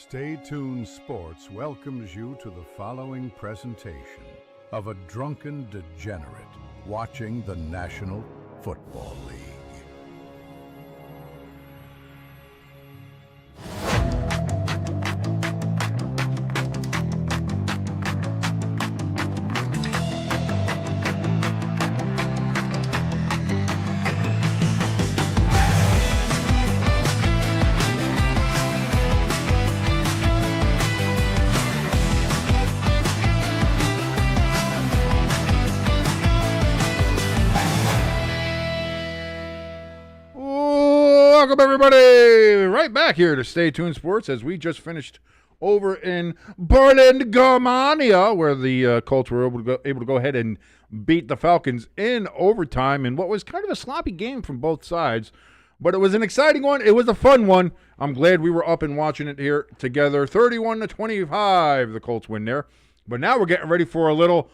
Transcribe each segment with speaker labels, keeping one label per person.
Speaker 1: Stay Tuned Sports welcomes you to the following presentation of a drunken degenerate watching the National Football League.
Speaker 2: Welcome, everybody, right back here to Stay Tuned Sports as we just finished over in Berlin, Germania, where the Colts were able to go ahead and beat the Falcons in overtime in what was kind of a sloppy game from both sides. But it was an exciting one. It was a fun one. I'm glad we were up and watching it here together. 31-25, the Colts win there. But now we're getting ready for a little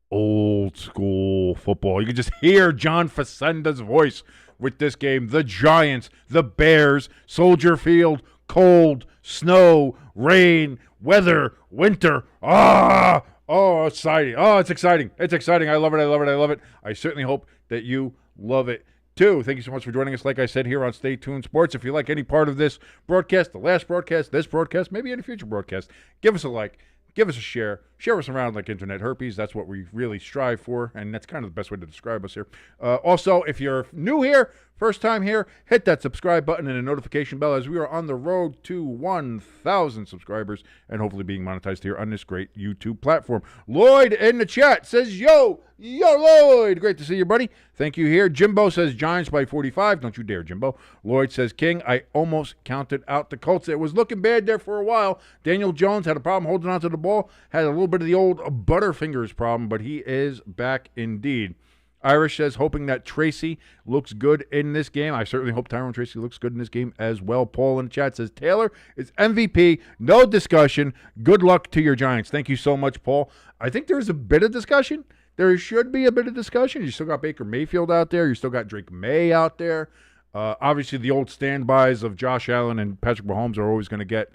Speaker 2: old school football. You can just hear John Facenda's voice with this game. The Giants, the Bears, Soldier Field, cold, snow, rain, weather, winter. Exciting. It's exciting. It's exciting. I love it. I love it. I love it. I certainly hope that you love it too. Thank you so much for joining us, like I said, here on Stay Tuned Sports. If you like any part of this broadcast, the last broadcast, this broadcast, maybe any future broadcast, give us a like. Give us a share. Share us around like internet herpes. That's what we really strive for, and that's kind of the best way to describe us here. Also, if you're new here, first time here, hit that subscribe button and a notification bell as we are on the road to 1,000 subscribers and hopefully being monetized here on this great YouTube platform. Lloyd in the chat says, yo, Lloyd. Great to see you, buddy. Thank you here. Jimbo says Giants by 45. Don't you dare, Jimbo. Lloyd says, King, I almost counted out the Colts. It was looking bad there for a while. Daniel Jones had a problem holding on to the ball, had a little bit of the old Butterfingers problem, but he is back indeed. Irish says, hoping that Tracy looks good in this game. I certainly hope Tyrone Tracy looks good in this game as well. Paul in the chat says, Taylor is MVP. No discussion. Good luck to your Giants. Thank you so much, Paul. I think there's a bit of discussion. There should be a bit of discussion. You still got Baker Mayfield out there. You still got Drake May out there. Obviously, the old standbys of Josh Allen and Patrick Mahomes are always going to get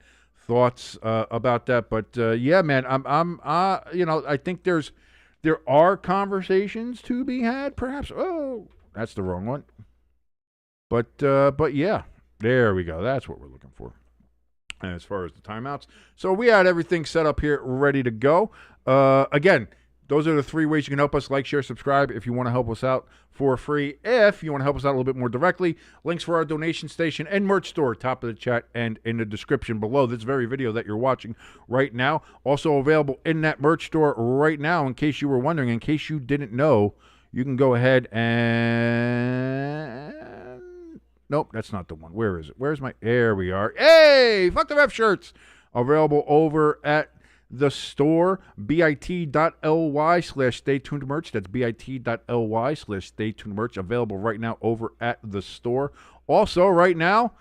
Speaker 2: thoughts about that. But yeah, man, I think there are conversations to be had, perhaps. Oh, that's the wrong one. But yeah, there we go. That's what we're looking for. And as far as the timeouts, so we had everything set up here, ready to go. Again, those are the three ways you can help us: like, share, subscribe. If you want to help us out for free, if you want to help us out a little bit more directly, links for our donation station and merch store, top of the chat and in the description below this very video that you're watching right now. Also available in that merch store right now, in case you were wondering, in case you didn't know, you can go ahead and... Nope, that's not the one. Where is it? Where's my... There we are. Hey, Fuck the Ref shirts available over at the store, bit.ly/staytunedmerch. That's bit.ly/staytunedmerch. Available right now over at the store. Also, right now,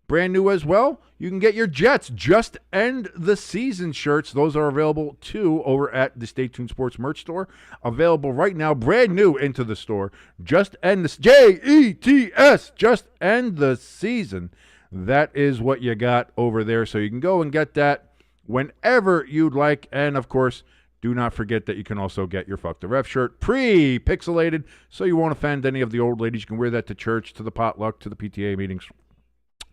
Speaker 2: brand new as well, you can get your Jets Just End the Season shirts. Those are available too over at the Stay Tuned Sports merch store. Available right now, brand new into the store. Just End the Jets. Just End the Season. That is what you got over there. So you can go and get that whenever you'd like. And, of course, do not forget that you can also get your Fuck the Ref shirt pre-pixelated so you won't offend any of the old ladies. You can wear that to church, to the potluck, to the PTA meetings.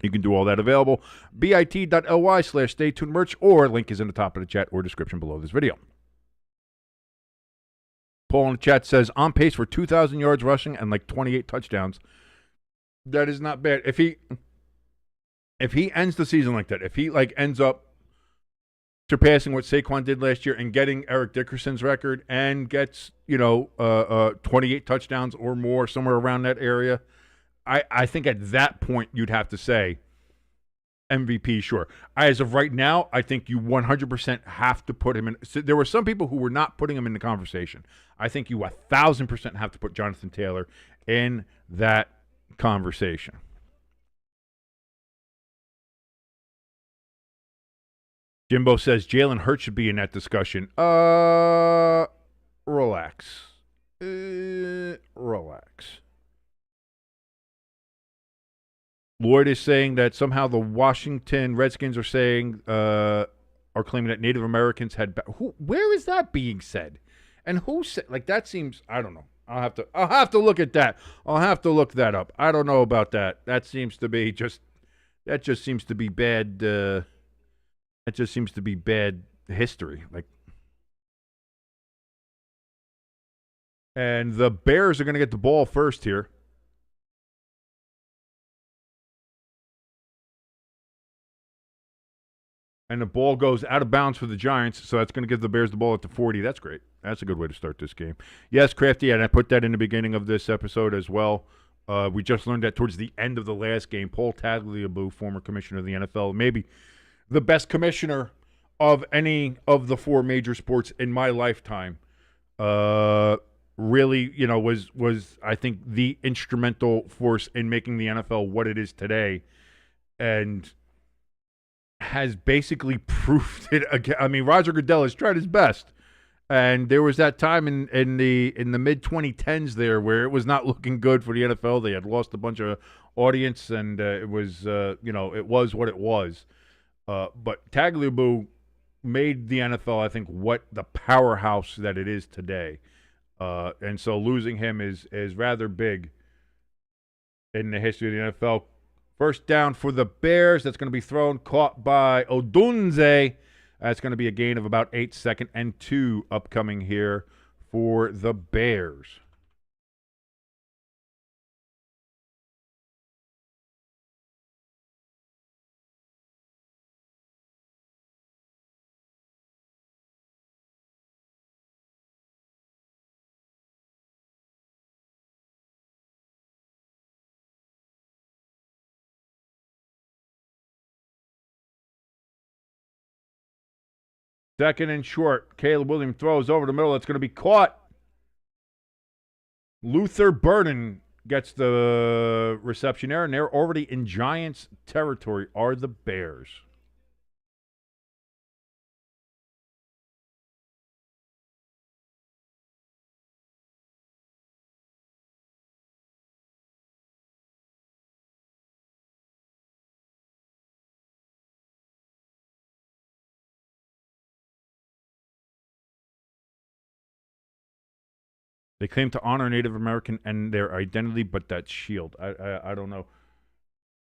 Speaker 2: You can do all that available. bit.ly/staytunedmerch, or link is in the top of the chat or description below this video. Paul in the chat says, on pace for 2,000 yards rushing and like 28 touchdowns. That is not bad. If he ends the season like that, if he ends up surpassing what Saquon did last year and getting Eric Dickerson's record and gets, 28 touchdowns or more, somewhere around that area, I think at that point you'd have to say MVP, sure. As of right now, I think you 100% have to put him in. So there were some people who were not putting him in the conversation. I think you 1,000% have to put Jonathan Taylor in that conversation. Jimbo says Jalen Hurts should be in that discussion. Relax. Relax. Lloyd is saying that somehow the Washington Redskins are saying are claiming that Native Americans had. Where is that being said? And who said? Like that seems. I don't know. I'll have to look at that. I'll have to look that up. I don't know about that. That seems to be just. That just seems to be bad. That just seems to be bad history. Like. And the Bears are going to get the ball first here. And the ball goes out of bounds for the Giants, so that's going to give the Bears the ball at the 40. That's great. That's a good way to start this game. Yes, Crafty, and I put that in the beginning of this episode as well. We just learned that towards the end of the last game, Paul Tagliabue, former commissioner of the NFL, maybe the best commissioner of any of the four major sports in my lifetime, really, was I think the instrumental force in making the NFL what it is today, and has basically proved it again. I mean, Roger Goodell has tried his best, and there was that time in the mid 2010s there where it was not looking good for the NFL. They had lost a bunch of audience, and it was it was what it was. But Tagliabue made the NFL, I think, what the powerhouse that it is today. And so losing him is rather big in the history of the NFL. First down for the Bears. That's going to be thrown, caught by Odunze. That's going to be a gain of about 8 seconds, and 2 upcoming here for the Bears. Second and short. Caleb Williams throws over the middle. That's going to be caught. Luther Burden gets the reception there, and they're already in Giants territory, are the Bears. They claim to honor Native American and their identity, but that shield, I don't know.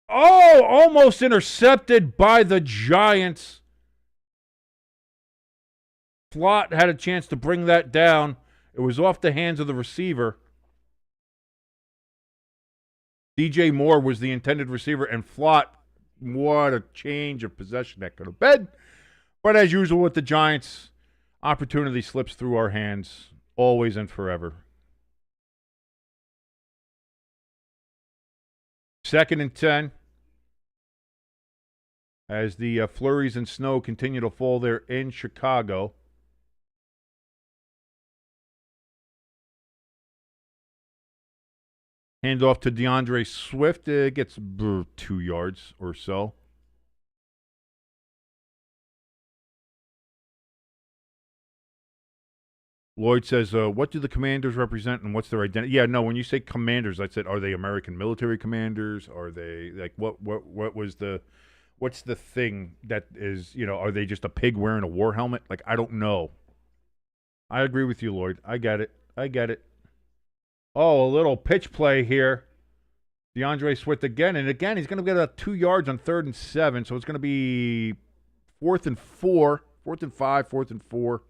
Speaker 2: Oh, almost intercepted by the Giants. Flott had a chance to bring that down. It was off the hands of the receiver. DJ Moore was the intended receiver, and Flott, what a change of possession that could have been. But as usual with the Giants, opportunity slips through our hands. Always and forever. Second and 10. As the flurries and snow continue to fall there in Chicago. Hand off to DeAndre Swift. Gets 2 yards or so. Lloyd says, what do the commanders represent and what's their identity? Yeah, no, when you say commanders, I said, are they American military commanders? Are they, like, what's the thing that is, are they just a pig wearing a war helmet? Like, I don't know. I agree with you, Lloyd. I get it. Oh, a little pitch play here. DeAndre Swift again. And again, he's going to get 2 yards on 3rd and 7. So it's going to be 4th and 4, 4th and 5, 4th and 4.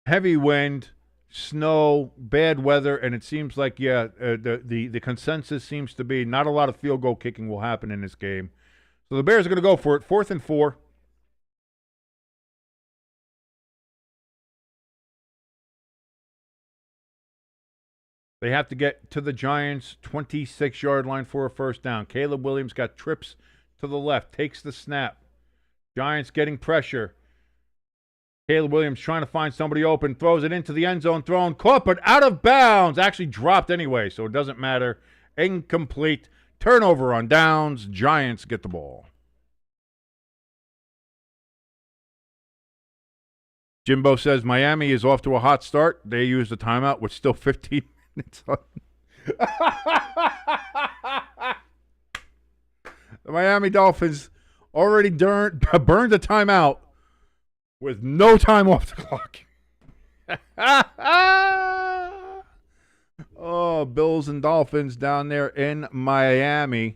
Speaker 2: Heavy wind, snow, bad weather, and it seems like, the consensus seems to be not a lot of field goal kicking will happen in this game. So the Bears are going to go for it. 4th and 4. They have to get to the Giants' 26-yard line for a first down. Caleb Williams got trips to the left, takes the snap. Giants getting pressure. Caleb Williams trying to find somebody open, throws it into the end zone, thrown, caught, but out of bounds. Actually dropped anyway, so it doesn't matter. Incomplete. Turnover on downs. Giants get the ball. Jimbo says Miami is off to a hot start. They used the timeout with still 15 minutes on. The Miami Dolphins already burned a timeout with no time off the clock. Oh, Bills and Dolphins down there in Miami.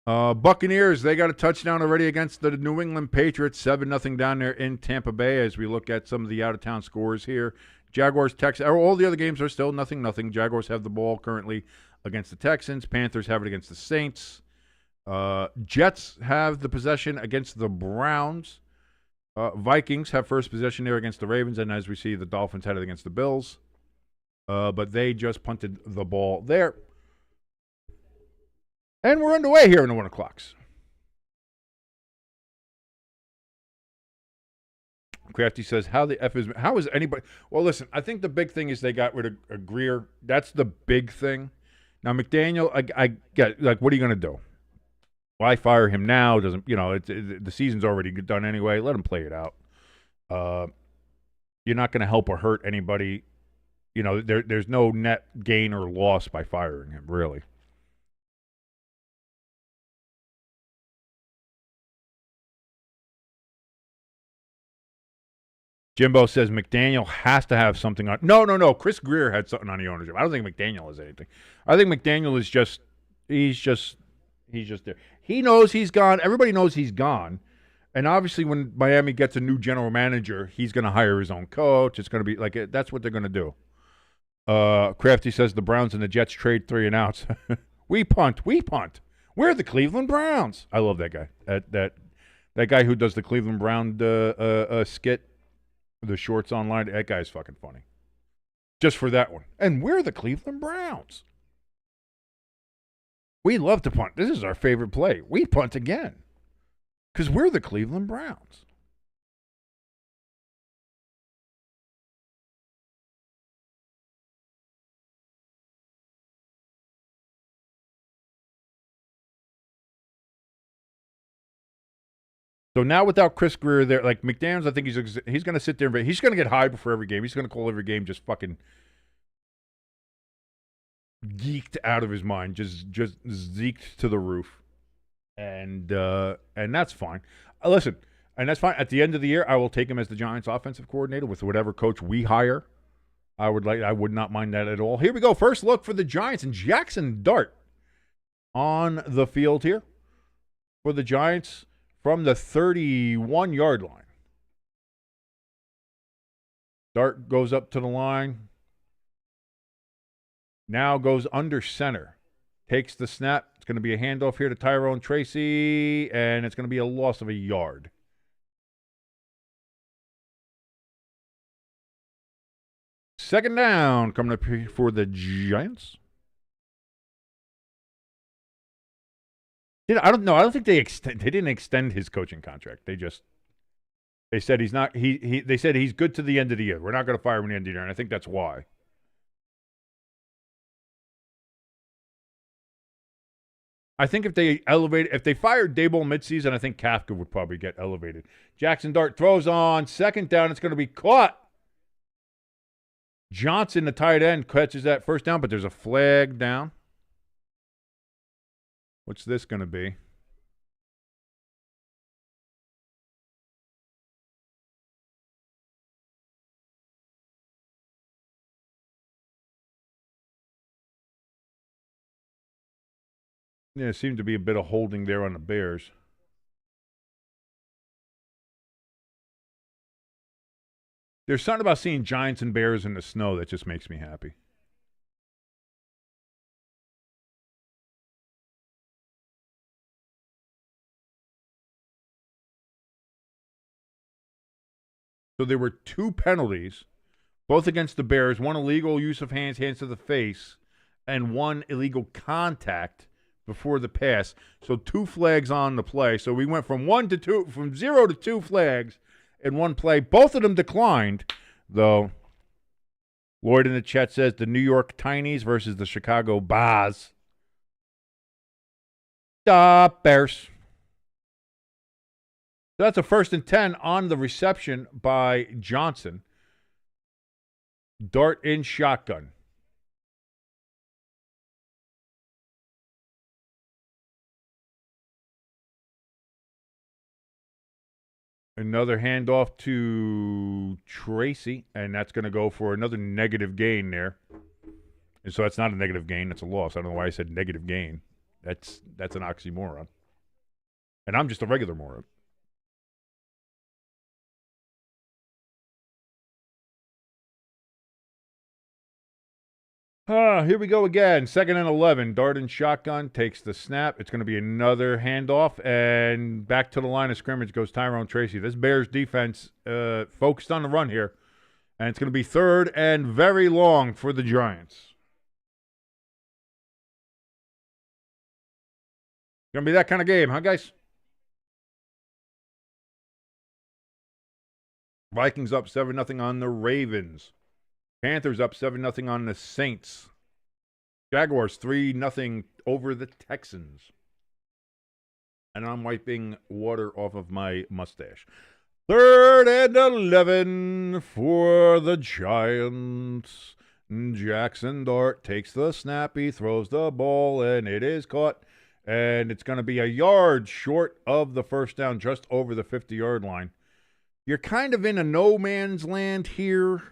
Speaker 2: Buccaneers, they got a touchdown already against the New England Patriots, 7-0 down there in Tampa Bay as we look at some of the out-of-town scores here. Jaguars, Texans, all the other games are still 0-0. Jaguars have the ball currently against the Texans. Panthers have it against the Saints. Jets have the possession against the Browns. Vikings have first possession there against the Ravens, and as we see, the Dolphins had it against the Bills. But they just punted the ball there. And we're underway here in the 1 o'clocks. Crafty says, how is anybody? Well, listen, I think the big thing is they got rid of Greer. That's the big thing. Now, McDaniel, I get, like, what are you going to do? Why fire him now? Doesn't, the season's already done anyway. Let him play it out. You're not going to help or hurt anybody. There's no net gain or loss by firing him, really. Jimbo says McDaniel has to have something on. No. Chris Greer had something on the ownership. I don't think McDaniel has anything. I think McDaniel is just there. He knows he's gone. Everybody knows he's gone. And obviously when Miami gets a new general manager, he's going to hire his own coach. It's going to be like that's what they're going to do. Crafty says the Browns and the Jets trade 3 and outs. We punt. We're the Cleveland Browns. I love that guy. That guy who does the Cleveland Brown skit. The shorts online, that guy's fucking funny. Just for that one. And we're the Cleveland Browns. We love to punt. This is our favorite play. We punt again. Because we're the Cleveland Browns. So now without Chris Greer there, like McDaniels, I think he's going to sit there. He's going to get high before every game. He's going to call every game just fucking geeked out of his mind, just zeeked to the roof, and that's fine. Listen, and that's fine. At the end of the year, I will take him as the Giants' offensive coordinator with whatever coach we hire. I would not mind that at all. Here we go. First look for the Giants and Jackson Dart on the field here for the Giants. From the 31-yard line. Dart goes up to the line. Now goes under center. Takes the snap. It's going to be a handoff here to Tyrone Tracy, and it's going to be a loss of a yard. Second down coming up here for the Giants. I don't know. I don't think they didn't extend his coaching contract. They said he's not. They said he's good to the end of the year. We're not going to fire him at the end of the year, and I think that's why. I think if they fired Daboll midseason, I think Kafka would probably get elevated. Jackson Dart throws on second down. It's going to be caught. Johnson, the tight end, catches that first down, but there's a flag down. What's this going to be? Yeah, there seemed to be a bit of holding there on the Bears. There's something about seeing Giants and Bears in the snow that just makes me happy. So there were 2 penalties, both against the Bears, one illegal use of hands to the face, and one illegal contact before the pass. So 2 flags on the play. So we went from 0 to 2 flags in one play. Both of them declined, though. Lloyd in the chat says the New York Tinies versus the Chicago Bears. Bears. So that's a 1st and 10 on the reception by Johnson. Dart in shotgun. Another handoff to Tracy, and that's going to go for another negative gain there. And so that's not a negative gain, that's a loss. I don't know why I said negative gain. That's an oxymoron. And I'm just a regular moron. Here we go again. 2nd and 11. Dart and shotgun takes the snap. It's going to be another handoff, and back to the line of scrimmage goes Tyrone Tracy. This Bears defense focused on the run here, and it's going to be 3rd and very long for the Giants. Going to be that kind of game, huh, guys? Vikings up 7-0 on the Ravens. Panthers up 7-0 on the Saints. Jaguars 3-0 over the Texans. And I'm wiping water off of my mustache. 3rd and 11 for the Giants. Jackson Dart takes the snap. He throws the ball, and it is caught. And it's going to be a yard short of the first down, just over the 50-yard line. You're kind of in a no man's land here.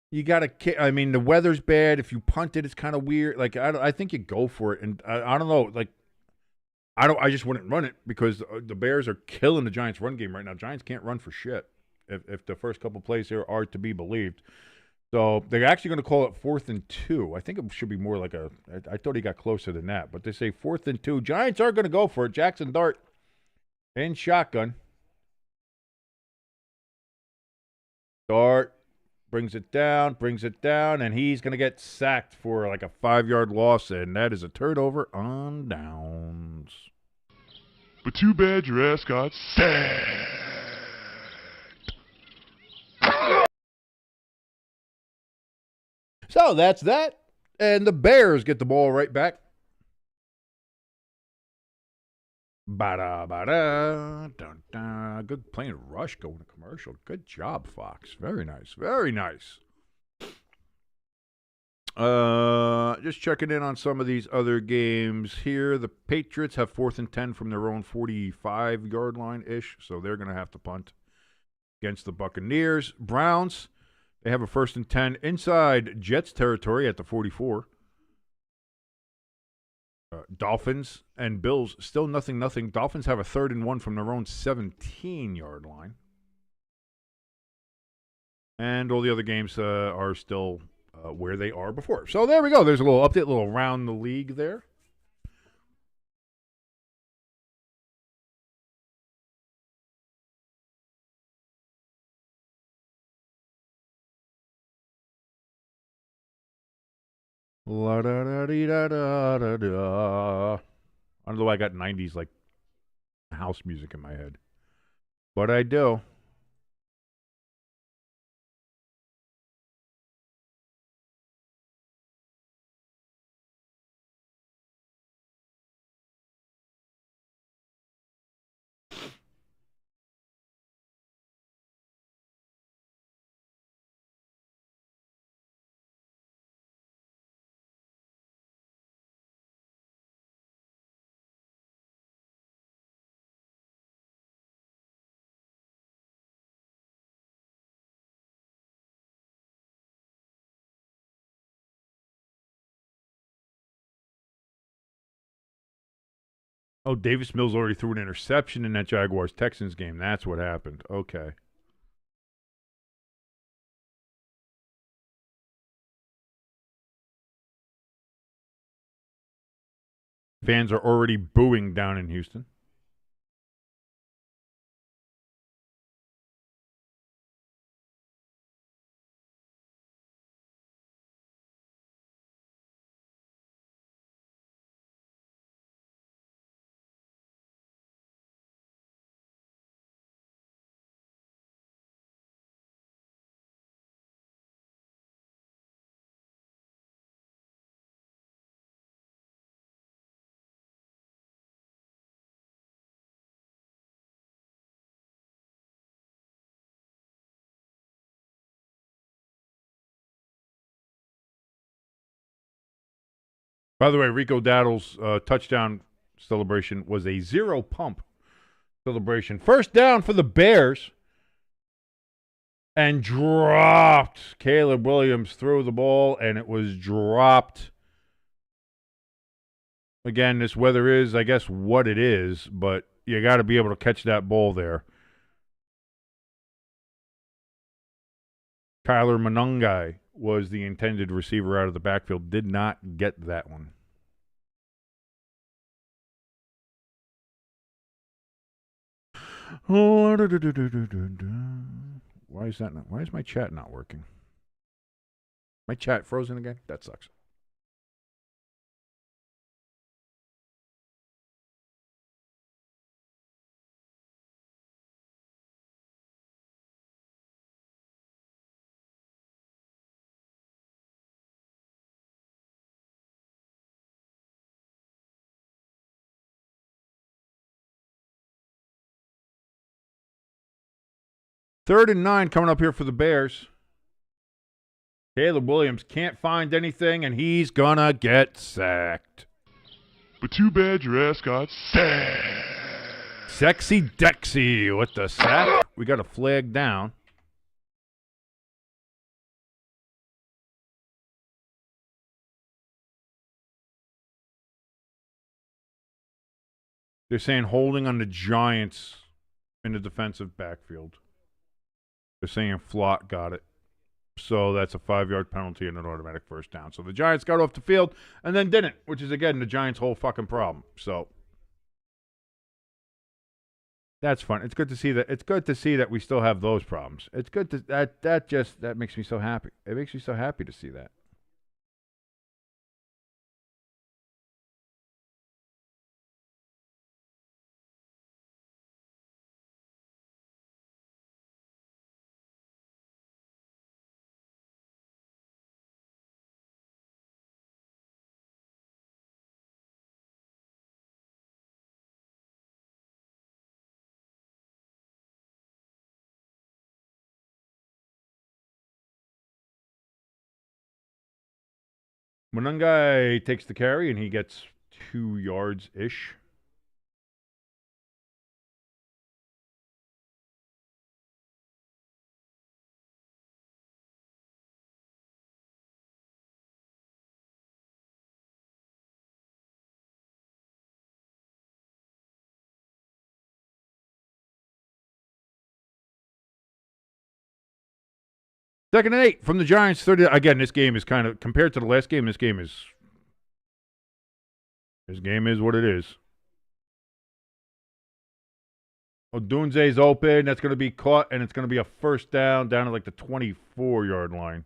Speaker 2: You got to, I mean, the weather's bad. If you punt it, it's kind of weird. Like, I think you go for it. And I don't know. Like, I just wouldn't run it because the Bears are killing the Giants' run game right now. Giants can't run for shit if the first couple plays here are to be believed. So they're actually going to call it 4th and 2. I think it should be more like I thought he got closer than that. But they say 4th and 2. Giants are going to go for it. Jackson Dart in shotgun. Dart brings it down, and he's going to get sacked for like a 5-yard loss, and that is a turnover on downs.
Speaker 3: But too bad your ass got sacked.
Speaker 2: So that's that, and the Bears get the ball right back. Ba-da, dun, dun. Good playing Rush going to commercial. Good job, Fox. Very nice. Very nice. Just checking in on some of these other games here. The Patriots have 4th and 10 from their own 45-yard line-ish, so they're going to have to punt against the Buccaneers. Browns, they have a 1st and 10 inside Jets territory at the 44. Dolphins and Bills still 0-0. Dolphins have a 3rd and 1 from their own 17-yard line. And all the other games are still where they are before. So there we go. There's a little update, a little around the league there. La da da dee da da da da. I don't know why I got 90s like house music in my head, but I do. Oh, Davis Mills already threw an interception in that Jaguars-Texans game. That's what happened. Okay. Fans are already booing down in Houston. By the way, Rico Daddle's touchdown celebration was a zero pump celebration. First down for the Bears. And dropped. Caleb Williams threw the ball, and it was dropped. Again, this weather is, I guess, what it is, but you got to be able to catch that ball there. Kyler Monungai was the intended receiver out of the backfield. Did not get that one. Why is that not? Why is my chat not working? My chat frozen again? That sucks. Third and 9 coming up here for the Bears. Caleb Williams can't find anything, and he's gonna get sacked.
Speaker 3: But too bad your ass got sacked.
Speaker 2: Sexy Dexy with the sack. We got a flag down. They're saying holding on the Giants in the defensive backfield. They're saying Flott got it. So that's a 5-yard penalty and an automatic first down. So the Giants got off the field and then didn't, which is, again, the Giants' whole fucking problem. So that's fun. It's good to see that. It's good to see that we still have those problems. It's good to that makes me so happy. It makes me so happy to see that. Monungai takes the carry, and he gets 2 yards-ish. Second and 8 from the Giants. 30. Again, this game is kind of, compared to the last game, this game is what it is. Odunze's open. That's going to be caught, and it's going to be a first down at like the 24-yard line.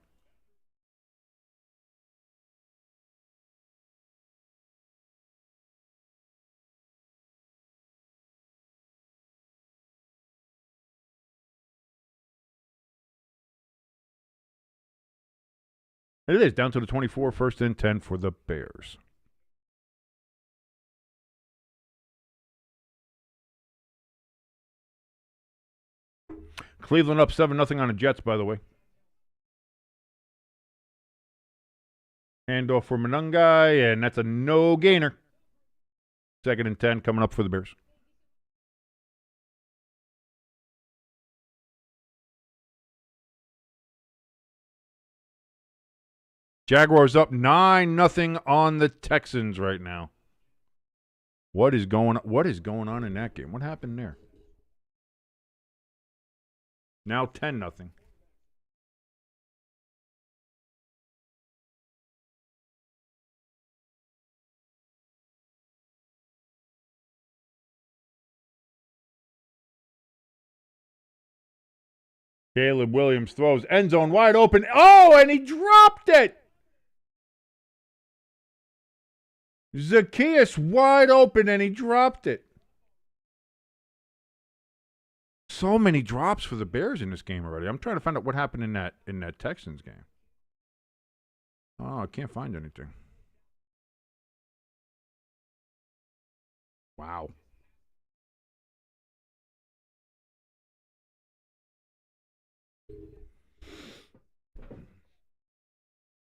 Speaker 2: And it is down to the 24, first and 10 for the Bears. Cleveland up 7-0 on the Jets, by the way. Handoff for Monungai, and that's a no-gainer. Second and 10 coming up for the Bears. Jaguars up 9-0 on the Texans right now. What is going on in that game? What happened there? Now 10-0. Caleb Williams throws, end zone wide open. Oh, and he dropped it. Zacchaeus wide open, and he dropped it. So many drops for the Bears in this game already. I'm trying to find out what happened in that Texans game. Oh, I can't find anything. Wow.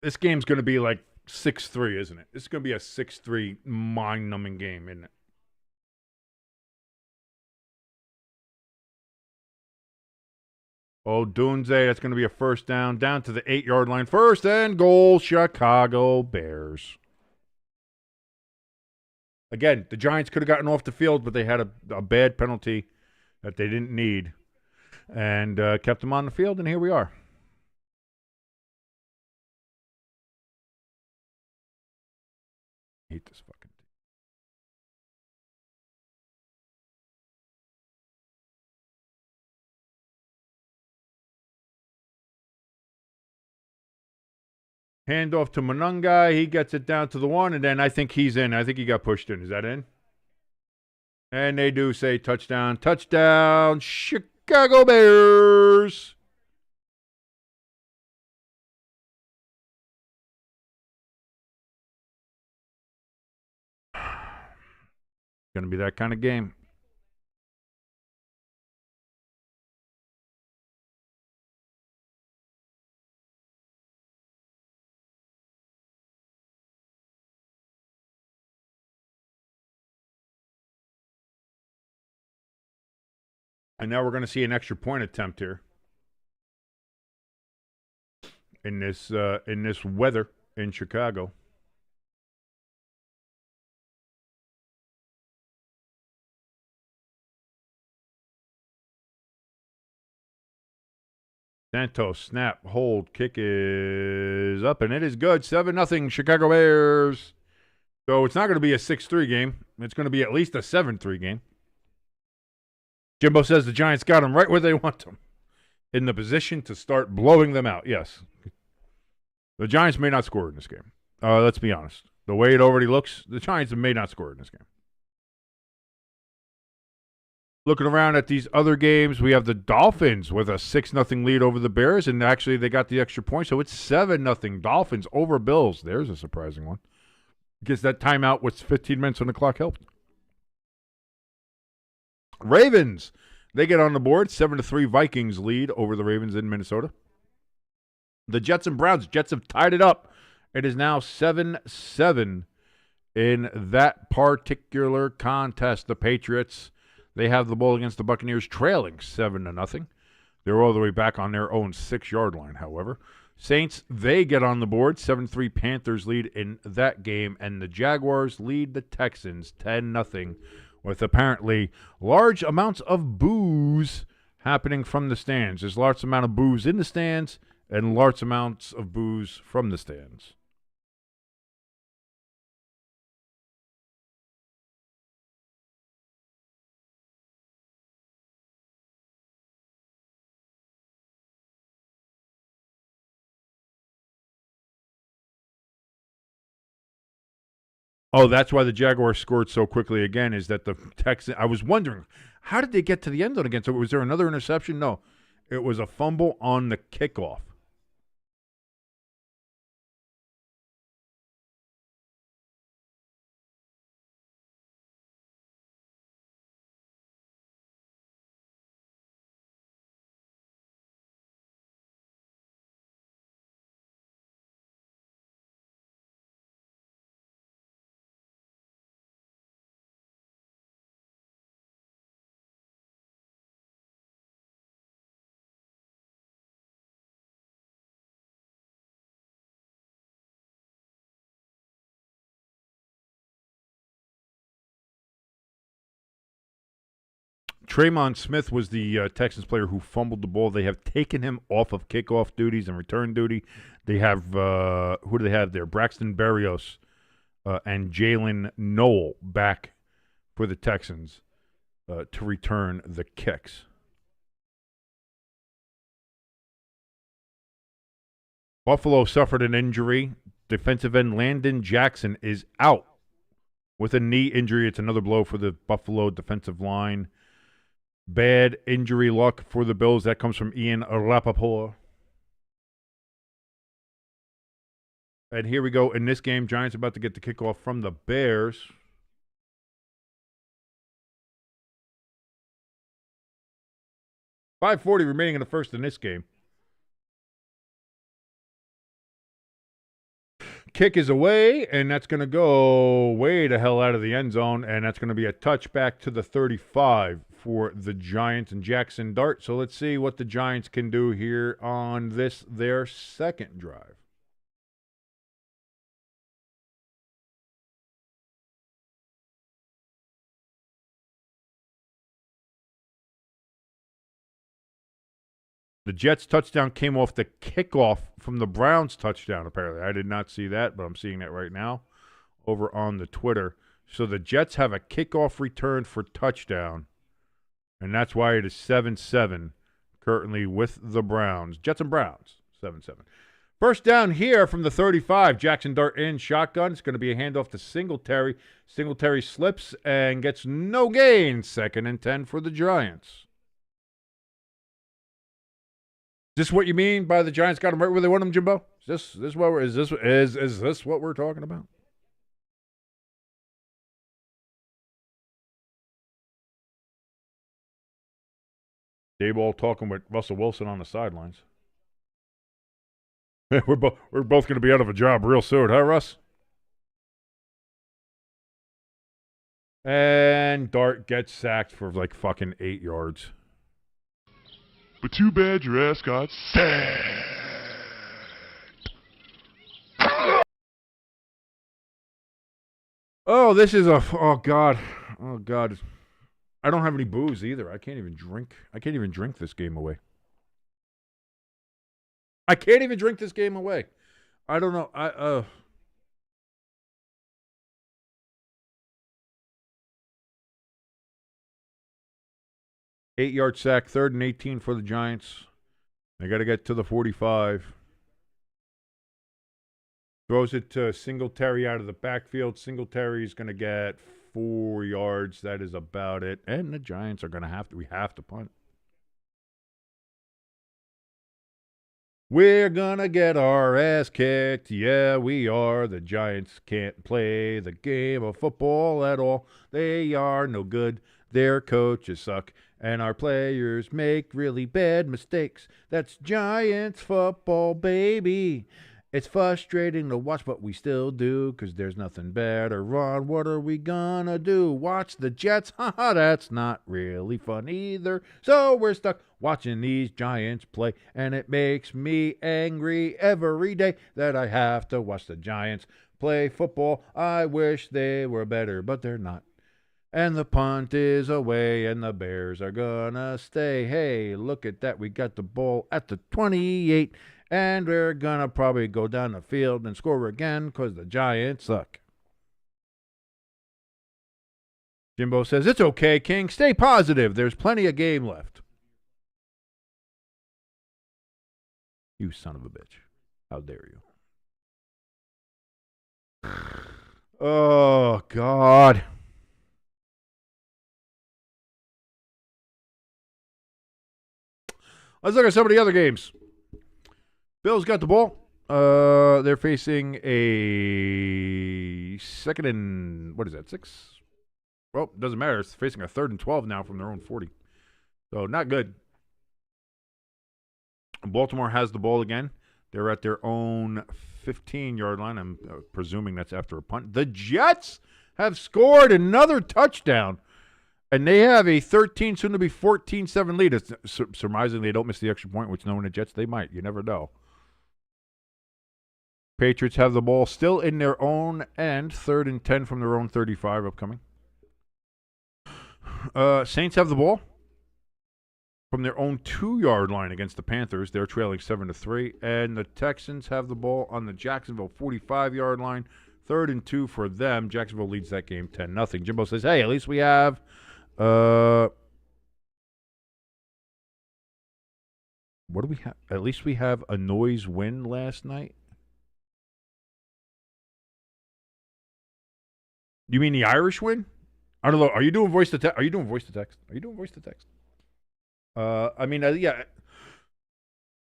Speaker 2: This game's going to be like 6-3, isn't it? This is going to be a 6-3 mind-numbing game, isn't it? Oh, Dunze, that's going to be a first down to the 8-yard line. First and goal, Chicago Bears. Again, the Giants could have gotten off the field, but they had a bad penalty that they didn't need and kept them on the field, and here we are. I hate this fucking thing. Handoff to Monungai. He gets it down to the 1, and then I think he's in. I think he got pushed in. Is that in? And they do say touchdown. Touchdown, Chicago Bears. Going to be that kind of game. And now we're going to see an extra point attempt here in this weather in Chicago. Santos, snap, hold, kick is up, and it is good. 7-0 Chicago Bears. So it's not going to be a 6-3 game. It's going to be at least a 7-3 game. Jimbo says the Giants got them right where they want them. In the position to start blowing them out. Yes. The Giants may not score in this game. Let's be honest. The way it already looks, the Giants may not score in this game. Looking around at these other games, we have the Dolphins with a 6-0 lead over the Bears, and actually they got the extra point, so it's 7-0 Dolphins over Bills. There's a surprising one. Because that timeout with 15 minutes on the clock helped. Ravens, they get on the board. 7-3 Vikings lead over the Ravens in Minnesota. The Jets and Browns. Jets have tied it up. It is now 7-7 in that particular contest. The Patriots, they have the ball against the Buccaneers trailing 7-0. They're all the way back on their own 6-yard line, however. Saints, they get on the board. 7-3 Panthers lead in that game. And the Jaguars lead the Texans 10-0 with apparently large amounts of boos happening from the stands. There's large amount of boos in the stands and large amounts of boos from the stands. Oh, that's why the Jaguars scored so quickly again, is that the Texans, I was wondering, how did they get to the end zone again? So was there another interception? No. It was a fumble on the kickoff. Traymon Smith was the Texans player who fumbled the ball. They have taken him off of kickoff duties and return duty. They have, who do they have there? Braxton Berrios and Jalen Noel back for the Texans to return the kicks. Buffalo suffered an injury. Defensive end Landon Jackson is out with a knee injury. It's another blow for the Buffalo defensive line. Bad injury luck for the Bills. That comes from Ian Rapoport. And here we go in this game. Giants about to get the kickoff from the Bears. .540 remaining in the first in this game. kick is away, and that's going to go way the hell out of the end zone, and that's going to be a touchback to the 35 for the Giants and Jackson Dart. So let's see what the Giants can do here on their second drive. The Jets' touchdown came off the kickoff from the Browns' touchdown, apparently. I did not see that, but I'm seeing that right now over on the Twitter. So the Jets have a kickoff return for touchdown, and that's why it is 7-7 currently with the Browns. Jets and Browns, 7-7. First down here from the 35, Jackson Dart in shotgun. It's going to be a handoff to Singletary. Singletary slips and gets no gain. 2nd and 10 for the Giants. Is this what you mean by the Giants got them right where they want them, Jimbo? Is this what we're talking about? Dayball talking with Russell Wilson on the sidelines. we're both going to be out of a job real soon, huh, Russ? And Dart gets sacked for like fucking 8 yards.
Speaker 3: But too bad your ass got sacked.
Speaker 2: Oh, this is oh God. I don't have any booze either. I can't even drink this game away. I don't know. 8-yard sack, 3rd and 18 for the Giants. They got to get to the 45. Throws it to Singletary out of the backfield. Singletary's going to get 4 yards. That is about it. And the Giants are going to we have to punt. We're going to get our ass kicked. Yeah, we are. The Giants can't play the game of football at all. They are no good. Their coaches suck. And our players make really bad mistakes. That's Giants football, baby. It's frustrating to watch, but we still do, because there's nothing better. Ron, what are we gonna do? Watch the Jets? Haha, that's not really fun either. So we're stuck watching these Giants play, and it makes me angry every day that I have to watch the Giants play football. I wish they were better, but they're not. And the punt is away, and the Bears are gonna stay. Hey, look at that. We got the ball at the 28, and we're gonna probably go down the field and score again because the Giants suck. Jimbo says, it's okay, King. Stay positive. There's plenty of game left. You son of a bitch. How dare you? Oh, God. Let's look at some of the other games. Bills got the ball. They're facing a 2nd and, 6? Well, doesn't matter. It's facing a 3rd and 12 now from their own 40. So, not good. Baltimore has the ball again. They're at their own 15-yard line. I'm presuming that's after a punt. The Jets have scored another touchdown. And they have a 13, soon to be 14-7 lead. It's surmising they don't miss the extra point, which knowing the Jets, they might. You never know. Patriots have the ball still in their own end. 3rd and 10 from their own 35 upcoming. Saints have the ball from their own 2-yard line against the Panthers. They're trailing 7-3. And the Texans have the ball on the Jacksonville 45-yard line. 3rd and 2 for them. Jacksonville leads that game 10-0. Jimbo says, hey, at least we have... what do we have? At least we have a noise win last night. You mean the Irish win? I don't know. Are you doing voice to text? Yeah.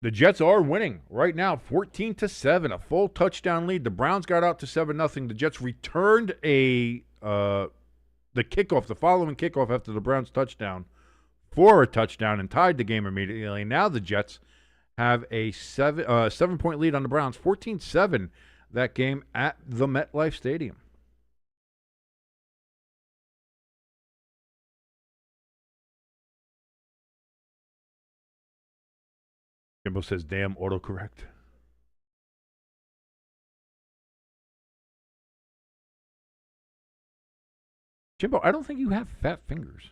Speaker 2: The Jets are winning right now, 14-7, a full touchdown lead. The Browns got out to 7-0. The Jets returned the kickoff, the following kickoff after the Browns touchdown for a touchdown and tied the game immediately. Now the Jets have a 7-point lead on the Browns, 14-7. that game at the MetLife Stadium. Jimbo says, damn autocorrect. Jimbo, I don't think you have fat fingers.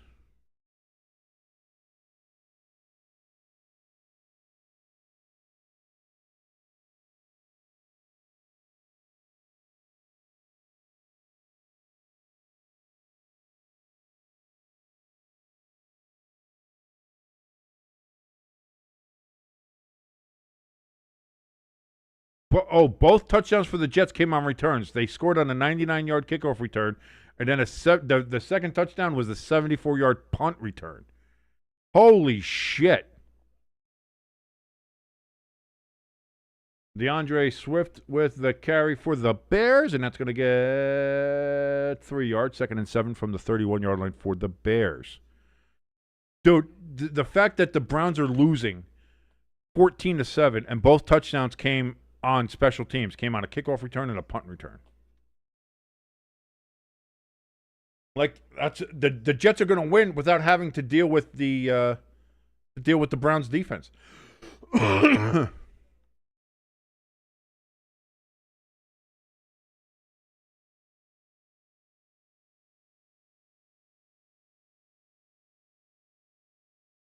Speaker 2: Both touchdowns for the Jets came on returns. They scored on a 99-yard kickoff return, and then the second touchdown was the 74-yard punt return. Holy shit. DeAndre Swift with the carry for the Bears, and that's going to get 3 yards, 2nd and 7 from the 31-yard line for the Bears. Dude, the fact that the Browns are losing 14-7, and both touchdowns came on special teams, came on a kickoff return and a punt return. Like, that's the Jets are going to win without having to deal with the Browns defense.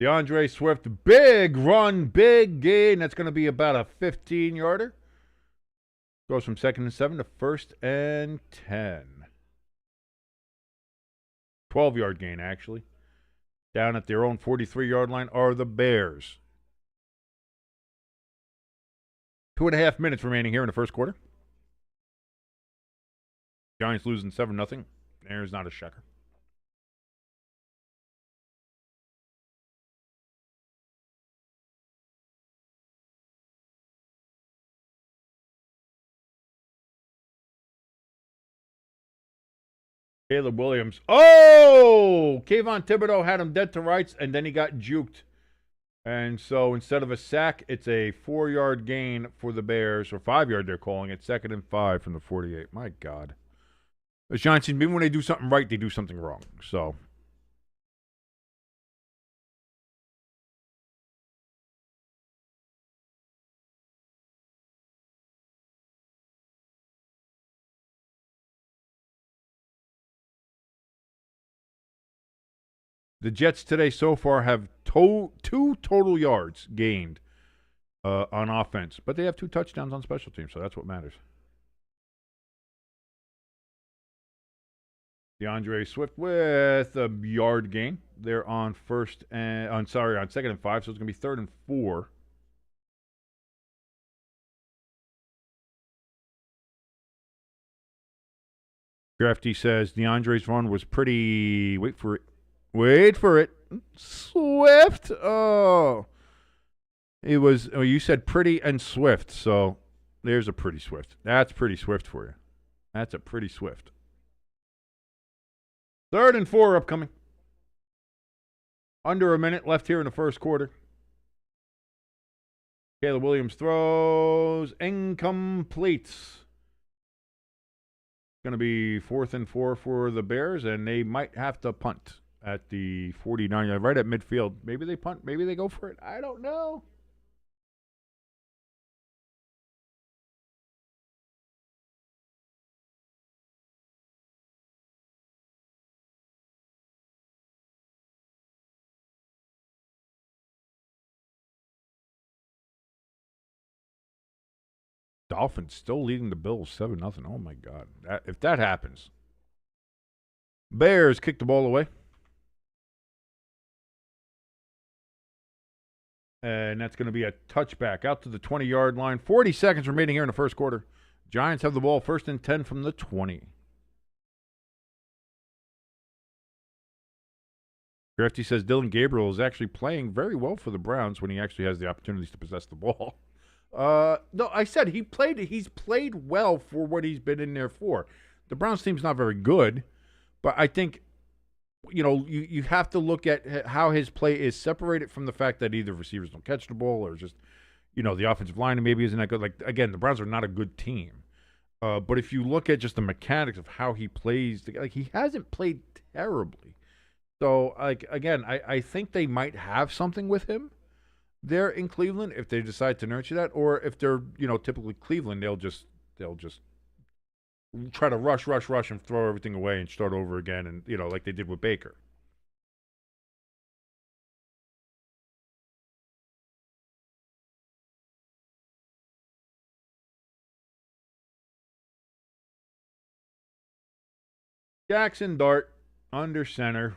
Speaker 2: DeAndre Swift, big run, big gain. That's going to be about a 15-yarder. Goes from 2nd and 7 to 1st and 10. 12-yard gain, actually. Down at their own 43-yard line are the Bears. 2.5 minutes remaining here in the first quarter. Giants losing 7-0. There's not a shocker. Caleb Williams. Oh! Kayvon Thibodeau had him dead to rights, and then he got juked. And so instead of a sack, it's a 4-yard gain for the Bears, or 5-yard they're calling it, 2nd and 5 from the 48. My God. The Giants, even when they do something right, they do something wrong. So the Jets today so far have 2 total yards gained on offense, but they have 2 touchdowns on special teams, so that's what matters. DeAndre Swift with a yard gain. They're on 2nd and 5, so it's going to be 3rd and 4. Crafty says DeAndre's run was pretty. Wait for it. Swift. Oh. It was. Oh, you said pretty and swift. So there's a pretty swift. That's pretty swift for you. That's a pretty swift. 3rd and 4 upcoming. Under a minute left here in the first quarter. Caleb Williams throws. Incomplete. Going to be 4th and 4 for the Bears, and they might have to punt at the 49, right at midfield. Maybe they punt. Maybe they go for it. I don't know. Dolphins still leading the Bills 7-0. Oh, my God. If that happens. Bears kick the ball away. And that's going to be a touchback out to the 20-yard line. 40 seconds remaining here in the first quarter. Giants have the ball 1st and 10 from the 20. Crafty says Dylan Gabriel is actually playing very well for the Browns when he actually has the opportunities to possess the ball. No, I said he's played well for what he's been in there for. The Browns team's not very good, but I think, you have to look at how his play is separated from the fact that either receivers don't catch the ball or just, the offensive line maybe isn't that good. Like, again, the Browns are not a good team. But if you look at just the mechanics of how he plays, like he hasn't played terribly. So, like again, I think they might have something with him there in Cleveland if they decide to nurture that, or if they're typically Cleveland, they'll just try to rush, and throw everything away and start over again, and like they did with Baker. Jackson Dart under center.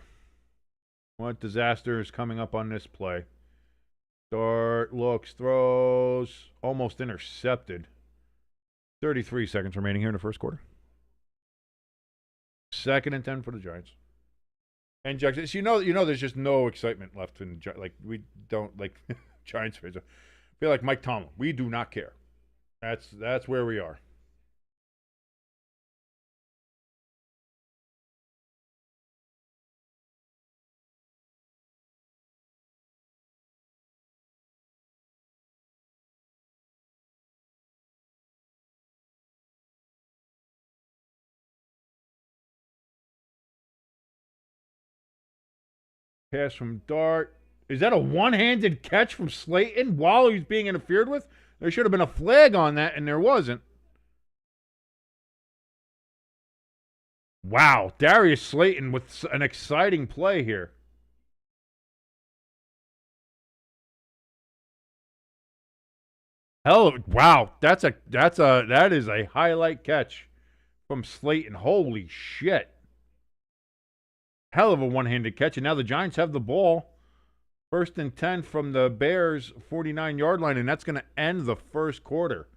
Speaker 2: What disaster is coming up on this play? Dart looks, throws, almost intercepted. 33 seconds remaining here in the first quarter. 2nd and 10 for the Giants. And Jackson, so there's just no excitement left in we don't like Giants fans. I feel like Mike Tomlin. We do not care. That's where we are. Pass from Dart. Is that a one-handed catch from Slayton while he's being interfered with? There should have been a flag on that, and there wasn't. Wow, Darius Slayton with an exciting play here. Wow, that is a highlight catch from Slayton. Holy shit. Hell of a one-handed catch, and now the Giants have the ball. 1st and 10 from the Bears' 49-yard line, and that's going to end the first quarter.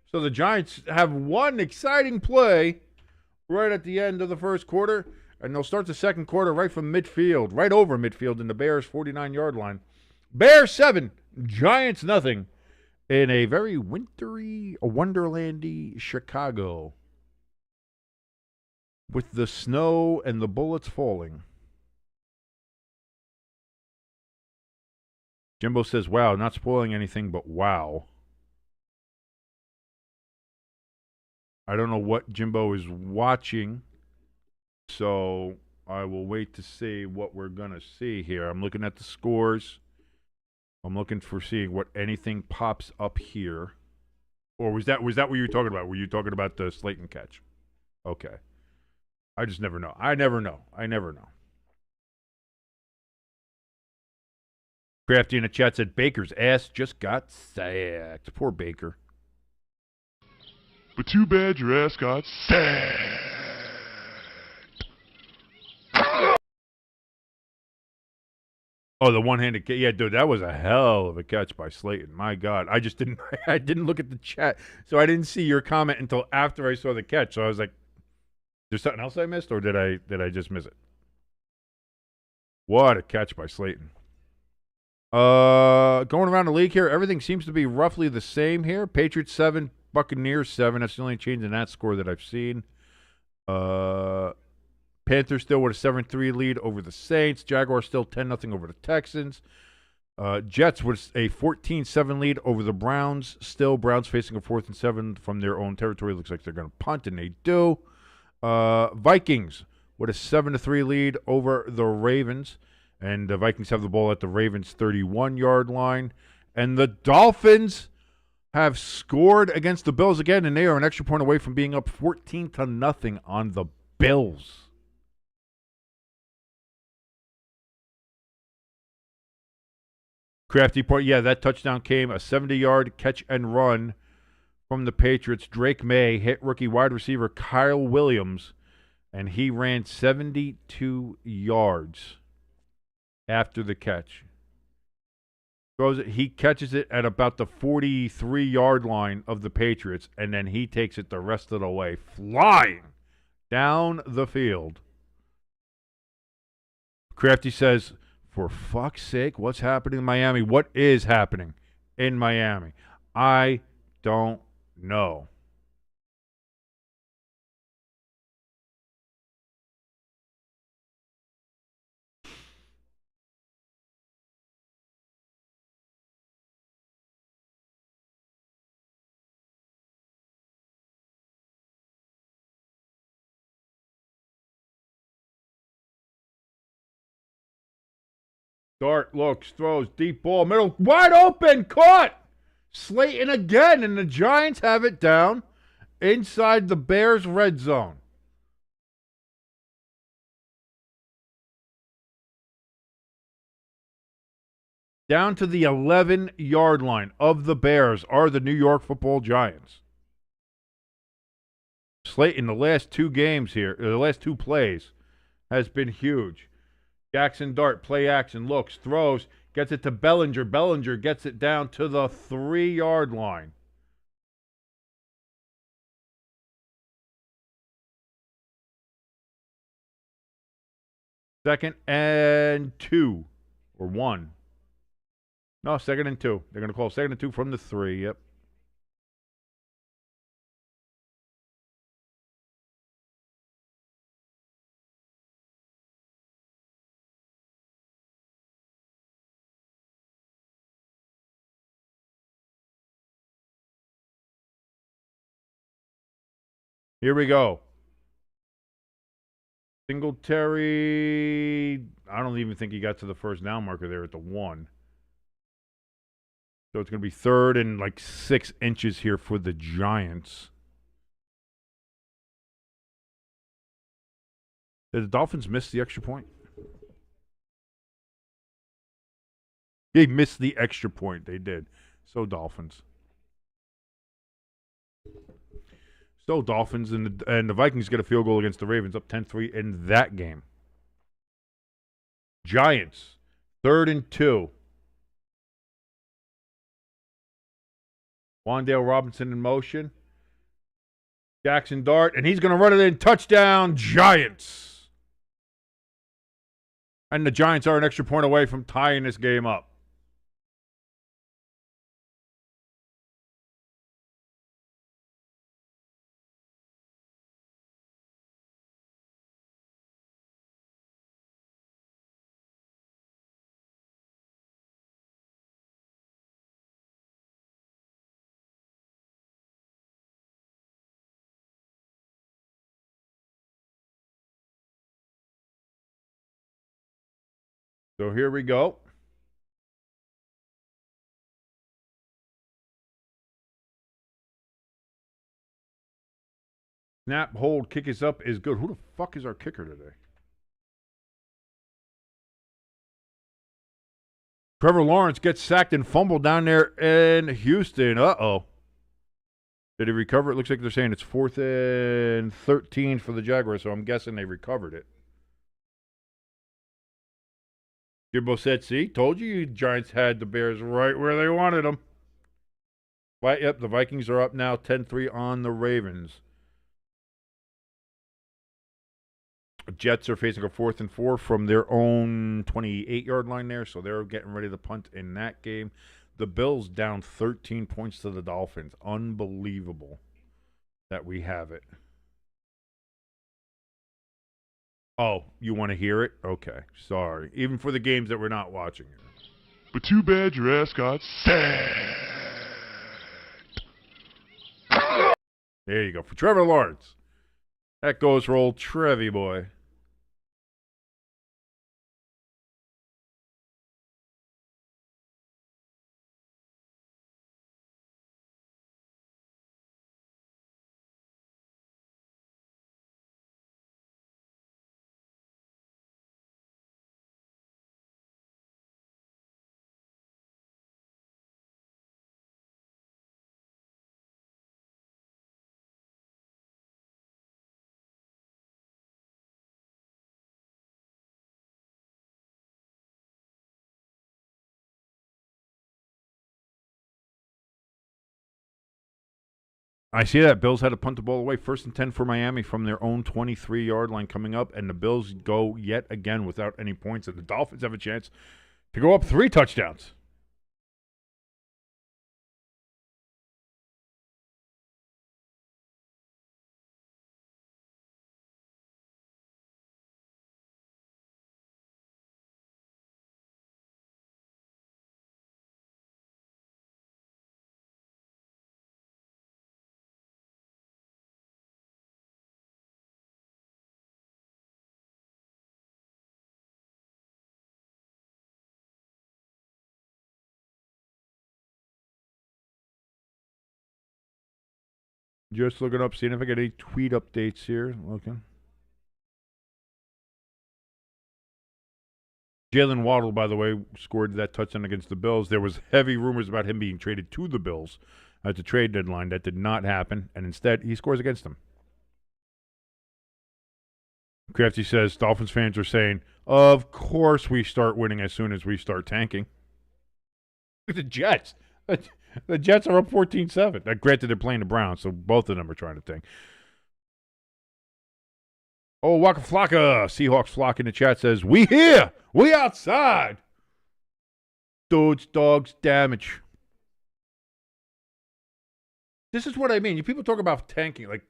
Speaker 2: So the Giants have one exciting play right at the end of the first quarter, and they'll start the second quarter right from midfield, right over midfield in the Bears' 49-yard line. Bears 7, Giants nothing in a very wintry, wonderlandy Chicago with the snow and the bullets falling. Jimbo says, wow, not spoiling anything, but wow. I don't know what Jimbo is watching, so I will wait to see what we're going to see here. I'm looking at the scores. I'm looking for seeing what anything pops up here. Or was that what you were talking about? Were you talking about the Slayton catch? Okay. I just never know. I never know. Crafty in the chat said Baker's ass just got sacked. Poor Baker.
Speaker 3: But too bad your ass got sacked.
Speaker 2: Oh, the one-handed catch. Yeah, dude, that was a hell of a catch by Slayton. My God. I didn't look at the chat, so I didn't see your comment until after I saw the catch. So I was like, there's something else I missed, or did I just miss it? What a catch by Slayton. Going around the league here, everything seems to be roughly the same here. Patriots 7, Buccaneers 7. That's the only change in that score that I've seen. Panthers still with a 7-3 lead over the Saints. Jaguars still 10-0 over the Texans. Jets with a 14-7 lead over the Browns. Still, Browns facing a 4th and 7 from their own territory. Looks like they're going to punt, and they do. Vikings with a 7-3 lead over the Ravens. And the Vikings have the ball at the Ravens' 31-yard line. And the Dolphins have scored against the Bills again, and they are an extra point away from being up 14-0 on the Bills. Crafty point, yeah, that touchdown came a 70-yard catch and run from the Patriots. Drake May hit rookie wide receiver Kyle Williams, and he ran 72 yards after the catch. He catches it at about the 43-yard line of the Patriots, and then he takes it the rest of the way, flying down the field. Crafty says, for fuck's sake, what's happening in Miami? What is happening in Miami? I don't know. Dart looks, throws, deep ball, middle, wide open, caught! Slayton again, and the Giants have it down inside the Bears' red zone. Down to the 11-yard line of the Bears are the New York Football Giants. Slayton, the last two games here, the last two plays, has been huge. Jackson Dart, play action, looks, throws, gets it to Bellinger. Bellinger gets it down to the 3-yard line. Second and 2, or 1. No, second and 2. They're going to call second and 2 from the 3, yep. Here we go. Singletary, I don't even think he got to the first down marker there at the 1. So it's going to be 3rd and like 6 inches here for the Giants. Did the Dolphins miss the extra point? They missed the extra point. They did. So Dolphins. So Dolphins and the Vikings get a field goal against the Ravens, up 10-3 in that game. Giants, 3rd and 2. Wan'Dale Robinson in motion. Jackson Dart, and he's going to run it in. Touchdown, Giants. And the Giants are an extra point away from tying this game up. So here we go. Snap, hold, kick is up is good. Who the fuck is our kicker today? Trevor Lawrence gets sacked and fumbled down there in Houston. Uh-oh. Did he recover? It looks like they're saying it's 4th and 13 for the Jaguars, so I'm guessing they recovered it. Gibbo said, see, told you Giants had the Bears right where they wanted them. Yep, the Vikings are up now 10-3 on the Ravens. Jets are facing a 4th and 4 from their own 28-yard line there, so they're getting ready to punt in that game. The Bills down 13 points to the Dolphins. Unbelievable that we have it. Oh, you want to hear it? Okay, sorry. Even for the games that we're not watching.
Speaker 3: But too bad your ass got sacked.
Speaker 2: There you go. For Trevor Lawrence. That goes for old Trevi boy. I see that. Bills had to punt the ball away. 1st and 10 for Miami from their own 23-yard line coming up, and the Bills go yet again without any points, and the Dolphins have a chance to go up 3 touchdowns. Just looking up, seeing if I get any tweet updates here. Looking. Jalen Waddle, by the way, scored that touchdown against the Bills. There was heavy rumors about him being traded to the Bills at the trade deadline. That did not happen, and instead he scores against them. Crafty says Dolphins fans are saying, of course we start winning as soon as we start tanking. Look at the Jets. The Jets are up 14-7. Granted, they're playing the Browns, so both of them are trying to tank. Oh, Waka Flocka. Seahawks Flock in the chat says, we here. We outside. Dudes, dogs, damage. This is what I mean. You people talk about tanking. Like,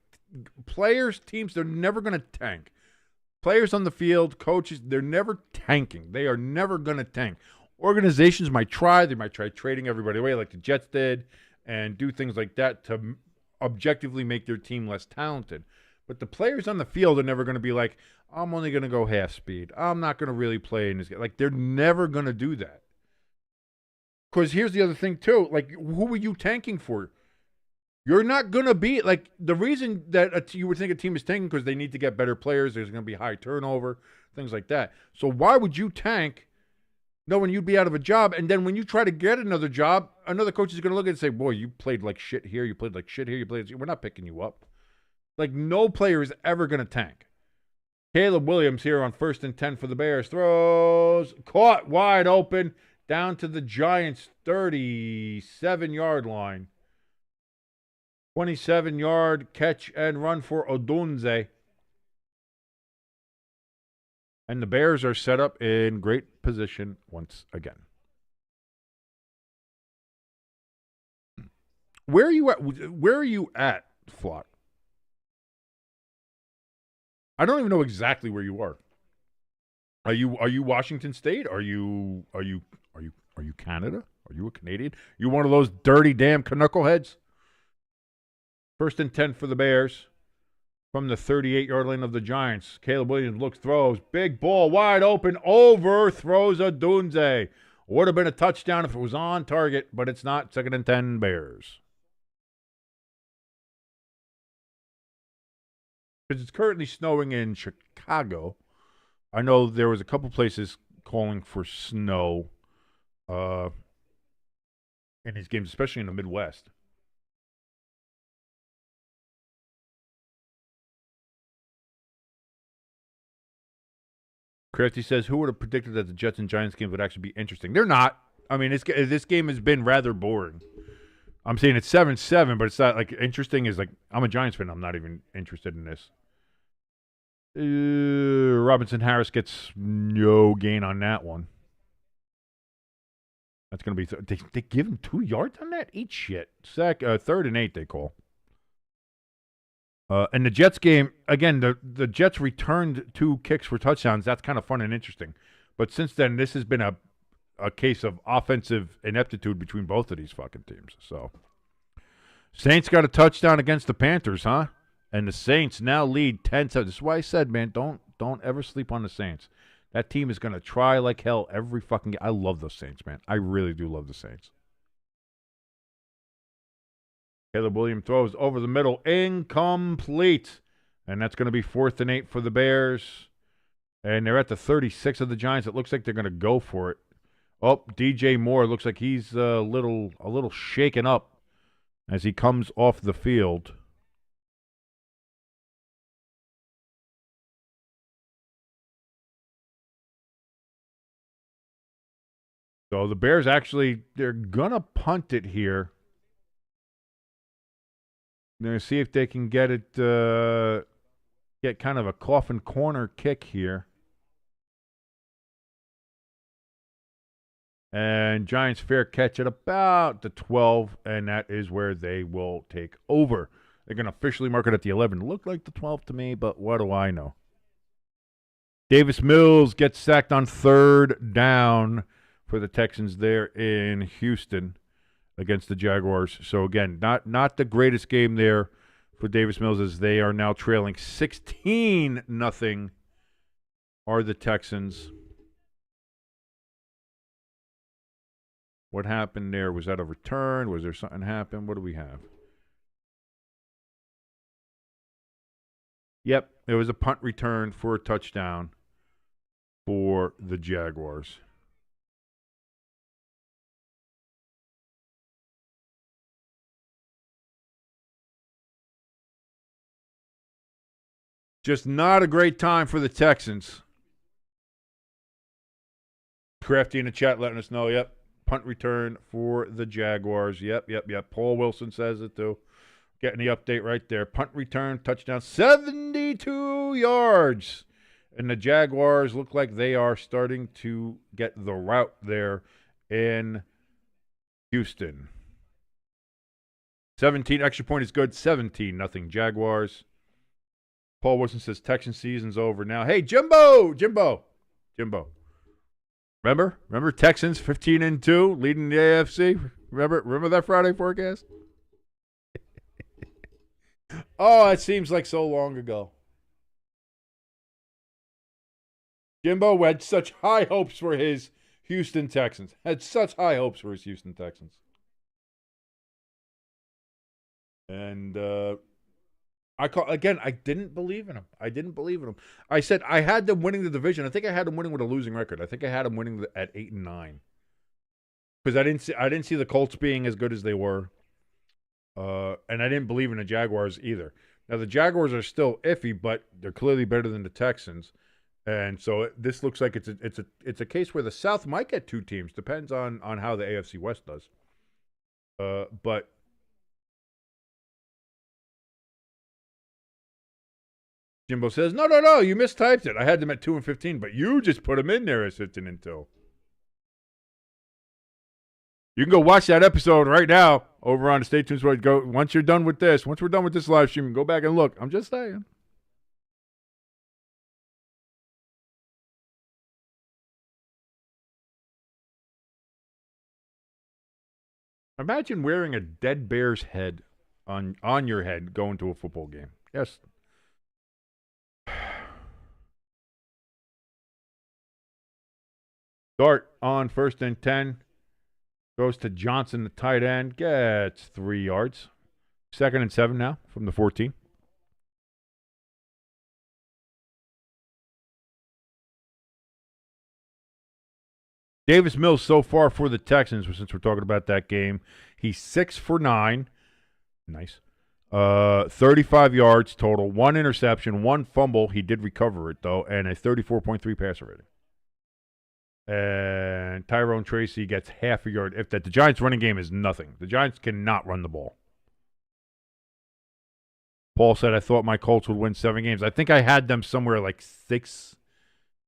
Speaker 2: players, teams, they're never going to tank. Players on the field, coaches, they're never tanking. They are never going to tank. Organizations might try. They might try trading everybody away like the Jets did and do things like that to objectively make their team less talented. But the players on the field are never going to be like, I'm only going to go half speed. I'm not going to really play in this game. Like, they're never going to do that. Because here's the other thing, too. Like, who are you tanking for? You're not going to be, like, the reason that you would think a team is tanking because they need to get better players. There's going to be high turnover, things like that. So why would you tank knowing you'd be out of a job? And then when you try to get another job, another coach is going to look at it and say, boy, you played like shit here. You played like shit here. We're not picking you up. Like, no player is ever going to tank. Caleb Williams here on 1st and 10 for the Bears. Throws. Caught wide open. Down to the Giants' 37-yard line. 27-yard catch and run for Odunze. And the Bears are set up in great position once again. Where are you at, Flock? I don't even know exactly where you are. Are you Washington State? Are you Canada? Are you a Canadian? You one of those dirty damn knuckleheads? 1st and 10 for the Bears from the 38-yard line of the Giants. Caleb Williams looks, throws, big ball wide open, overthrows Odunze. Would have been a touchdown if it was on target, but it's not. 2nd and 10 Bears. Because it's currently snowing in Chicago. I know there was a couple places calling for snow in these games, especially in the Midwest. Crafty says, who would have predicted that the Jets and Giants game would actually be interesting? They're not. I mean, this game has been rather boring. I'm saying it's 7-7, but it's not like interesting. Is like, I'm a Giants fan. I'm not even interested in this. Robinson Harris gets no gain on that one. That's going to be they give him 2 yards on that? Eat shit. 3rd and 8 they call. And the Jets game, again, the Jets returned 2 kicks for touchdowns. That's kind of fun and interesting. But since then, this has been a case of offensive ineptitude between both of these fucking teams. So, Saints got a touchdown against the Panthers, huh? And the Saints now lead 10-7. This is why I said, man, don't ever sleep on the Saints. That team is going to try like hell every fucking game. I love those Saints, man. I really do love the Saints. Caleb Williams throws over the middle. Incomplete. And that's going to be 4th and 8 for the Bears. And they're at the 36 of the Giants. It looks like they're going to go for it. Oh, DJ Moore looks like he's a little shaken up as he comes off the field. So the Bears they're going to punt it here. They're going to see if they can get it, get kind of a coffin corner kick here. And Giants fair catch at about the 12, and that is where they will take over. They're going to officially mark it at the 11. Looked like the 12 to me, but what do I know? Davis Mills gets sacked on 3rd down for the Texans there in Houston against the Jaguars. So, again, not the greatest game there for Davis Mills as they are now trailing 16-0 are the Texans. What happened there? Was that a return? Was there something happen? What do we have? Yep, it was a punt return for a touchdown for the Jaguars. Just not a great time for the Texans. Crafty in the chat letting us know, yep, punt return for the Jaguars. Yep. Paul Wilson says it too. Getting the update right there. Punt return, touchdown, 72 yards. And the Jaguars look like they are starting to get the route there in Houston. 17, extra point is good. 17-0 Jaguars. Paul Wilson says Texan season's over now. Hey, Jimbo. Remember Texans 15-2 leading the AFC? Remember that Friday forecast? Oh, it seems like so long ago. Jimbo had such high hopes for his Houston Texans. And I didn't believe in him. I said I had them winning the division. I think I had them winning with a losing record. I think I had them winning at 8-9. Because I didn't see the Colts being as good as they were. And I didn't believe in the Jaguars either. Now the Jaguars are still iffy, but they're clearly better than the Texans. And so this looks like it's a case where the South might get two teams. Depends on how the AFC West does. But Jimbo says, no, you mistyped it. I had them at 2-15, but you just put them in there as 15-2. You can go watch that episode right now over on the Stay Tuned Sports. Go once we're done with this live stream, go back and look. I'm just saying. Imagine wearing a dead bear's head on your head going to a football game. Yes. Dart on 1st and 10. Goes to Johnson, the tight end. Gets 3 yards. 2nd and 7 now from the 14. Davis Mills so far for the Texans, since we're talking about that game, he's 6 for 9. Nice. 35 yards total, 1 interception, 1 fumble. He did recover it, though, and a 34.3 passer rating. And Tyrone Tracy gets half a yard. The Giants' running game is nothing. The Giants cannot run the ball. Paul said, I thought my Colts would win 7 games. I think I had them somewhere like 6.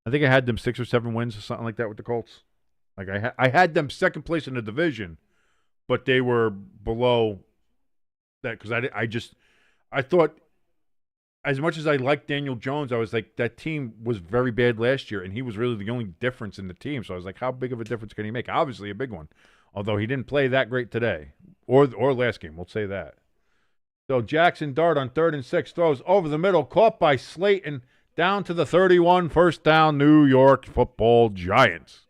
Speaker 2: I think I had them 6 or 7 wins or something like that with the Colts. Like I had them second place in the division, but they were below that because I thought as much as I liked Daniel Jones, I was like, that team was very bad last year, and he was really the only difference in the team. So I was like, how big of a difference can he make? Obviously a big one, although he didn't play that great today or last game. We'll say that. So Jackson Dart on 3rd and 6 throws over the middle, caught by Slayton, down to the 31, first down, New York Football Giants.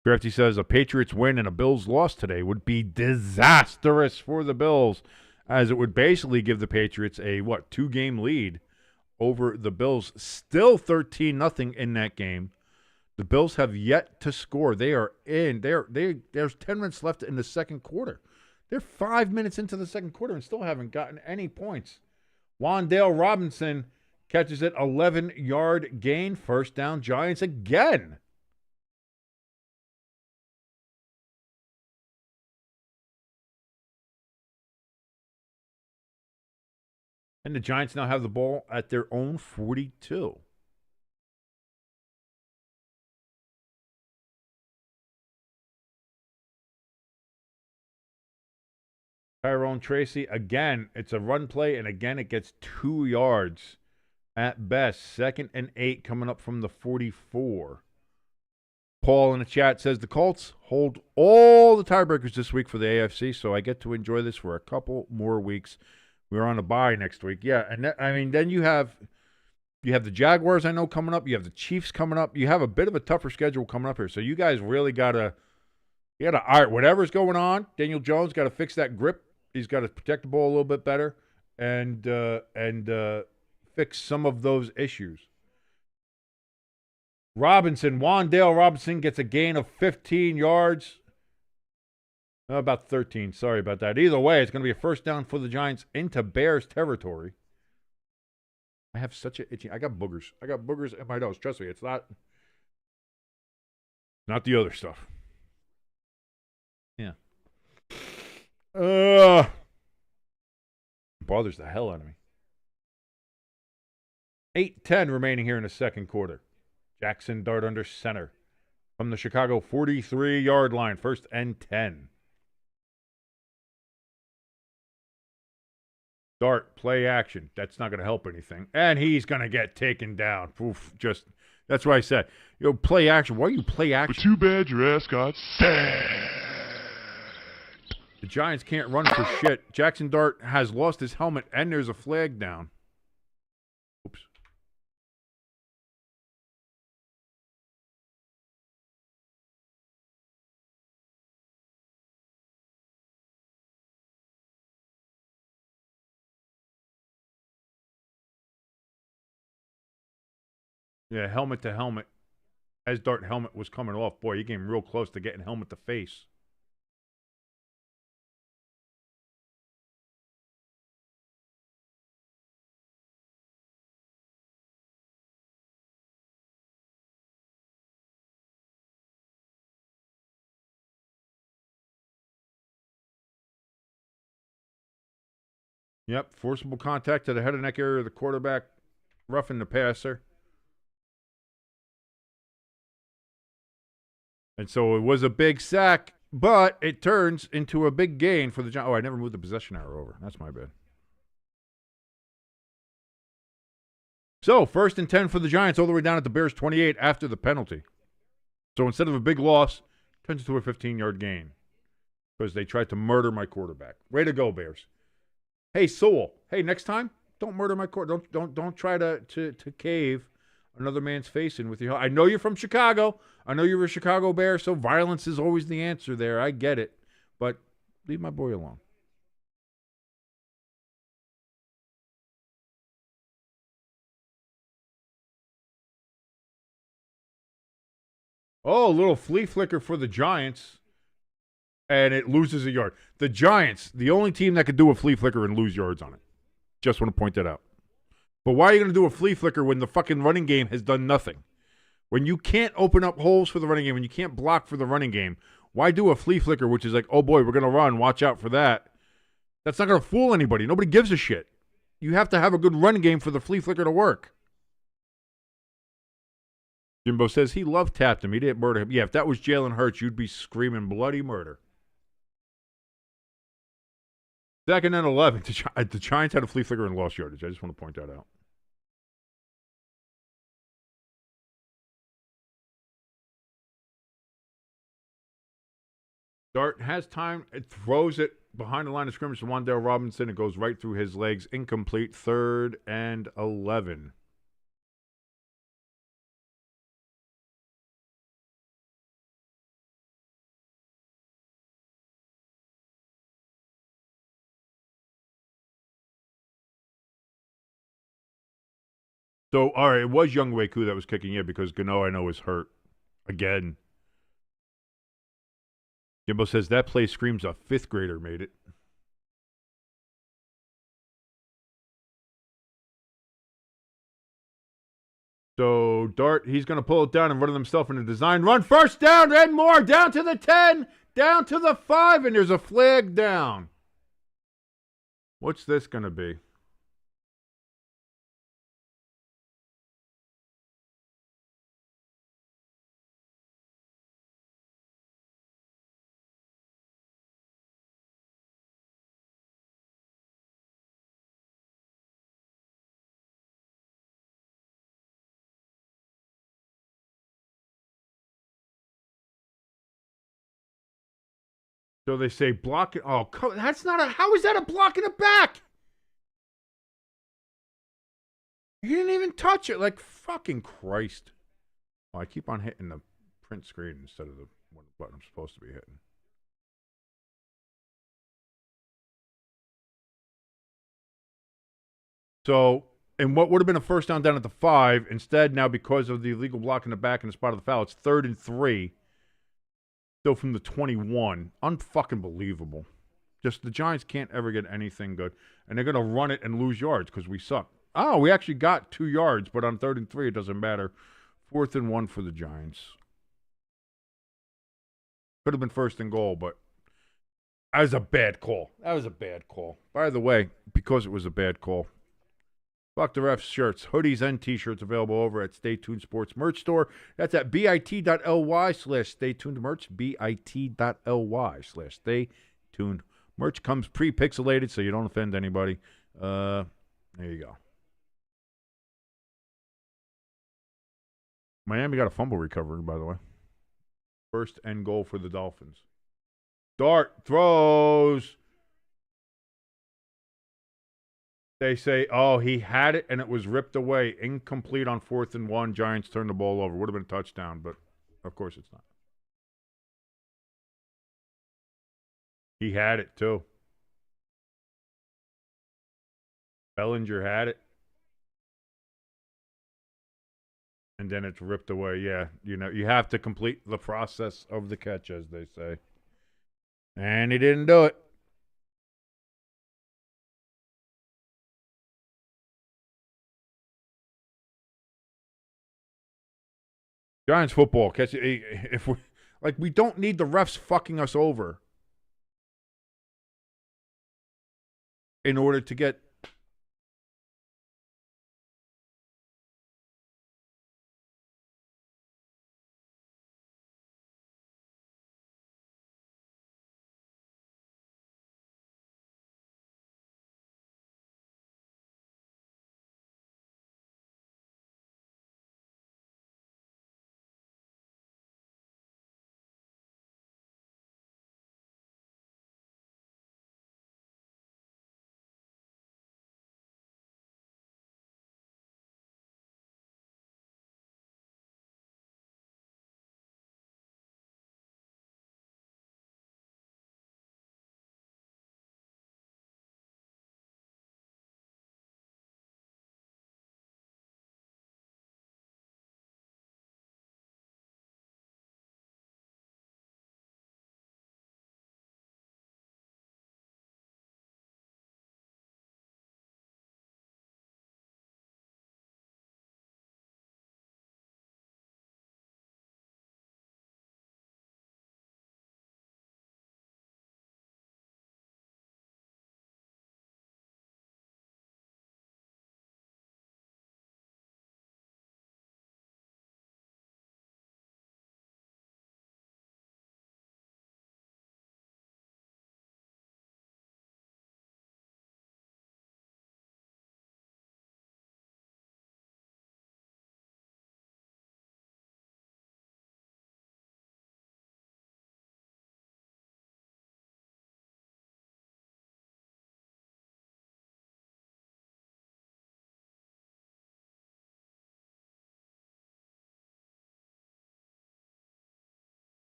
Speaker 2: Crafty says a Patriots win and a Bills loss today would be disastrous for the Bills, as it would basically give the Patriots a 2-game lead over the Bills. Still 13-0 in that game. The Bills have yet to score. They are in. There's 10 minutes left in the second quarter. They're 5 minutes into the second quarter and still haven't gotten any points. Wan'Dale Robinson catches it, 11-yard gain, first down, Giants again. And the Giants now have the ball at their own 42. Tyrone Tracy, again, it's a run play, and again, it gets 2 yards at best. 2nd and 8 coming up from the 44. Paul in the chat says the Colts hold all the tiebreakers this week for the AFC, so I get to enjoy this for a couple more weeks. We're on a bye next week. Yeah, and then you have the Jaguars I know coming up. You have the Chiefs coming up. You have a bit of a tougher schedule coming up here. So you guys really got to all right, whatever's going on, Daniel Jones got to fix that grip He's got to protect the ball a little bit better and fix some of those issues. Wandale Robinson gets a gain of 15 yards. About 13. Sorry about that. Either way, it's going to be a first down for the Giants into Bears territory. I have such a itchy. I got boogers. I got boogers in my nose. Trust me, it's not the other stuff. Yeah. Bothers the hell out of me. 8:10 remaining here in the second quarter. Jackson Dart under center from the Chicago 43-yard line. First and 10. Dart, play action. That's not going to help anything. And he's going to get taken down. Oof, that's what I said. Play action. Why are you play action?
Speaker 3: But too bad your ass got sacked.
Speaker 2: The Giants can't run for shit. Jackson Dart has lost his helmet, and there's a flag down. Oops. Yeah, helmet to helmet. As Dart helmet was coming off, boy, he came real close to getting helmet to face. Yep, forcible contact to the head and neck area of the quarterback, roughing the passer. And so it was a big sack, but it turns into a big gain for the Giants. Oh, I never moved the possession arrow over. That's my bad. So, first and 10 for the Giants all the way down at the Bears 28 after the penalty. So instead of a big loss, it turns into a 15-yard gain because they tried to murder my quarterback. Way to go, Bears. Hey, Sewell. Hey, next time, don't murder my quarterback. Don't try to cave another man's face in with your. I know you're from Chicago. I know you're a Chicago Bear, so violence is always the answer there. I get it. But leave my boy alone. Oh, a little flea flicker for the Giants, and it loses a yard. The Giants, the only team that could do a flea flicker and lose yards on it. Just want to point that out. But why are you going to do a flea flicker when the fucking running game has done nothing? When you can't open up holes for the running game, when you can't block for the running game, why do a flea flicker, which is like, oh boy, we're going to run, watch out for that? That's not going to fool anybody. Nobody gives a shit. You have to have a good running game for the flea flicker to work. Jimbo says he love tapped him. He didn't murder him. Yeah, if that was Jalen Hurts, you'd be screaming bloody murder. Second and 11. The Giants had a flea flicker and lost yardage. I just want to point that out. Dart has time. It throws it behind the line of scrimmage to Wandale Robinson. It goes right through his legs. Incomplete. 3rd and 11. So, all right, it was Young Wei Koo that was kicking it because Gano, I know, is hurt again. Jimbo says that play screams a 5th grader made it. So, Dart, he's going to pull it down and run it himself in a design run. First down and more. Down to the 10. Down to the 5. And there's a flag down. What's this going to be? So they say block it. Oh, that's not a. How is that a block in the back? He didn't even touch it. Like, fucking Christ. Oh, I keep on hitting the print screen instead of the button I'm supposed to be hitting. So, and what would have been a first down at the 5, instead now because of the illegal block in the back and the spot of the foul, it's 3rd and 3. Still from the 21. Unfucking believable. Just the Giants can't ever get anything good. And they're going to run it and lose yards because we suck. Oh, we actually got 2 yards, but on 3rd and 3, it doesn't matter. 4th and 1 for the Giants. Could have been 1st and goal, but that was a bad call. That was a bad call. By the way, because it was a bad call, fuck the refs shirts, hoodies, and t-shirts available over at Stay Tuned Sports Merch Store. That's at bit.ly/Stay Tuned Merch, bit.ly/Stay Tuned Merch. Comes pre-pixelated so you don't offend anybody. There you go. Miami got a fumble recovery, by the way. 1st and goal for the Dolphins. Dart throws. They say, oh, he had it and it was ripped away. Incomplete on 4th and 1. Giants turned the ball over. Would have been a touchdown, but of course it's not. He had it too. Bellinger had it. And then it's ripped away. Yeah, you know, you have to complete the process of the catch, as they say. And he didn't do it. Giants football. Catch it. If we like, we don't need the refs fucking us over in order to get.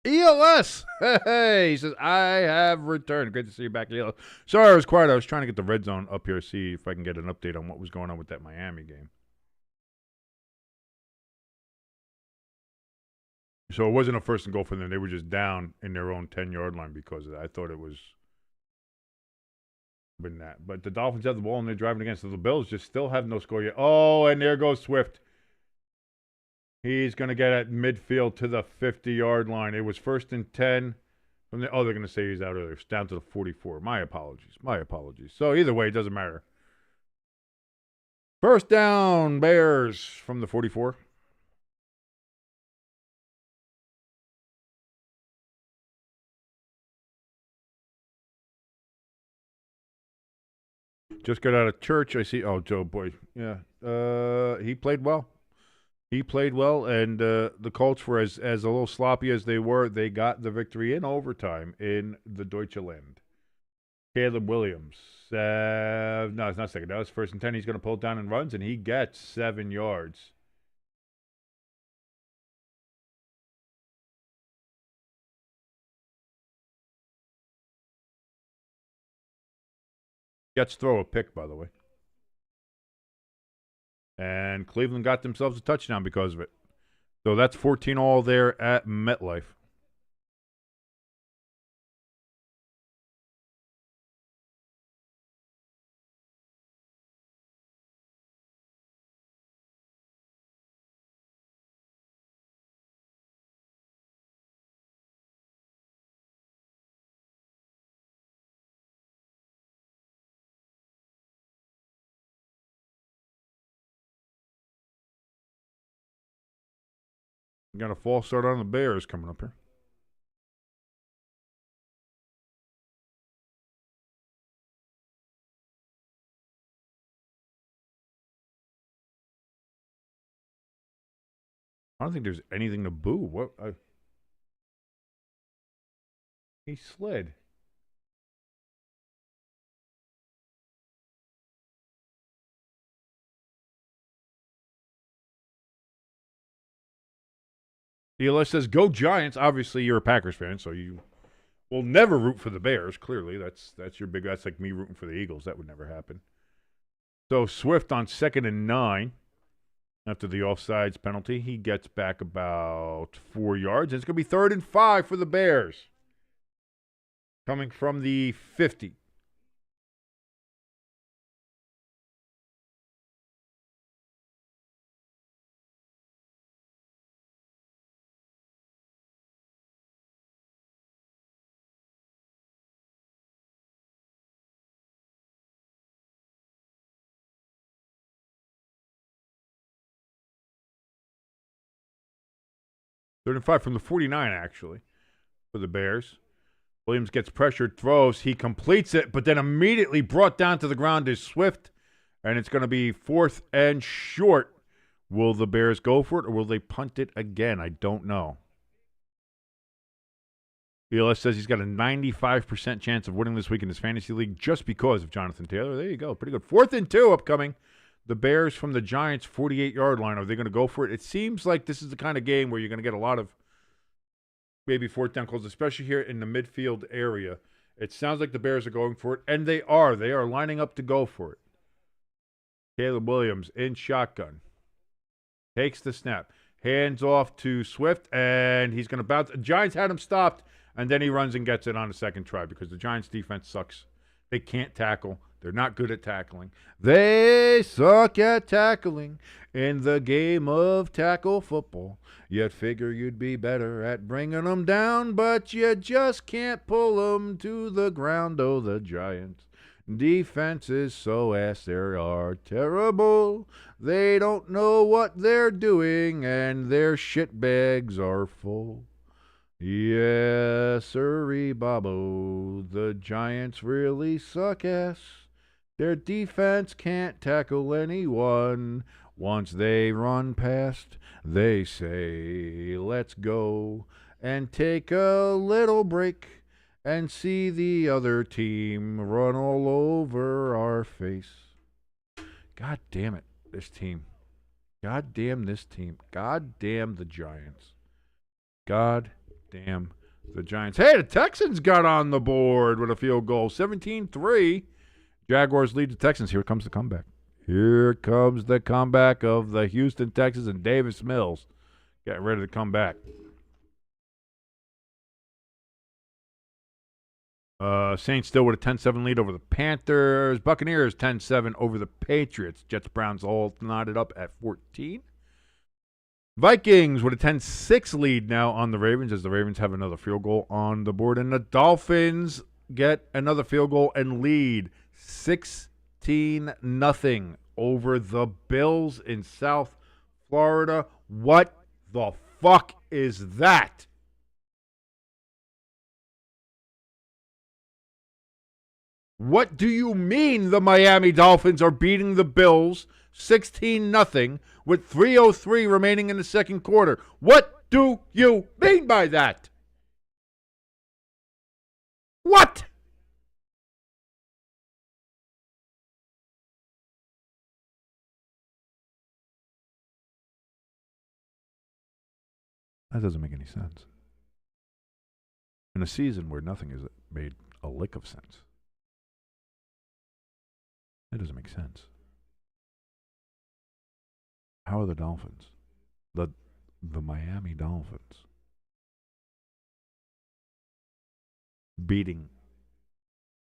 Speaker 2: ELS! Hey, he says, I have returned. Great to see you back, ELS. Sorry I was quiet. I was trying to get the red zone up here, see if I can get an update on what was going on with that Miami game. So it wasn't a 1st and goal for them. They were just down in their own 10-yard line because of that. I thought it was been that. But the Dolphins have the ball and they're driving against. So the Bills just still have no score yet. Oh, and there goes Swift. He's going to get at midfield to the 50-yard line. It was 1st and 10. From the, oh, they're going to say he's out earlier. It's down to the 44. My apologies. My apologies. So either way, it doesn't matter. 1st down, Bears from the 44. Just got out of church. I see. Oh, Joe boy. Yeah. He played well. He played well, and the Colts were as a little sloppy as they were. They got the victory in overtime in the Deutschland. Caleb Williams. No, it's not second. That was 1st and 10. He's going to pull it down and runs, and he gets 7 yards. Gets throw a pick, by the way. And Cleveland got themselves a touchdown because of it. So that's 14-all there at MetLife. We got a false start on the Bears coming up here. I don't think there's anything to boo. What? He slid. DLS says, "Go Giants." Obviously, you're a Packers fan, so you will never root for the Bears. Clearly, that's your big. That's like me rooting for the Eagles. That would never happen. So Swift on 2nd and 9 after the offsides penalty. He gets back about 4 yards. And it's going to be 3rd and 5 for the Bears. Coming from the 50. Third and 5 from the 49, actually, for the Bears. Williams gets pressured, throws. He completes it, but then immediately brought down to the ground is Swift, and it's going to be 4th and short. Will the Bears go for it, or will they punt it again? I don't know. BLS says he's got a 95% chance of winning this week in his fantasy league just because of Jonathan Taylor. There you go. Pretty good. 4th and 2 upcoming. The Bears from the Giants' 48-yard line. Are they going to go for it? It seems like this is the kind of game where you're going to get a lot of maybe 4th down calls, especially here in the midfield area. It sounds like the Bears are going for it, and they are. They are lining up to go for it. Caleb Williams in shotgun. Takes the snap. Hands off to Swift, and he's going to bounce. The Giants had him stopped, and then he runs and gets it on the second try because the Giants' defense sucks. They can't tackle. They're not good at tackling. They suck at tackling in the game of tackle football. You'd figure you'd be better at bringing them down, but you just can't pull them to the ground. Oh, the Giants' defense is so ass. They are terrible. They don't know what they're doing, and their shit bags are full. Yes, sirree, Bobo. The Giants really suck ass. Their defense can't tackle anyone. Once they run past, they say, let's go and take a little break and see the other team run all over our face. God damn it, this team. God damn this team. God damn the Giants. God damn the Giants. Hey, the Texans got on the board with a field goal. 17-3. Jaguars lead the Texans. Here comes the comeback. Here comes the comeback of the Houston Texans and Davis Mills getting ready to come back. Saints still with a 10-7 lead over the Panthers. Buccaneers 10-7 over the Patriots. Jets, Browns all knotted up at 14. Vikings with a 10-6 lead now on the Ravens as the Ravens have another field goal on the board. And the Dolphins get another field goal and lead 16-0 over the Bills in South Florida. What the fuck is that? What do you mean the Miami Dolphins are beating the Bills 16-0 with 3:03 remaining in the second quarter? What do you mean by that? What? That doesn't make any sense. In a season where nothing is made a lick of sense. That doesn't make sense. How are the Dolphins? The Miami Dolphins beating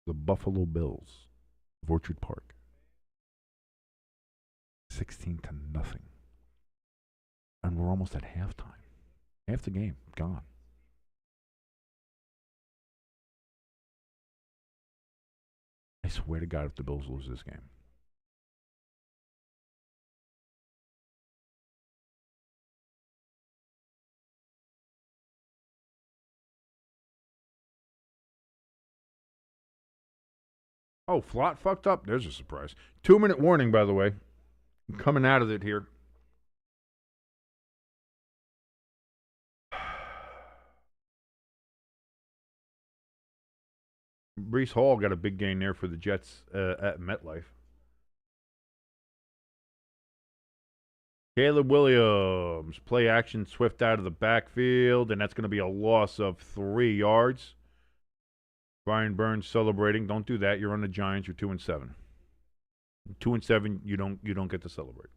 Speaker 2: the Buffalo Bills of Orchard Park 16-0. And we're almost at halftime. Half the game gone. I swear to God, if the Bills lose this game. Oh, Flott fucked up? There's a surprise. 2-minute warning, by the way. I'm coming out of it here. Breece Hall got a big gain there for the Jets at MetLife. Caleb Williams, play action, Swift out of the backfield, and that's going to be a loss of 3 yards. Brian Burns celebrating. Don't do that. You're on the Giants. You're 2-7. 2-7. You don't get to celebrate.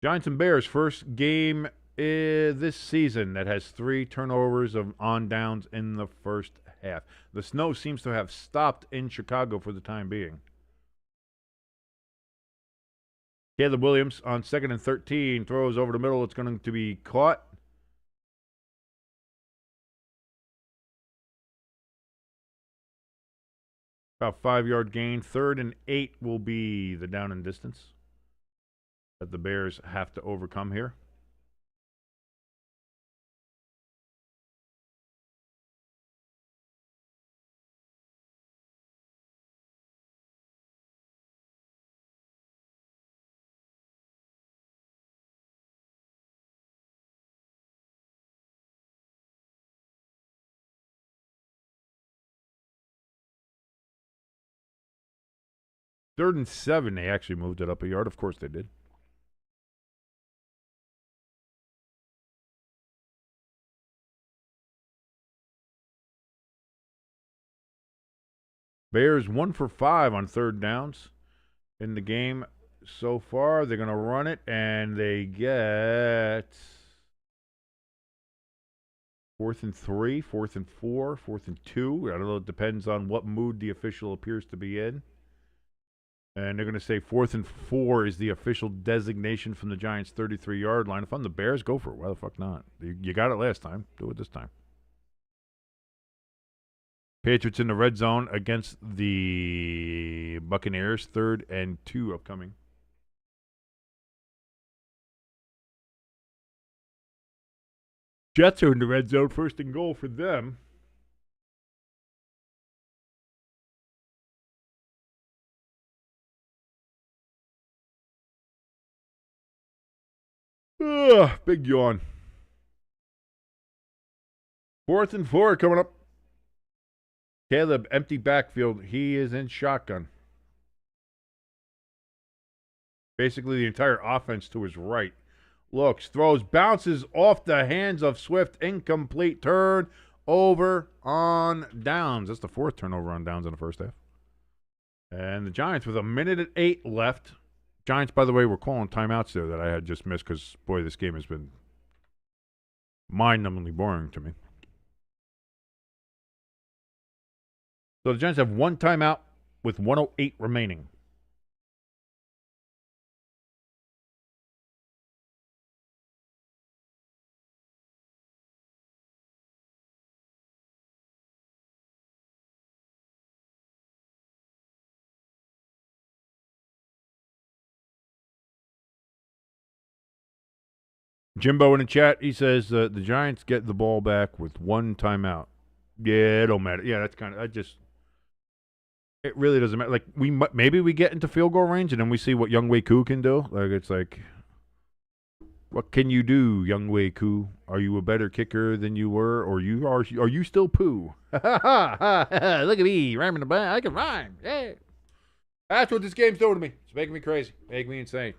Speaker 2: Giants and Bears, first game this season that has 3 turnovers of on downs in the first half. The snow seems to have stopped in Chicago for the time being. Caleb Williams on 2nd and 13 throws over the middle. It's going to be caught. About 5-yard gain. 3rd and 8 will be the down and distance that the Bears have to overcome here. Third and 7, they actually moved it up a yard. Of course they did. Bears 1 for 5 on 3rd downs in the game so far. They're going to run it, and they get 4th and 3, 4th and 4, 4th and 2. I don't know. It depends on what mood the official appears to be in. And they're going to say 4th and 4 is the official designation from the Giants' 33-yard line. If I'm the Bears, go for it. Why the fuck not? You got it last time. Do it this time. Patriots in the red zone against the Buccaneers. 3rd and 2 upcoming. Jets are in the red zone. 1st and goal for them. Big yawn. 4th and 4 coming up. Caleb, empty backfield. He is in shotgun. Basically, the entire offense to his right. Looks, throws, bounces off the hands of Swift. Incomplete turn over on downs. That's the 4th turnover on downs in the first half. And the Giants with 1:08 left. Giants, by the way, were calling timeouts there that I had just missed because, boy, this game has been mind-numbingly boring to me. So the Giants have 1 timeout with 1:08 remaining. Jimbo in the chat, he says the Giants get the ball back with 1 timeout. Yeah, it don't matter. Yeah, that's kind of, it really doesn't matter. Like, maybe we get into field goal range and then we see what Young Wei Koo can do. Like, it's like, what can you do, Young Wei Koo? Are you a better kicker than you were, or are you still poo? Look at me, rhyming the band. I can rhyme. Yeah. That's what this game's doing to me. It's making me crazy, making me insane.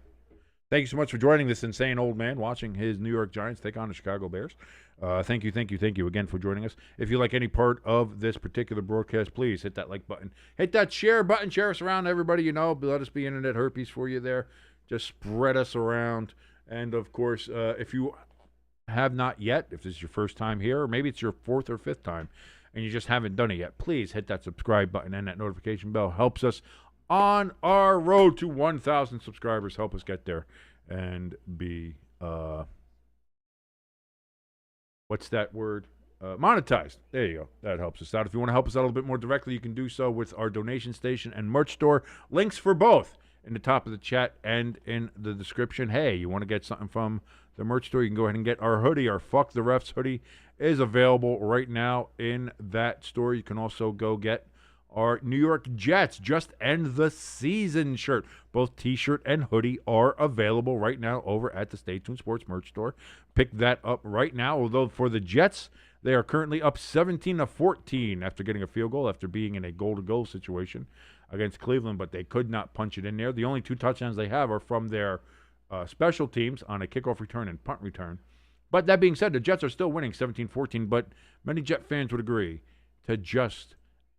Speaker 2: Thank you so much for joining this insane old man watching his New York Giants take on the Chicago Bears. Thank you again for joining us. If you like any part of this particular broadcast, please hit that like button. Hit that share button. Share us around to everybody you know. Let us be internet herpes for you there. Just spread us around. And, of course, if you have not yet, if this is your first time here, or maybe it's your fourth or fifth time, and you just haven't done it yet, please hit that subscribe button and that notification bell. Helps us on our road to 1,000 subscribers. Help us get there and be... what's that word? Monetized. There you go. That helps us out. If you want to help us out a little bit more directly, you can do so with our donation station and merch store. Links for both in the top of the chat and in the description. Hey, you want to get something from the merch store, you can go ahead and get our hoodie. Our Fuck the Refs hoodie is available right now in that store. You can also go get our New York Jets Just End the Season shirt. Both t-shirt and hoodie are available right now over at the Stay Tuned Sports merch store. Pick that up right now. Although for the Jets, they are currently up 17-14 after getting a field goal, after being in a goal-to-goal situation against Cleveland, but they could not punch it in there. The only two touchdowns they have are from their special teams on a kickoff return and punt return. But that being said, the Jets are still winning 17-14, but many Jet fans would agree to just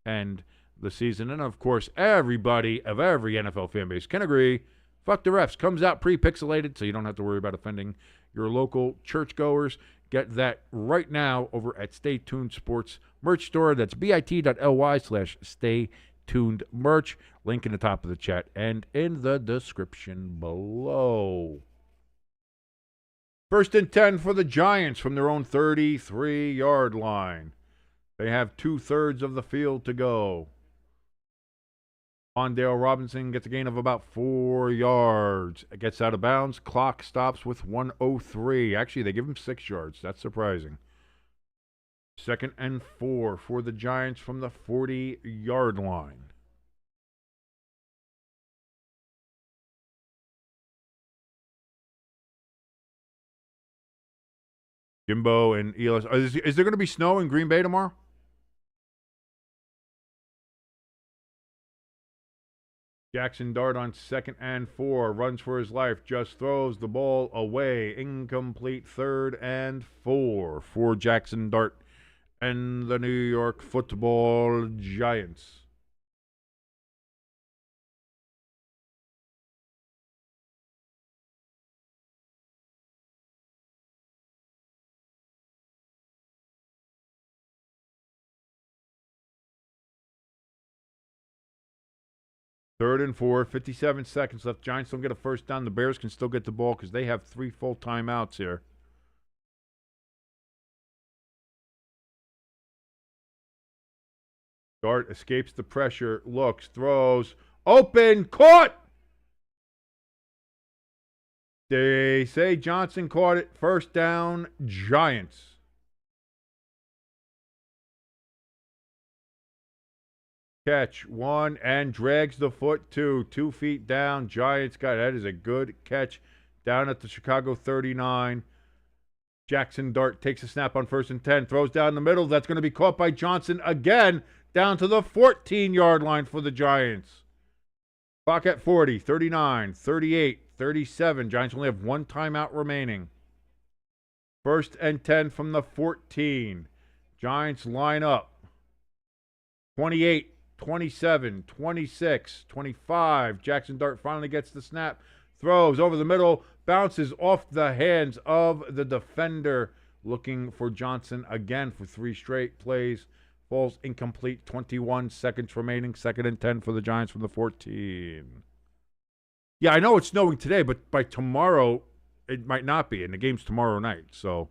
Speaker 2: end the season. And, of course, everybody of every NFL fan base can agree, Fuck the Refs comes out pre-pixelated, so you don't have to worry about offending your local churchgoers. Get that right now over at Stay Tuned Sports merch store. That's bit.ly/Stay Tuned merch. Link in the top of the chat and in the description below. 1st and 10 for the Giants from their own 33-yard line. They have 2/3 of the field to go. Ondale Robinson gets a gain of about 4 yards. It gets out of bounds. Clock stops with 1:03. Actually, they give him 6 yards. That's surprising. 2nd and 4 for the Giants from the 40-yard line. Jimbo and Elis. Is there going to be snow in Green Bay tomorrow? Jackson Dart on 2nd and 4. Runs for his life. Just throws the ball away. Incomplete. 3rd and 4 for Jackson Dart and the New York Football Giants. Third and 4, 57 seconds left. Giants don't get a first down. The Bears can still get the ball because they have 3 full timeouts here. Dart escapes the pressure, looks, throws, open, caught! They say Johnson caught it. First down, Giants. Catch 1 and drags the foot 2. 2 feet down. Giants got it. That is a good catch down at the Chicago 39. Jackson Dart takes a snap on 1st and 10. Throws down the middle. That's going to be caught by Johnson again down to the 14-yard line for the Giants. Clock at 40, 39, 38, 37. Giants only have 1 timeout remaining. 1st and 10 from the 14. Giants line up. 28. 27, 26, 25. Jackson Dart finally gets the snap. Throws over the middle. Bounces off the hands of the defender. Looking for Johnson again for 3 straight plays. Falls incomplete. 21 seconds remaining. 2nd and 10 for the Giants from the 14. Yeah, I know it's snowing today, but by tomorrow it might not be. And the game's tomorrow night, so...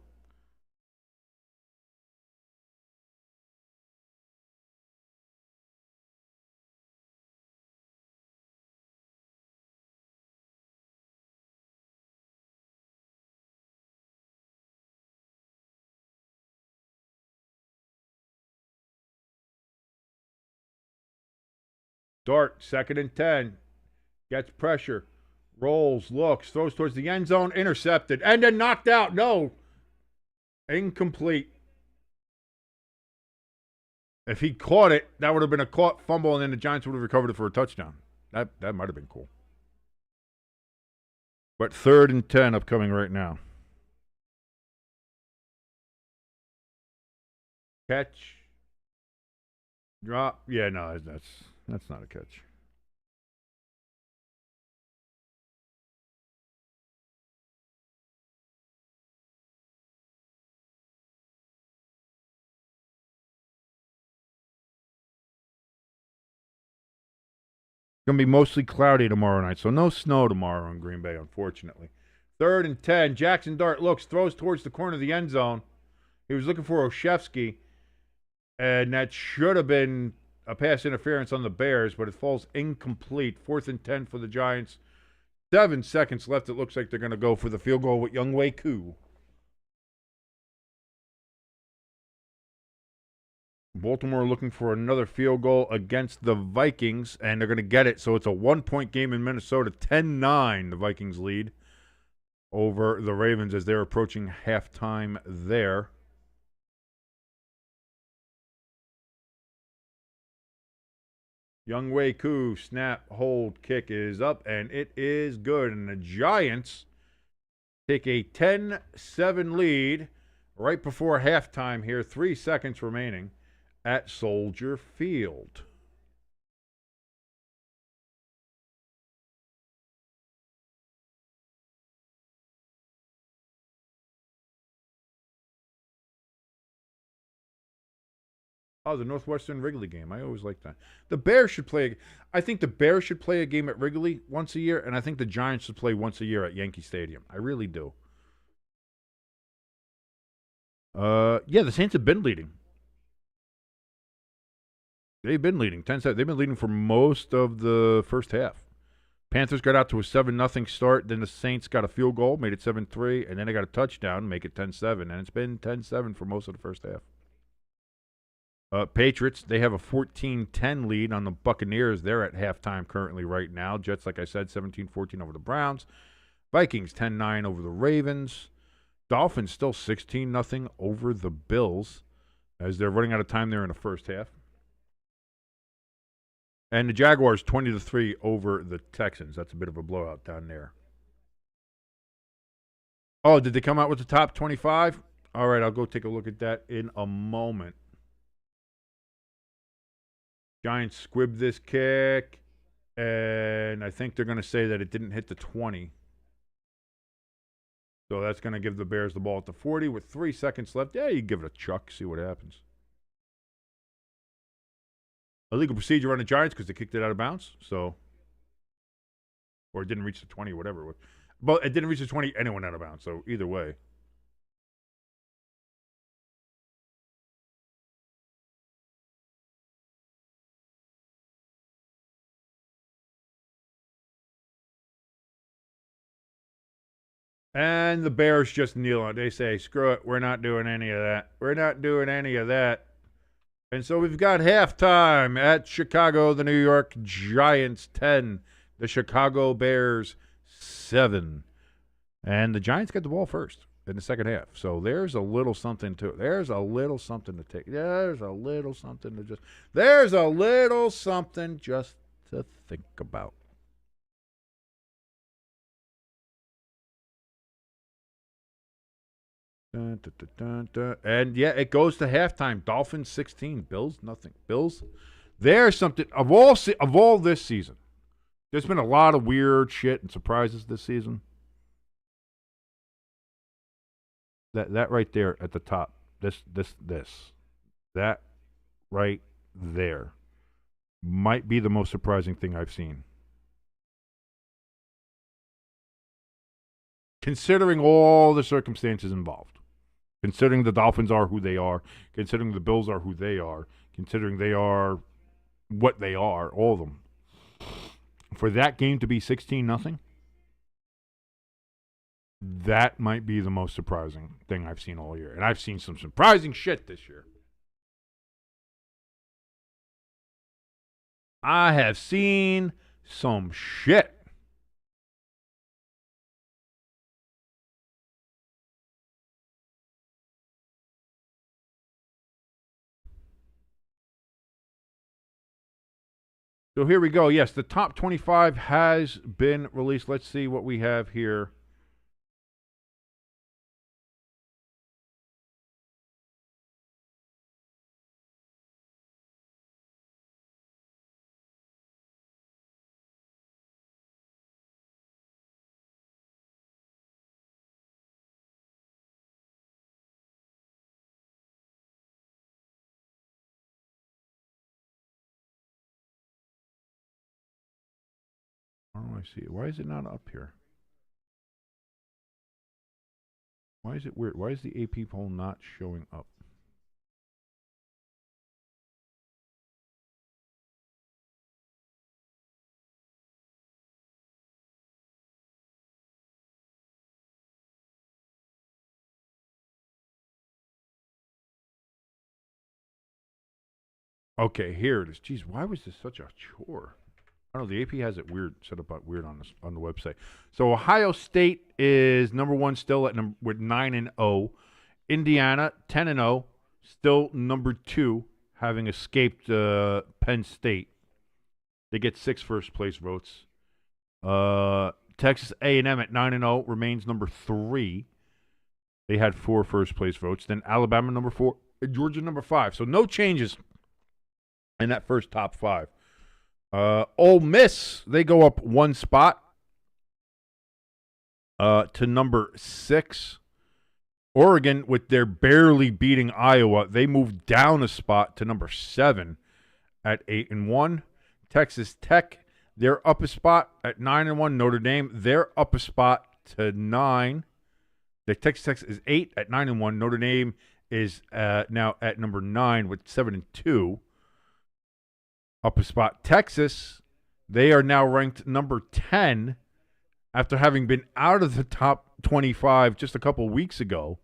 Speaker 2: Dart, 2nd and 10. Gets pressure. Rolls, looks, throws towards the end zone. Intercepted. And then knocked out. No. Incomplete. If he caught it, that would have been a caught fumble, and then the Giants would have recovered it for a touchdown. That might have been cool. But 3rd and 10 upcoming right now. Catch. Drop. Yeah, no, that's not a catch. Going to be mostly cloudy tomorrow night, so no snow tomorrow in Green Bay, unfortunately. 3rd and 10. Jackson Dart looks, throws towards the corner of the end zone. He was looking for Oshevsky, and that should have been a pass interference on the Bears, but it falls incomplete. 4th and 10 for the Giants. 7 seconds left. It looks like they're going to go for the field goal with Younghoe Koo. Baltimore looking for another field goal against the Vikings, and they're going to get it. So it's a 1-point game in Minnesota. 10-9, the Vikings lead over the Ravens as they're approaching halftime there. Younghoe Koo, snap, hold, kick is up, and it is good. And the Giants take a 10-7 lead right before halftime here. 3 seconds remaining at Soldier Field. Oh, the Northwestern Wrigley game. I always like that. The Bears should play. I think the Bears should play a game at Wrigley once a year, and I think the Giants should play once a year at Yankee Stadium. I really do. Yeah, the Saints have been leading. They've been leading 10-7. They've been leading for most of the first half. Panthers got out to a 7-0 start. Then the Saints got a field goal, made it 7-3, and then they got a touchdown, make it 10-7. And it's been 10-7 for most of the first half. Patriots, they have a 14-10 lead on the Buccaneers. They're at halftime currently right now. Jets, like I said, 17-14 over the Browns. Vikings, 10-9 over the Ravens. Dolphins still 16-0 over the Bills as they're running out of time there in the first half. And the Jaguars 20-3 over the Texans. That's a bit of a blowout down there. Oh, did they come out with the top 25? All right, I'll go take a look at that in a moment. Giants squibbed this kick, and I think they're going to say that it didn't hit the 20. So that's going to give the Bears the ball at the 40 with 3 seconds left. Yeah, you give it a chuck, see what happens. Illegal procedure on the Giants because they kicked it out of bounds. So, or it didn't reach the 20, whatever it was. But it didn't reach the 20, and it went out of bounds. So either way. And the Bears just kneel on. They say, screw it, we're not doing any of that. We're not doing any of that. And so we've got halftime at Chicago, the New York Giants 10, the Chicago Bears 7. And the Giants get the ball first in the second half. So there's a little something to it. There's a little something to take. There's a little something to just. There's a little something just to think about. Dun, dun, dun, dun. And yeah, it goes to halftime. Dolphins 16, Bills nothing. Bills, there's something of all this season. There's been a lot of weird shit and surprises this season. That right there at the top. This that right there might be the most surprising thing I've seen. Considering all the circumstances involved. Considering the Dolphins are who they are, considering the Bills are who they are, considering they are what they are, all of them. For that game to be 16-0, that might be the most surprising thing I've seen all year. And I've seen some surprising shit this year. I have seen some shit. So here we go. Yes, the top 25 has been released. Let's see what we have here. I see it. Why is it not up here? Why is it weird? Why is the AP poll not showing up? Okay, here it is. Jeez, why was this such a chore? I don't know. The AP has it weird, set up weird on this on the website. So Ohio State is number one still at with 9-0. Indiana 10-0, still number two, having escaped Penn State. They get 6 first place votes. Texas A&M at 9-0 remains number 3. They had 4 first place votes. Then Alabama number 4, and Georgia number 5. So no changes in that first top 5. Ole Miss, they go up 1 spot to number 6. Oregon, with their barely beating Iowa, they moved down a spot to number 7 at 8-1. Texas Tech, they're up a spot at 9-1. Notre Dame, they're up a spot to 9. The Texas Tech is 8 at 9-1. Notre Dame is now at number 9 with 7-2. Up a spot. Texas, they are now ranked number 10 after having been out of the top 25 just a couple weeks ago.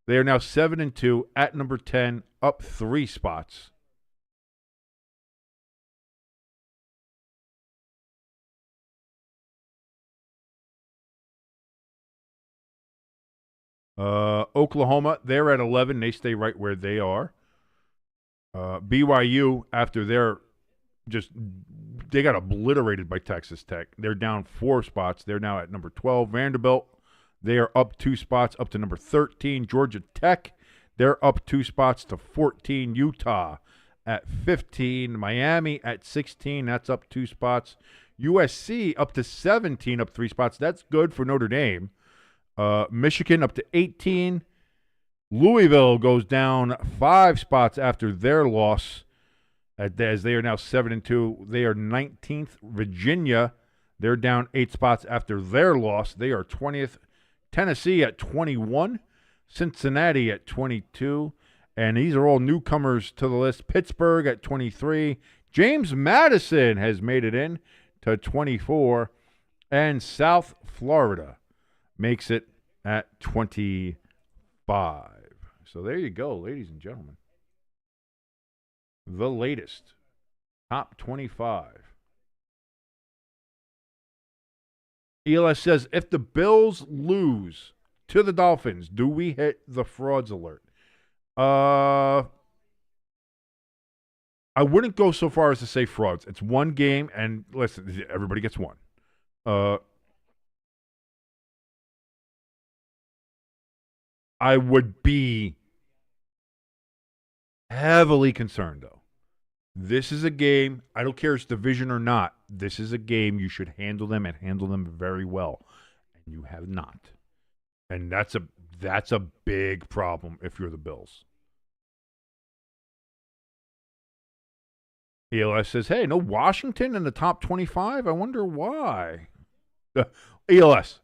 Speaker 2: They are now 7-2 at number 10, up 3 spots. Oklahoma, they're at 11. They stay right where they are. BYU, after they got obliterated by Texas Tech. They're down 4 spots. They're now at number 12. Vanderbilt, they are up 2 spots, up to number 13. Georgia Tech, they're up 2 spots to 14. Utah at 15. Miami at 16. That's up 2 spots. USC up to 17, up 3 spots. That's good for Notre Dame. Michigan up to 18. Louisville goes down 5 spots after their loss, as they are now 7-2. They are 19th. Virginia, they're down 8 spots after their loss. They are 20th. Tennessee at 21. Cincinnati at 22. And these are all newcomers to the list. Pittsburgh at 23. James Madison has made it in to 24. And South Florida makes it at 25. So there you go, ladies and gentlemen. The latest top 25. ELS says, if the Bills lose to the Dolphins, do we hit the frauds alert? I wouldn't go so far as to say frauds. It's one game, and listen, everybody gets one. I would be heavily concerned, though. This is a game, I don't care if it's division or not, this is a game you should handle them and handle them very well. And you have not. And that's a big problem if you're the Bills. ELS says, hey, no Washington in the top 25? I wonder why. ELS,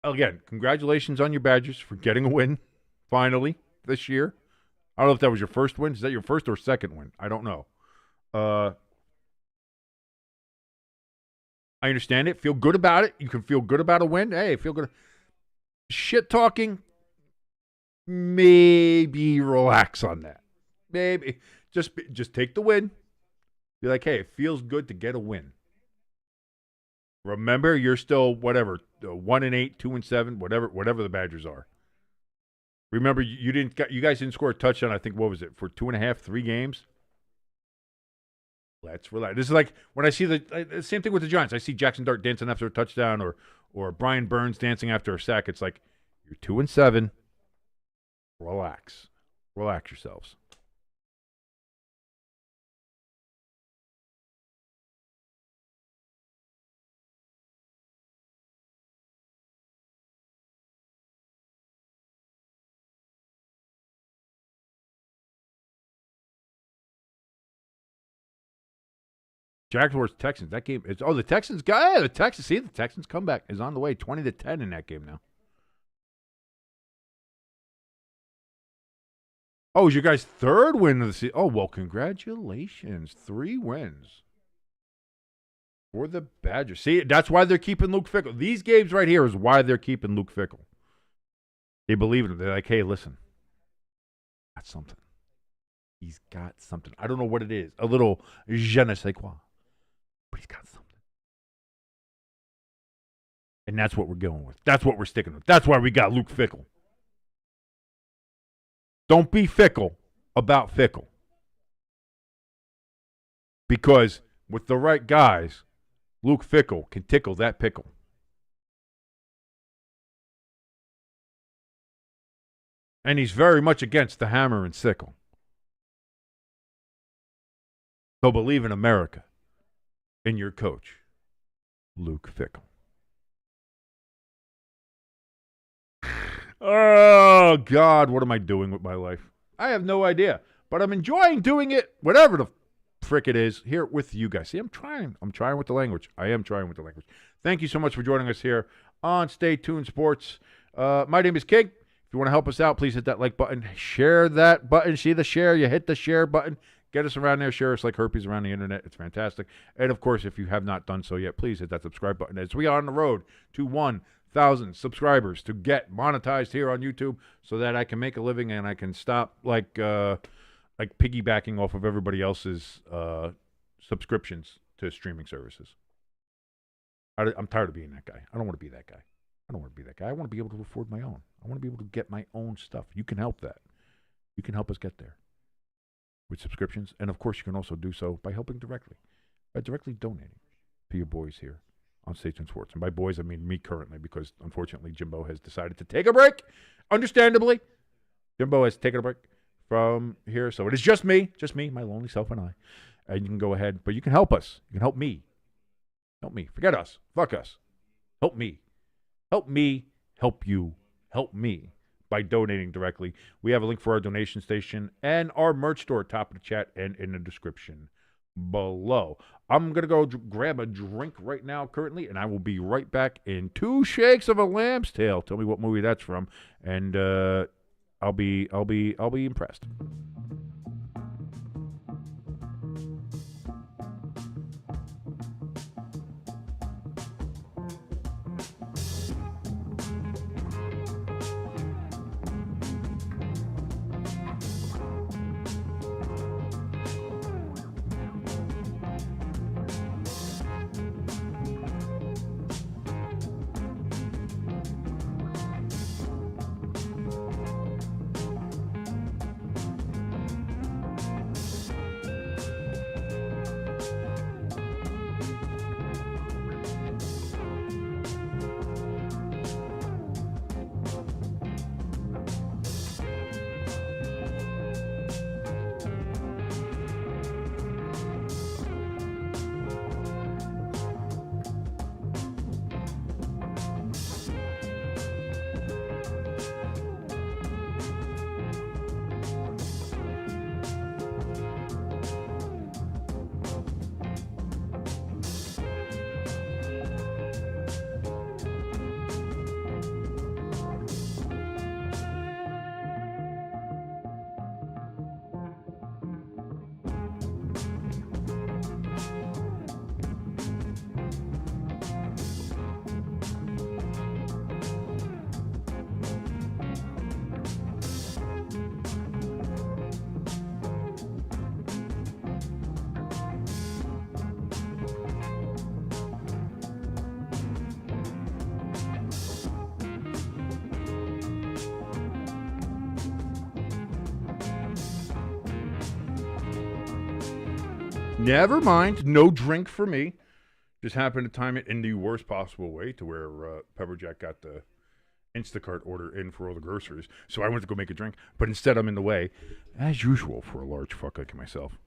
Speaker 2: again, congratulations on your Badgers for getting a win, finally, this year. I don't know if that was your first win. Is that your first or second win? I don't know. I understand it. Feel good about it. You can feel good about a win. Hey, feel good. Shit talking, maybe relax on that. Maybe. Just take the win. Be like, hey, it feels good to get a win. Remember, you're still, 1-8, 2-7, whatever the Badgers are. Remember, you guys didn't score a touchdown, I think, what was it, for 2.5, 3 games? Let's relax. This is like when I see the same thing with the Giants. I see Jackson Dart dancing after a touchdown or Brian Burns dancing after a sack. It's like, you're 2-7. Relax. Relax yourselves. Jaguars Texans. That game is the Texans guy. Yeah, the Texans. See, the Texans comeback is on the way. 20-10 in that game now. Oh, is your guys' third win of the season? Oh, well, congratulations. 3 wins for the Badgers. See, that's why they're keeping Luke Fickell. These games right here is why they're keeping Luke Fickell. They believe in him. They're like, hey, listen, that's something. He's got something. I don't know what it is. A little je ne sais quoi. But he's got something. And that's what we're going with. That's what we're sticking with. That's why we got Luke Fickell. Don't be fickle about Fickell. Because with the right guys, Luke Fickell can tickle that pickle. And he's very much against the hammer and sickle. So believe in America, in your coach, Luke Fickell. Oh, God, what am I doing with my life? I have no idea. But I'm enjoying doing it, whatever the frick it is, here with you guys. See, I'm trying. I'm trying with the language. I am trying with the language. Thank you so much for joining us here on Stay Tuned Sports. My name is King. If you want to help us out, please hit that like button. Share that button. See the share? You hit the share button. Get us around there. Share us like herpes around the internet. It's fantastic. And, of course, if you have not done so yet, please hit that subscribe button as we are on the road to 1,000 subscribers to get monetized here on YouTube so that I can make a living and I can stop like piggybacking off of everybody else's subscriptions to streaming services. I'm tired of being that guy. I don't want to be that guy. I want to be able to afford my own. I want to be able to get my own stuff. You can help that. You can help us get there with subscriptions. And, of course, you can also do so by helping directly, by directly donating to your boys here on Stay Tuned Sports. And by boys, I mean me currently, because unfortunately Jimbo has decided to take a break. Understandably, Jimbo has taken a break from here. So it is just me, my lonely self and I. And you can go ahead, but you can help us. You can help me. Help me. Forget us. Fuck us. Help me. Help me. Help you. Help me by donating directly. We have a link for our donation station and our merch store, top of the chat and in the description below. I'm going to go grab a drink right now currently, and I will be right back in 2 shakes of a lamb's tail. Tell me what movie that's from, and I'll be impressed. Never mind. No drink for me. Just happened to time it in the worst possible way to where Pepperjack got the Instacart order in for all the groceries. So I went to go make a drink. But instead, I'm in the way, as usual, for a large fuck like myself.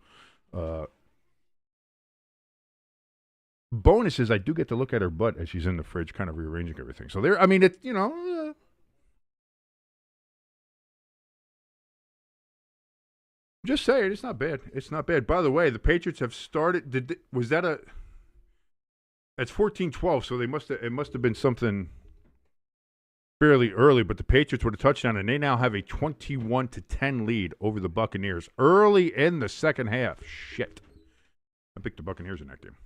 Speaker 2: Bonus is I do get to look at her butt as she's in the fridge, kind of rearranging everything. So there, I mean, it's, you know, Just saying, it's not bad. It's not bad. By the way, the Patriots have started. Was that a? It's 14-12, so it must have been something fairly early. But the Patriots with a touchdown, and they now have a 21-10 lead over the Buccaneers early in the second half. Shit, I picked the Buccaneers in that game.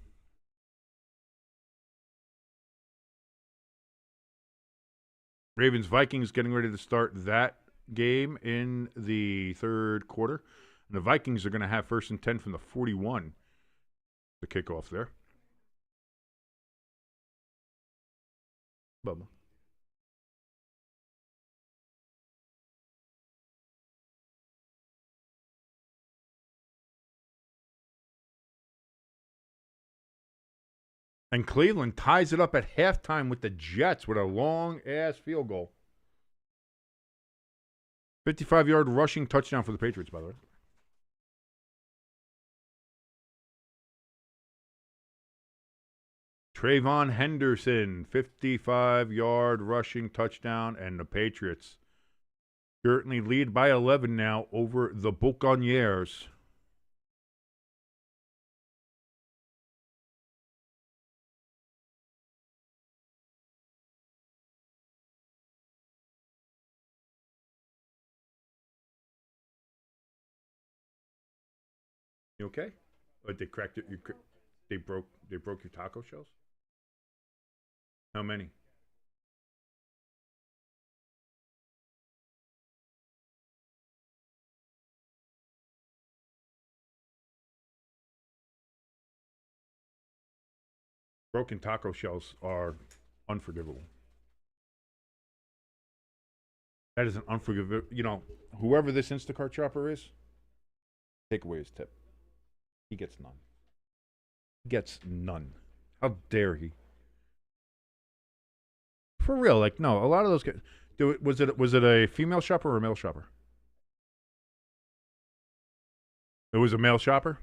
Speaker 2: Ravens-Vikings getting ready to start that game in the third quarter. And the Vikings are going to have 1st and 10 from the 41 to kick off there. Bubba. And Cleveland ties it up at halftime with the Jets with a long-ass field goal. 55-yard rushing touchdown for the Patriots, by the way. Trayvon Henderson, 55-yard rushing touchdown, and the Patriots currently lead by 11 now over the Buccaneers. You okay? But they cracked it. They broke your taco shells. How many? Broken taco shells are unforgivable. That is an unforgivable. You know, whoever this Instacart shopper is, take away his tip. He gets none. He gets none. How dare he? For real, like no. A lot of those guys. Was it a female shopper or a male shopper? It was a male shopper.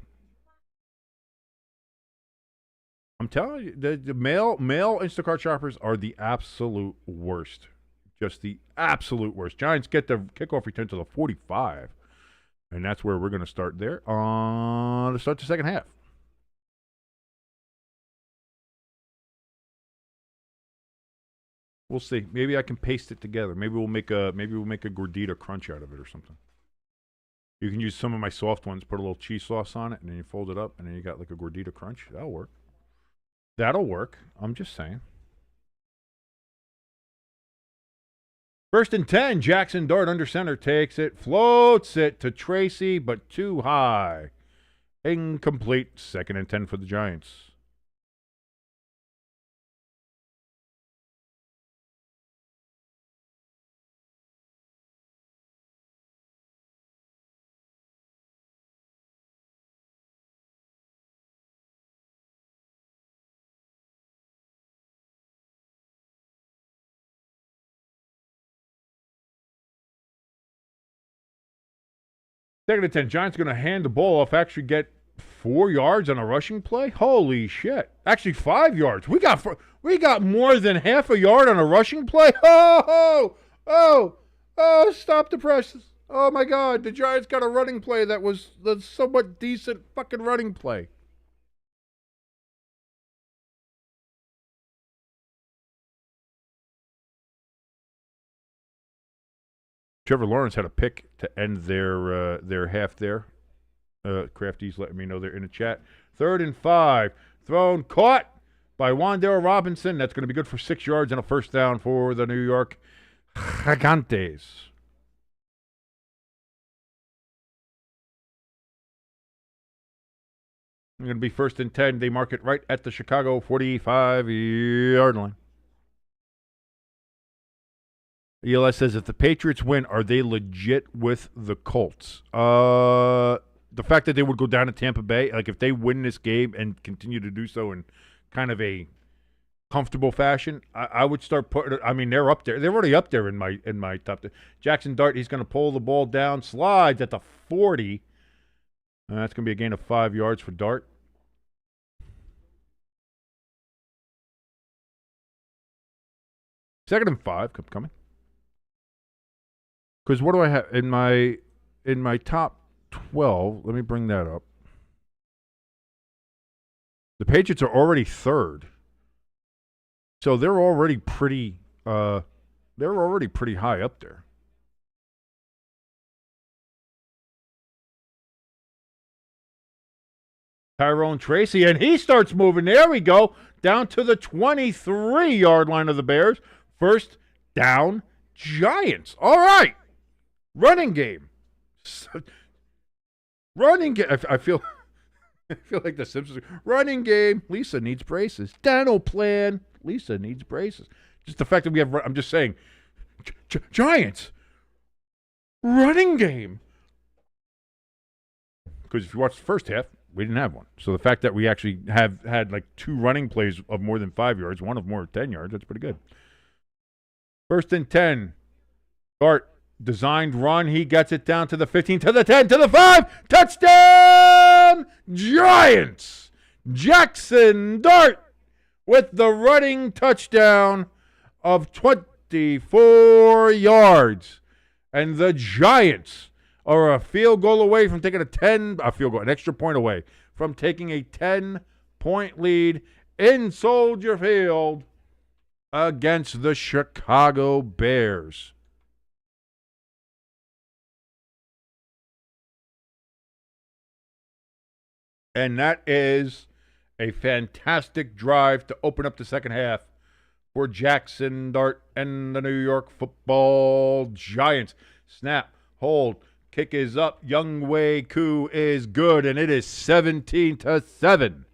Speaker 2: I'm telling you, the male Instacart shoppers are the absolute worst. Just the absolute worst. Giants get the kickoff return to the 45. And that's where we're going to start there to start the second half. We'll see. Maybe I can paste it together. Maybe we'll make a gordita crunch out of it or something. You can use some of my soft ones, put a little cheese sauce on it, and then you fold it up, and then you got like a gordita crunch. That'll work. That'll work. I'm just saying. 1st and 10, Jackson Dart under center takes it, floats it to Tracy, but too high. Incomplete. 2nd and 10 for the Giants. Second and 10. Giants going to hand the ball off, actually get 4 yards on a rushing play. Holy shit. Actually, 5 yards. We got more than half a yard on a rushing play. Oh, stop the presses. Oh, my God. The Giants got a running play that was the somewhat decent fucking running play. Trevor Lawrence had a pick to end their half there. Crafty's letting me know they're in the chat. 3rd and 5. Thrown, caught by Wan'Dale Robinson. That's going to be good for 6 yards and a first down for the New York Gigantes. Going to be 1st and 10. They mark it right at the Chicago 45-yard line. ELS says, if the Patriots win, are they legit with the Colts? The fact that they would go down to Tampa Bay, like if they win this game and continue to do so in kind of a comfortable fashion, I would start putting. I mean, they're up there. They're already up there in my top. Jackson Dart, he's going to pull the ball down, slides at the 40. And that's going to be a gain of 5 yards for Dart. Second and 5, coming. Because what do I have in my top 12. Let me bring that up. The Patriots are already third. So they're already pretty high up there. Tyrone Tracy, and he starts moving. There we go. Down to the 23-yard line of the Bears. First down, Giants. All right. Running game. Running game. I feel like the Simpsons. Running game. Lisa needs braces. Dental plan. Lisa needs braces. Just the fact that we have, I'm just saying, Giants. Running game. Because if you watch the first half, we didn't have one. So the fact that we actually have had like 2 running plays of more than 5 yards, one of more than 10 yards, that's pretty good. First and 10. Dart, designed run. He gets it down to the 15, to the 10, to the 5. Touchdown, Giants. Jackson Dart with the running touchdown of 24 yards. And the Giants are a field goal away from taking an extra point away from taking a 10-point lead in Soldier Field against the Chicago Bears. And that is a fantastic drive to open up the second half for Jackson Dart and the New York Football Giants. Snap, hold, kick is up. Younghoe Koo is good, and it is 17-7.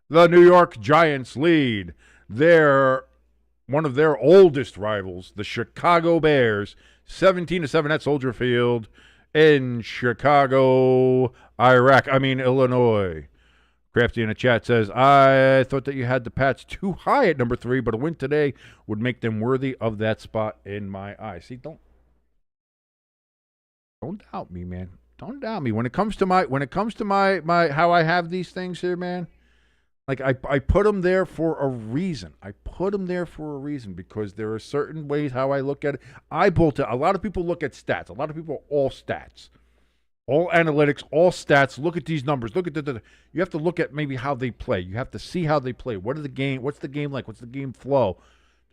Speaker 2: The New York Giants lead one of their oldest rivals, the Chicago Bears, 17-7 at Soldier Field in Chicago, Illinois. Crafty in the chat says, I thought that you had the Pats too high at number 3, but a win today would make them worthy of that spot in my eyes. See, don't doubt me, man. Don't doubt me. When it comes to my how I have these things here, man, like I put them there for a reason. I put them there for a reason because there are certain ways how I look at it. A lot of people look at stats. A lot of people are all stats. All analytics, all stats. Look at these numbers. Look at you have to look at maybe how they play. You have to see how they play. What's the game like? What's the game flow?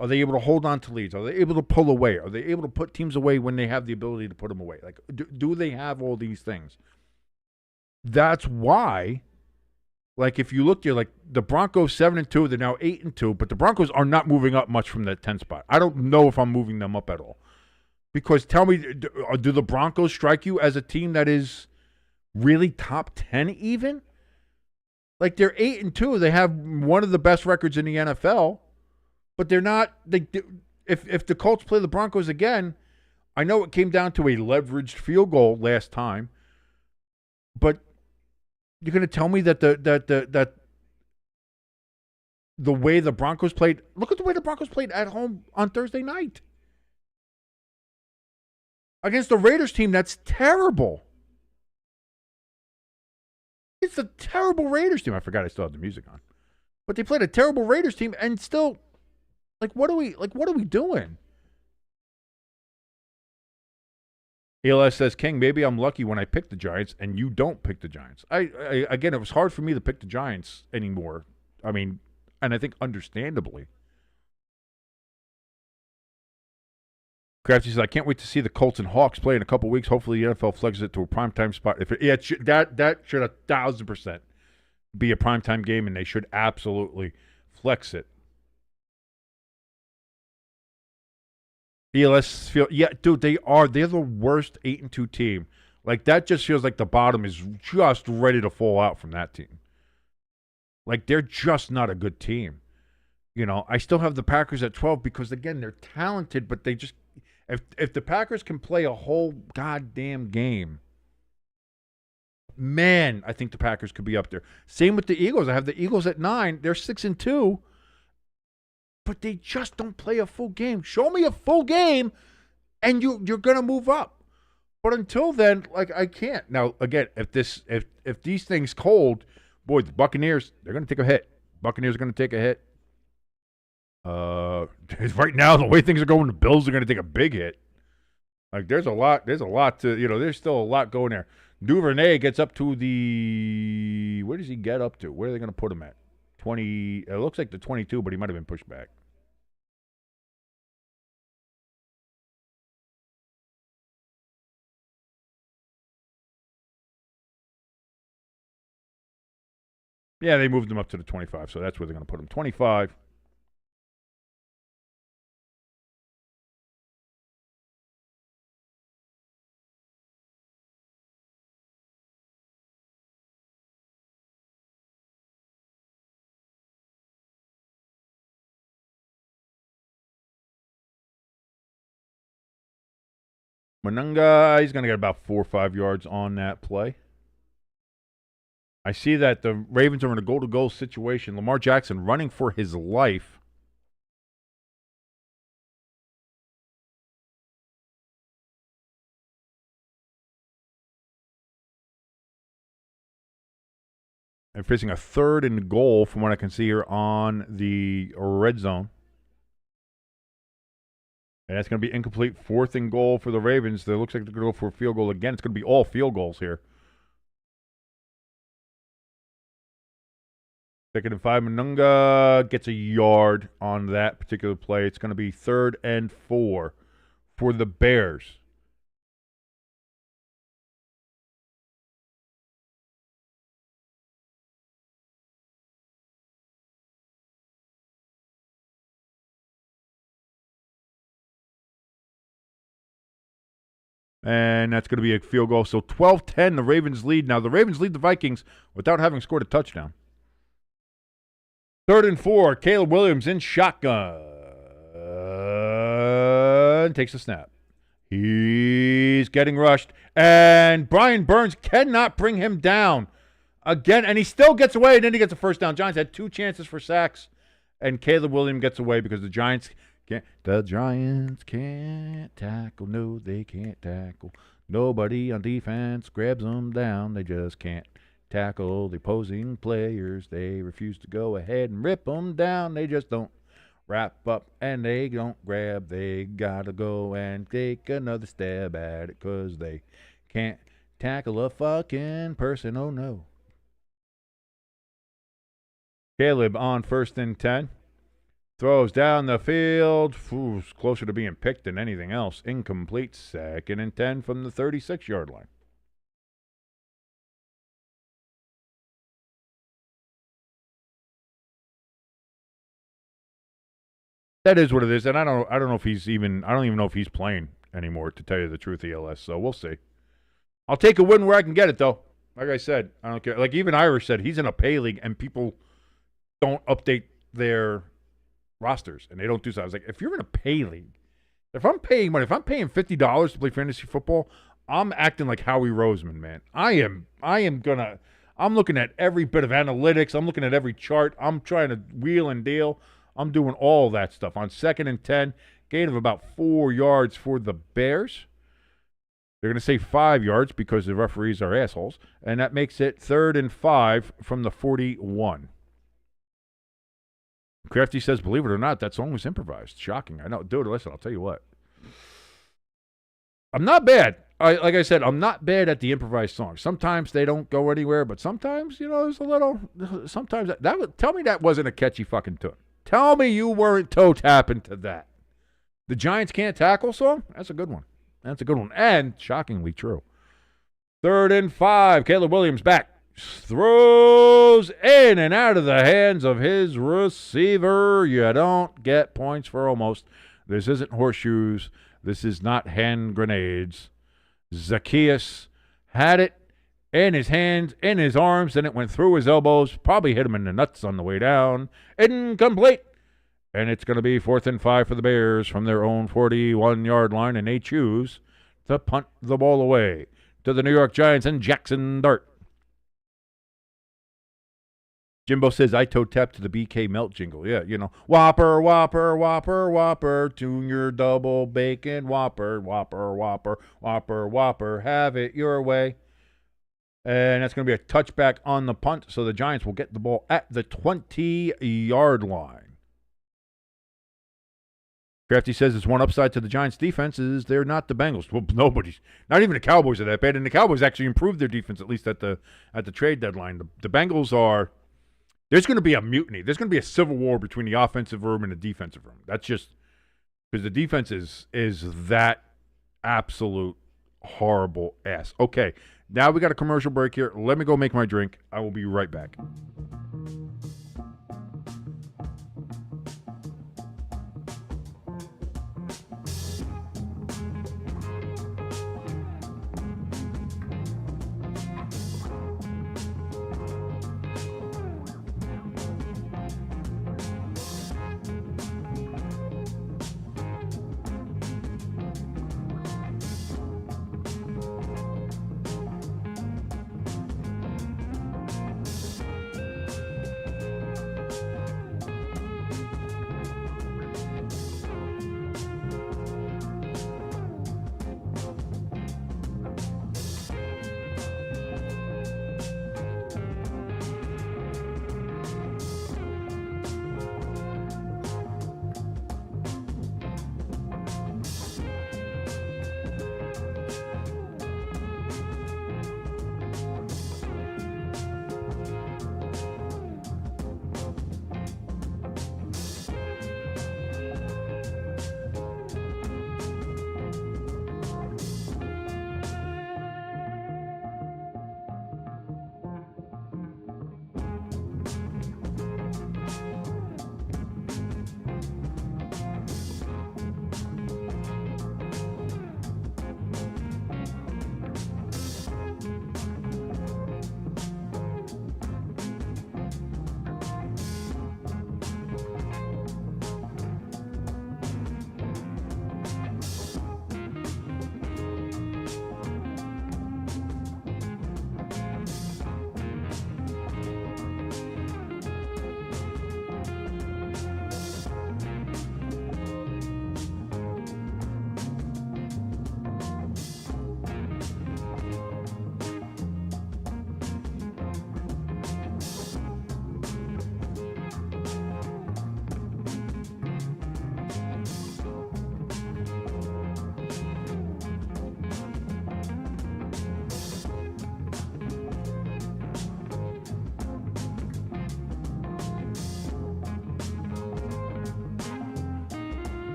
Speaker 2: Are they able to hold on to leads? Are they able to pull away? Are they able to put teams away when they have the ability to put them away? Like, do they have all these things? That's why, like, if you look here, like the Broncos 7-2, they're now 8-2, but the Broncos are not moving up much from that 10 spot. I don't know if I'm moving them up at all. Because tell me, do the Broncos strike you as a team that is really top 10 even? Like, they're 8-2. They have one of the best records in the NFL, but they're not. If the Colts play the Broncos again, I know it came down to a leveraged field goal last time, but you're going to tell me that the way the Broncos played. Look at the way the Broncos played at home on Thursday night. Against the Raiders team, that's terrible. It's a terrible Raiders team. I forgot I still had the music on. But they played a terrible Raiders team and still, what are we doing? ELS says, King, maybe I'm lucky when I pick the Giants and you don't pick the Giants. Again, it was hard for me to pick the Giants anymore. I mean, and I think understandably. Crafty says, I can't wait to see the Colts and Hawks play in a couple weeks. Hopefully the NFL flexes it to a primetime spot. That should 1,000% be a primetime game, and they should absolutely flex it. ELS dude, they're the worst 8-2 team. Like, that just feels like the bottom is just ready to fall out from that team. Like, they're just not a good team. You know, I still have the Packers at 12 because, again, they're talented, but they just, if the Packers can play a whole goddamn game, man, I think the Packers could be up there. Same with the Eagles. I have the Eagles at 9. They're 6-2, but they just don't play a full game. Show me a full game, and you're gonna move up. But until then, like, I can't. Now, again, if these things cold, boy, the Buccaneers, they're gonna take a hit. Buccaneers are gonna take a hit. Right now, the way things are going, the Bills are going to take a big hit. Like, there's a lot to, there's still a lot going there. Duvernay gets up to the. Where does he get up to? Where are they going to put him at? 20. It looks like the 22, but he might have been pushed back. Yeah, they moved him up to the 25, so that's where they're going to put him. 25. Monunga, he's going to get about 4 or 5 yards on that play. I see that the Ravens are in a goal-to-goal situation. Lamar Jackson running for his life. And facing a 3rd and goal from what I can see here on the red zone. And that's going to be incomplete. 4th and goal for the Ravens. It looks like they're going to go for a field goal again. It's going to be all field goals here. 2nd and 5. Monunga gets a yard on that particular play. It's going to be 3rd and 4 for the Bears. And that's going to be a field goal. So 12-10, the Ravens lead. Now, the Ravens lead the Vikings without having scored a touchdown. 3rd and 4, Caleb Williams in shotgun. Takes a snap. He's getting rushed. And Brian Burns cannot bring him down again. And he still gets away, and then he gets a first down. Giants had 2 chances for sacks. And Caleb Williams gets away because the Giants can't. The Giants can't tackle. No, they can't tackle. Nobody on defense grabs them down. They just can't tackle the opposing players. They refuse to go ahead and rip them down. They just don't wrap up and they don't grab. They got to go and take another stab at it because they can't tackle a fucking person. Oh, no. Caleb on 1st and 10. Throws down the field. Ooh, closer to being picked than anything else. Incomplete. 2nd and 10 from the 36-yard line. That is what it is, and I don't know if he's even. I don't even know if he's playing anymore, to tell you the truth, ELS. So we'll see. I'll take a win where I can get it, though. Like I said, I don't care. Like even Irish said, he's in a pay league, and people don't update their rosters, and they don't do so. I was like, if you're in a pay league, if I'm paying money, if I'm paying $50 to play fantasy football, I'm acting like Howie Roseman, man. I'm looking at every bit of analytics. I'm looking at every chart. I'm trying to wheel and deal. I'm doing all that stuff. On 2nd and 10, gain of about 4 yards for the Bears. They're going to say 5 yards because the referees are assholes, and that makes it 3rd and 5 from the 41. Crafty says, believe it or not, that song was improvised. Shocking. I know. Dude, listen, I'll tell you what. I'm not bad. Like I said, I'm not bad at the improvised songs. Sometimes they don't go anywhere, but sometimes, there's a little. Sometimes tell me that wasn't a catchy fucking tune. Tell me you weren't toe tapping to that. The Giants can't tackle song? That's a good one. That's a good one. And shockingly true. 3rd and 5. Caleb Williams back. Throws in and out of the hands of his receiver. You don't get points for almost. This isn't horseshoes. This is not hand grenades. Zacchaeus had it in his hands, in his arms, and it went through his elbows. Probably hit him in the nuts on the way down. Incomplete. And it's going to be 4th and 5 for the Bears from their own 41-yard line, and they choose to punt the ball away to the New York Giants and Jackson Dart. Jimbo says, I toe tap to the BK Melt jingle. Yeah, Whopper, Whopper, Whopper, Whopper, tune your double bacon Whopper, Whopper, Whopper, Whopper, Whopper, have it your way. And that's going to be a touchback on the punt, so the Giants will get the ball at the 20-yard line. Crafty says there's one upside to the Giants' defense is they're not the Bengals. Well, nobody's, not even the Cowboys are that bad, and the Cowboys actually improved their defense at least at the trade deadline. The Bengals are. There's going to be a mutiny. There's going to be a civil war between the offensive room and the defensive room. That's just because the defense is that absolute horrible ass. Okay, now we got a commercial break here. Let me go make my drink. I will be right back.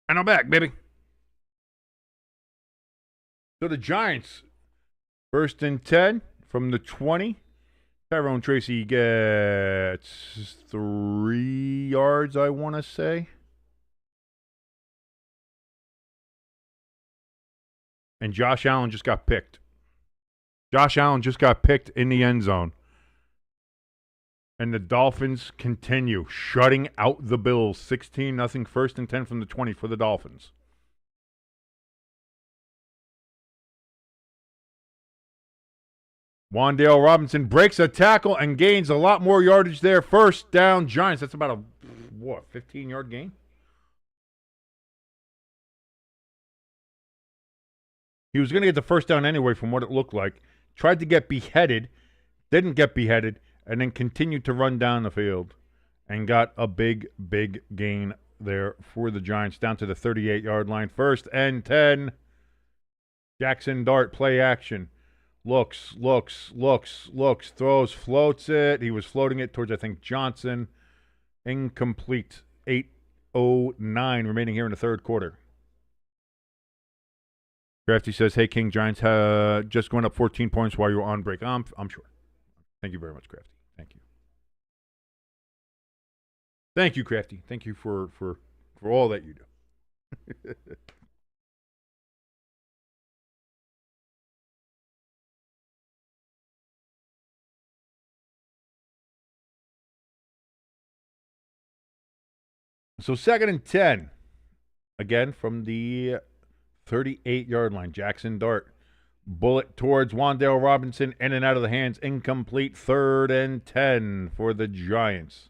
Speaker 2: And I'm back, baby. So the Giants, 1st and 10 from the 20. Tyrone Tracy gets 3 yards, I want to say. And Josh Allen just got picked. Josh Allen just got picked in the end zone. And the Dolphins continue shutting out the Bills. 16-0, 1st and 10 from the 20 for the Dolphins. Wan'Dale Robinson breaks a tackle and gains a lot more yardage there. 1st down, Giants. That's about a, 15-yard gain? He was going to get the 1st down anyway from what it looked like. Tried to get beheaded. Didn't get beheaded. And then continued to run down the field and got a big, big gain there for the Giants down to the 38-yard line. 1st and 10. Jackson Dart, play action. Looks, throws, floats it. He was floating it towards, I think, Johnson. Incomplete. 8:09 remaining here in the 3rd quarter. Crafty says, hey, King, Giants just going up 14 points while you were on break. I'm sure. Thank you very much, Crafty. Thank you. Thank you, Crafty. Thank you for all that you do. So 2nd and 10. Again, from the 38-yard line. Jackson Dart. Bullet towards Wan'Dale Robinson. In and out of the hands. Incomplete. 3rd and 10 for the Giants.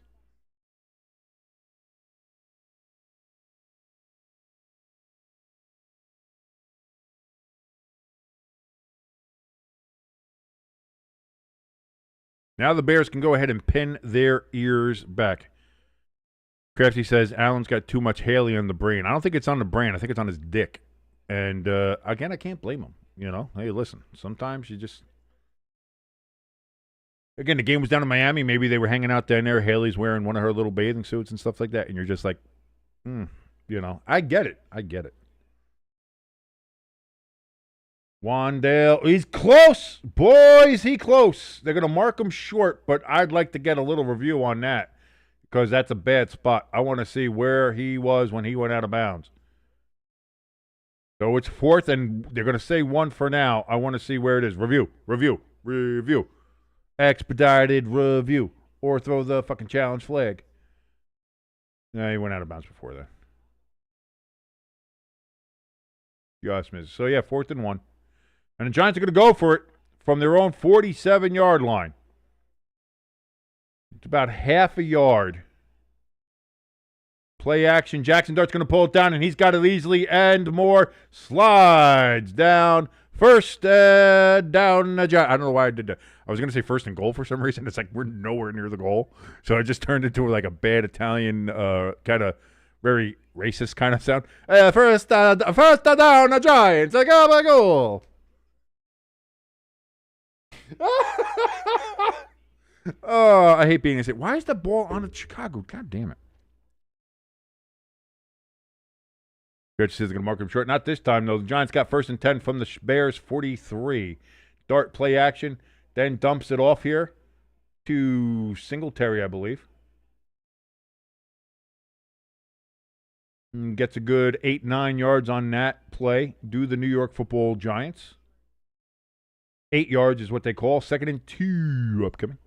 Speaker 2: Now the Bears can go ahead and pin their ears back. Crafty says Allen's got too much Haley on the brain. I don't think it's on the brain. I think it's on his dick. And, again, I can't blame him. You know, hey, listen, sometimes you just... Again, the game was down in Miami. Maybe they were hanging out down there. Haley's wearing one of her little bathing suits and stuff like that. And you're just like, you know, I get it. I get it. Wandale, he's close. Boys, he close. They're going to mark him short, but I'd like to get a little review on that because that's a bad spot. I want to see where he was when he went out of bounds. So it's 4th, and they're going to say 1 for now. I want to see where it is. Review. Expedited review. Or throw the fucking challenge flag. No, he went out of bounds before that. Just missed. So, yeah, 4th and 1. And the Giants are going to go for it from their own 47-yard line. It's about half a yard. Play action. Jackson Dart's going to pull it down, and he's got it easily and more. Slides down. First down. I don't know why I did that. I was going to say first and goal for some reason. It's like we're nowhere near the goal. So it just turned into like a bad Italian kind of very racist kind of sound. First down, the Giants. Like, oh, my goal. Oh, I hate being a... Why is the ball on the Chicago? God damn it. Coach says they're going to mark him short. Not this time, though. The Giants got 1st and 10 from the Bears 43. Dart play action. Then dumps it off here to Singletary, I believe. And gets a good 8-9 yards on that play. Do the New York Football Giants. 8 yards is what they call. 2nd and 2 upcoming.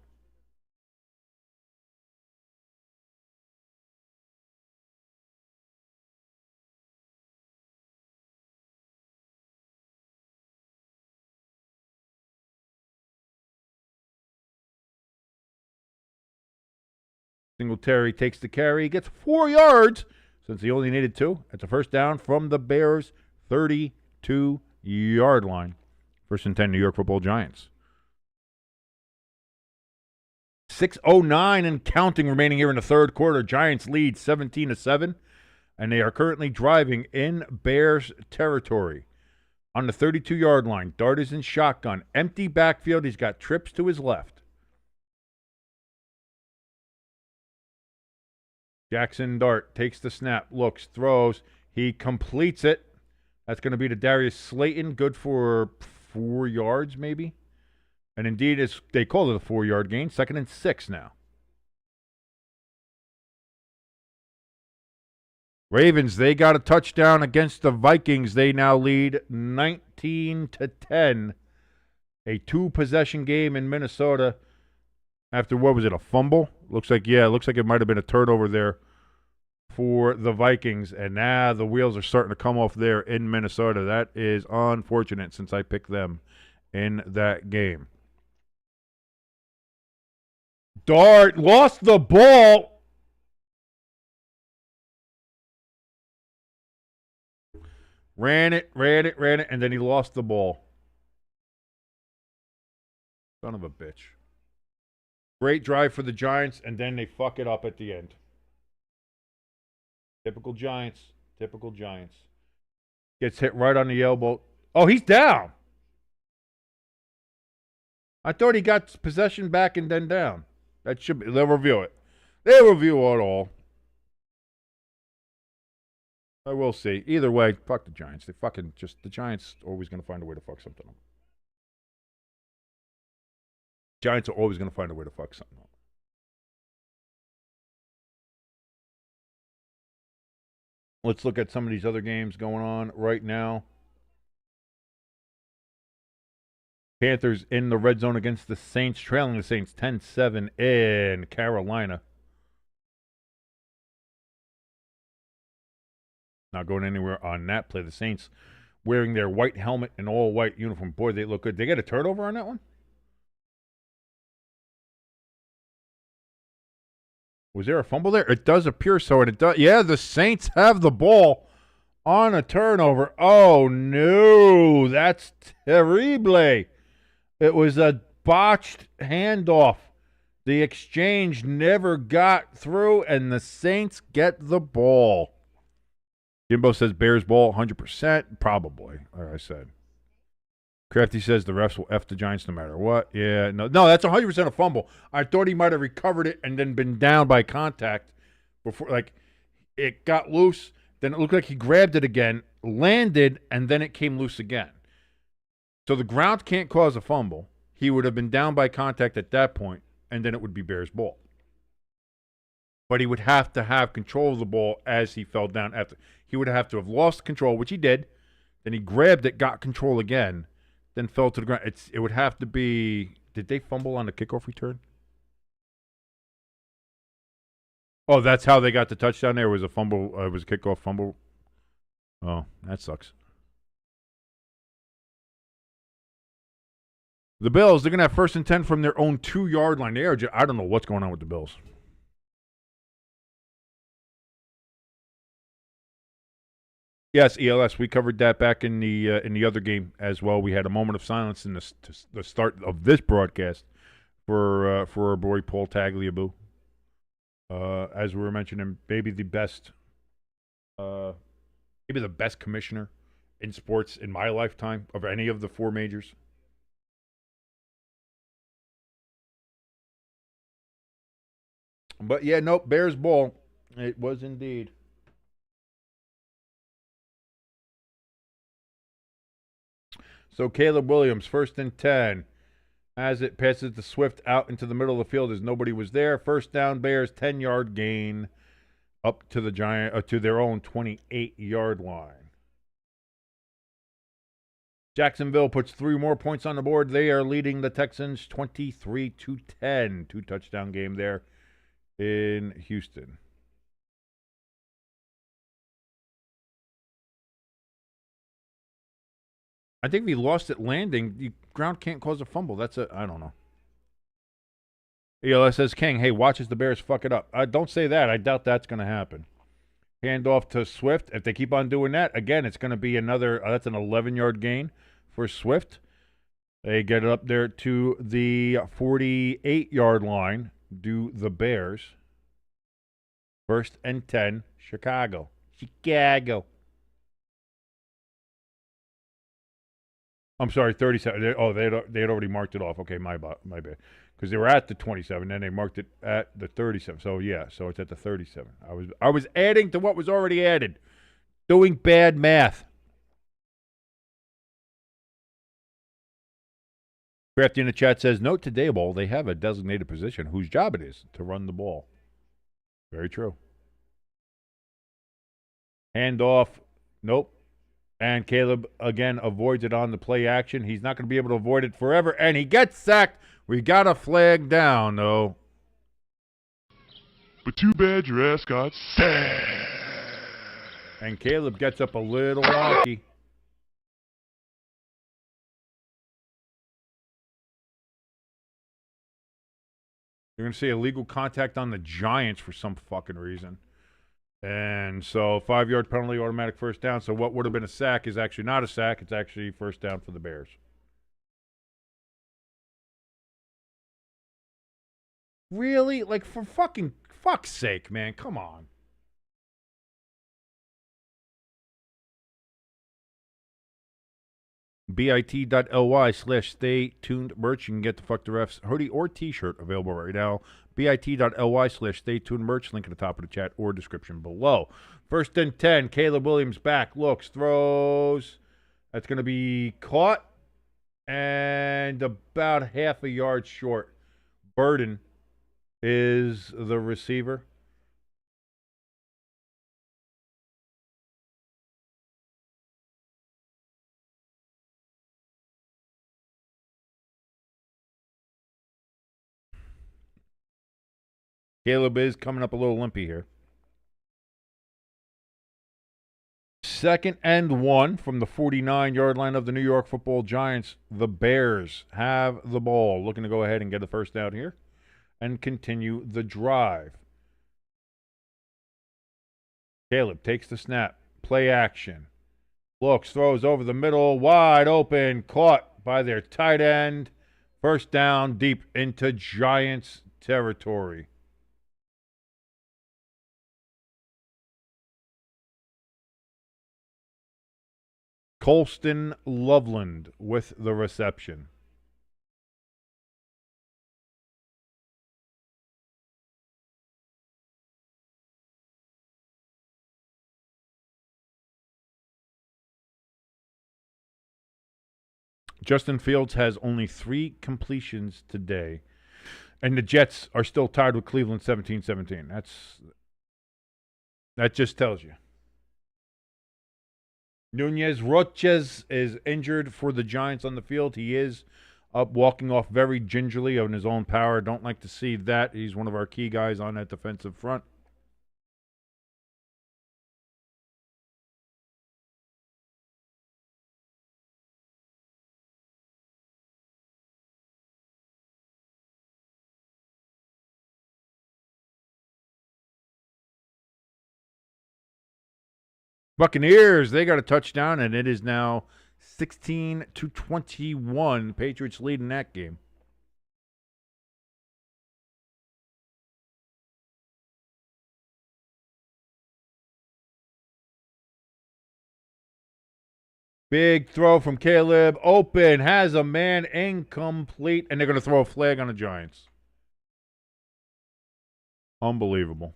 Speaker 2: Singletary takes the carry, gets 4 yards since he only needed 2. It's a first down from the Bears' 32-yard line. 1st and 10, New York Football Giants. 6:09 and counting remaining here in the third quarter. Giants lead 17-7, and they are currently driving in Bears territory. On the 32-yard line, Dart is in shotgun. Empty backfield. He's got trips to his left. Jackson Dart takes the snap, looks, throws. He completes it. That's going to be to Darius Slayton. Good for 4 yards, maybe. And indeed, they call it a 4-yard gain. 2nd and 6 now. Ravens, they got a touchdown against the Vikings. They now lead 19-10. A 2-possession game in Minnesota. After, what was it, a fumble? Looks like it might have been a turnover there for the Vikings. And now the wheels are starting to come off there in Minnesota. That is unfortunate since I picked them in that game. Dart lost the ball. Ran it, and then he lost the ball. Son of a bitch. Great drive for the Giants, and then they fuck it up at the end. Typical Giants. Gets hit right on the elbow. Oh, he's down. I thought he got possession back and then down. That should be. They'll review it. They'll review it all. I will see. Either way, fuck the Giants. The Giants are always going to find a way to fuck something up. Giants are always going to find a way to fuck something up. Let's look at some of these other games going on right now. Panthers in the red zone against the Saints, trailing the Saints 10-7 in Carolina. Not going anywhere on that play. The Saints wearing their white helmet and all white uniform. Boy, they look good. They get a turnover on that one? Was there a fumble there? It does appear so, and it does. Yeah, the Saints have the ball on a turnover. Oh, no. That's terrible. It was a botched handoff The exchange never got through, and the Saints get the ball. Jimbo says Bears ball 100%. Probably, like I said. Crafty says the refs will F the Giants no matter what. Yeah, no, that's 100% a fumble. I thought he might have recovered it and then been down by contact before, like, it got loose. Then it looked like he grabbed it again, landed, and then it came loose again. So the ground can't cause a fumble. He would have been down by contact at that point, and then it would be Bears ball. But he would have to have control of the ball as he fell down. He would have to have lost control, which he did. Then he grabbed it, got control again, then fell to the ground. It would have to be. Did they fumble on the kickoff return? Oh, that's how they got the touchdown there. It was a fumble. It was a kickoff fumble. Oh, that sucks. The Bills, they're going to have 1st and 10 from their own 2-yard line. I don't know what's going on with the Bills. Yes, ELS. We covered that back in the other game as well. We had a moment of silence in the start of this broadcast for our boy Paul Tagliabue. As we were mentioning, maybe the best commissioner in sports in my lifetime of any of the 4 majors. But yeah, nope, Bears ball. It was indeed. So Caleb Williams, 1st and 10. As it passes to Swift out into the middle of the field as nobody was there. 1st down, Bears, 10-yard gain up to the to their own 28-yard line. Jacksonville puts 3 more points on the board. They are leading the Texans 23-10. 2-touchdown game there in Houston. I think if he lost it landing, the ground can't cause a fumble. I don't know. ELS says, King, hey, watch as the Bears fuck it up. Don't say that. I doubt that's going to happen. Hand off to Swift. If they keep on doing that, again, it's going to be another, that's an 11-yard gain for Swift. They get it up there to the 48-yard line. Do the Bears. 1st and 10, Chicago. I'm sorry, 37. They had already marked it off. Okay, my bad. Because they were at the 27, then they marked it at the 37. So yeah, so it's at the 37. I was adding to what was already added, doing bad math. Crafty in the chat says, note to Dayball, they have a designated position whose job it is to run the ball. Very true. Hand off. Nope. And Caleb, again, avoids it on the play action. He's not going to be able to avoid it forever. And he gets sacked. We got a flag down, though.
Speaker 3: But too bad your ass got sacked.
Speaker 2: And Caleb gets up a little wonky. You're going to see illegal contact on the Giants for some fucking reason. And so 5-yard penalty, automatic 1st down. So what would have been a sack is actually not a sack. It's actually 1st down for the Bears. Really? Like, for fuck's sake, man. Come on. bit.ly/stay tuned merch. You can get the Fuck the Refs hoodie or t-shirt available right now. bit.ly/stay tuned merch. Link at the top of the chat or description below. 1st and 10. Caleb Williams back. Looks. Throws. That's going to be caught. And about half a yard short. Burden is the receiver. Caleb is coming up a little limpy here. 2nd and 1 from the 49-yard line of the New York Football Giants. The Bears have the ball. Looking to go ahead and get a 1st down here and continue the drive. Caleb takes the snap. Play action. Looks, throws over the middle. Wide open. Caught by their tight end. 1st down deep into Giants territory. Colston Loveland with the reception. Justin Fields has only 3 completions today. And the Jets are still tied with Cleveland 17-17. That just tells you. Nunez Roches is injured for the Giants on the field. He is up walking off very gingerly on his own power. Don't like to see that. He's one of our key guys on that defensive front. Buccaneers, they got a touchdown, and it is now 16-21. Patriots leading that game. Big throw from Caleb. Open. Has a man incomplete. And they're going to throw a flag on the Giants. Unbelievable.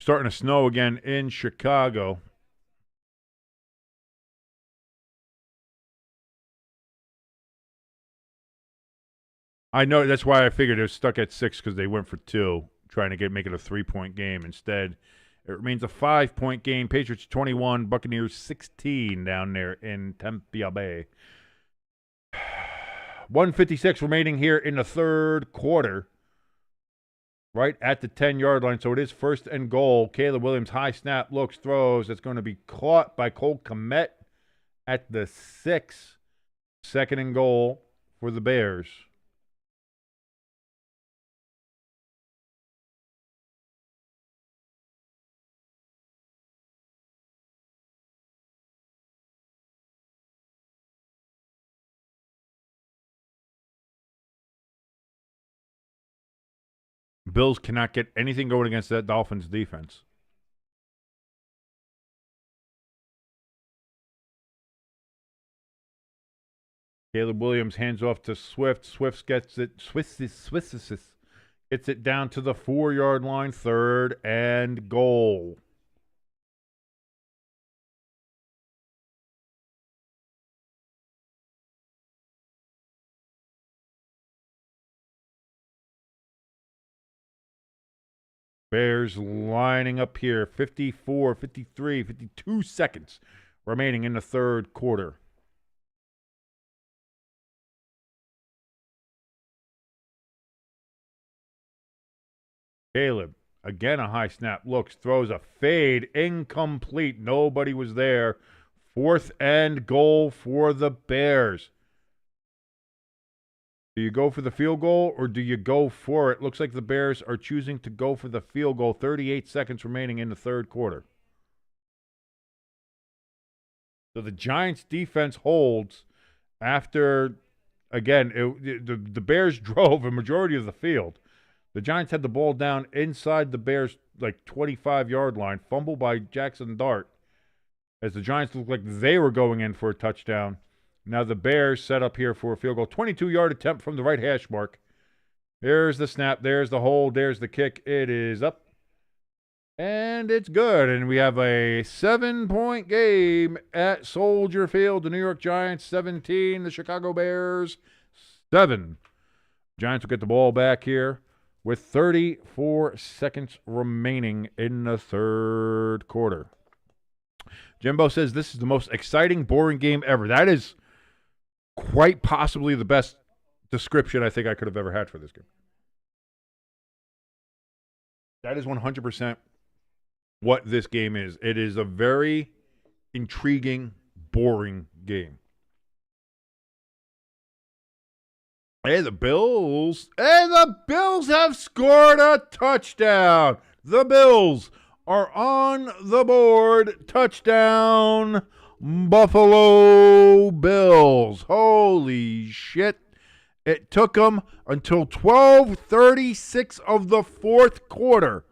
Speaker 2: Starting to snow again in Chicago. I know, that's why I figured it was stuck at 6 because they went for 2, trying to make it a 3-point game. Instead, it remains a 5-point game. Patriots 21, Buccaneers 16 down there in Tampa Bay. 1:56 remaining here in the third quarter. Right at the 10-yard line, so it is 1st and goal. Caleb Williams, high snap, looks, throws. It's going to be caught by Cole Kmet at the 6. 2nd and goal for the Bears. Bills cannot get anything going against that Dolphins defense. Caleb Williams hands off to Swift. Swift gets it. Swift gets it down to the 4-yard line. 3rd and goal. Bears lining up here. 54, 53, 52 seconds remaining in the third quarter. Caleb, again a high snap, looks, throws a fade, incomplete. Nobody was there. 4th and goal for the Bears. Do you go for the field goal or do you go for it? Looks like the Bears are choosing to go for the field goal. 38 seconds remaining in the third quarter. So the Giants' defense holds after, again, the Bears drove a majority of the field. The Giants had the ball down inside the Bears' 25-yard line, fumble by Jackson Dart, as the Giants looked like they were going in for a touchdown. Now the Bears set up here for a field goal. 22-yard attempt from the right hash mark. There's the snap. There's the hold. There's the kick. It is up. And it's good. And we have a 7-point game at Soldier Field. The New York Giants 17. The Chicago Bears 7. Giants will get the ball back here with 34 seconds remaining in the third quarter. Jimbo says this is the most exciting, boring game ever. That is quite possibly the best description I think I could have ever had for this game. That is 100% what this game is. It is a very intriguing, boring game. Hey, the Bills. Hey, the Bills have scored a touchdown. The Bills are on the board. Touchdown, Buffalo Bills. Holy shit. It took them until 12:36 of the fourth quarter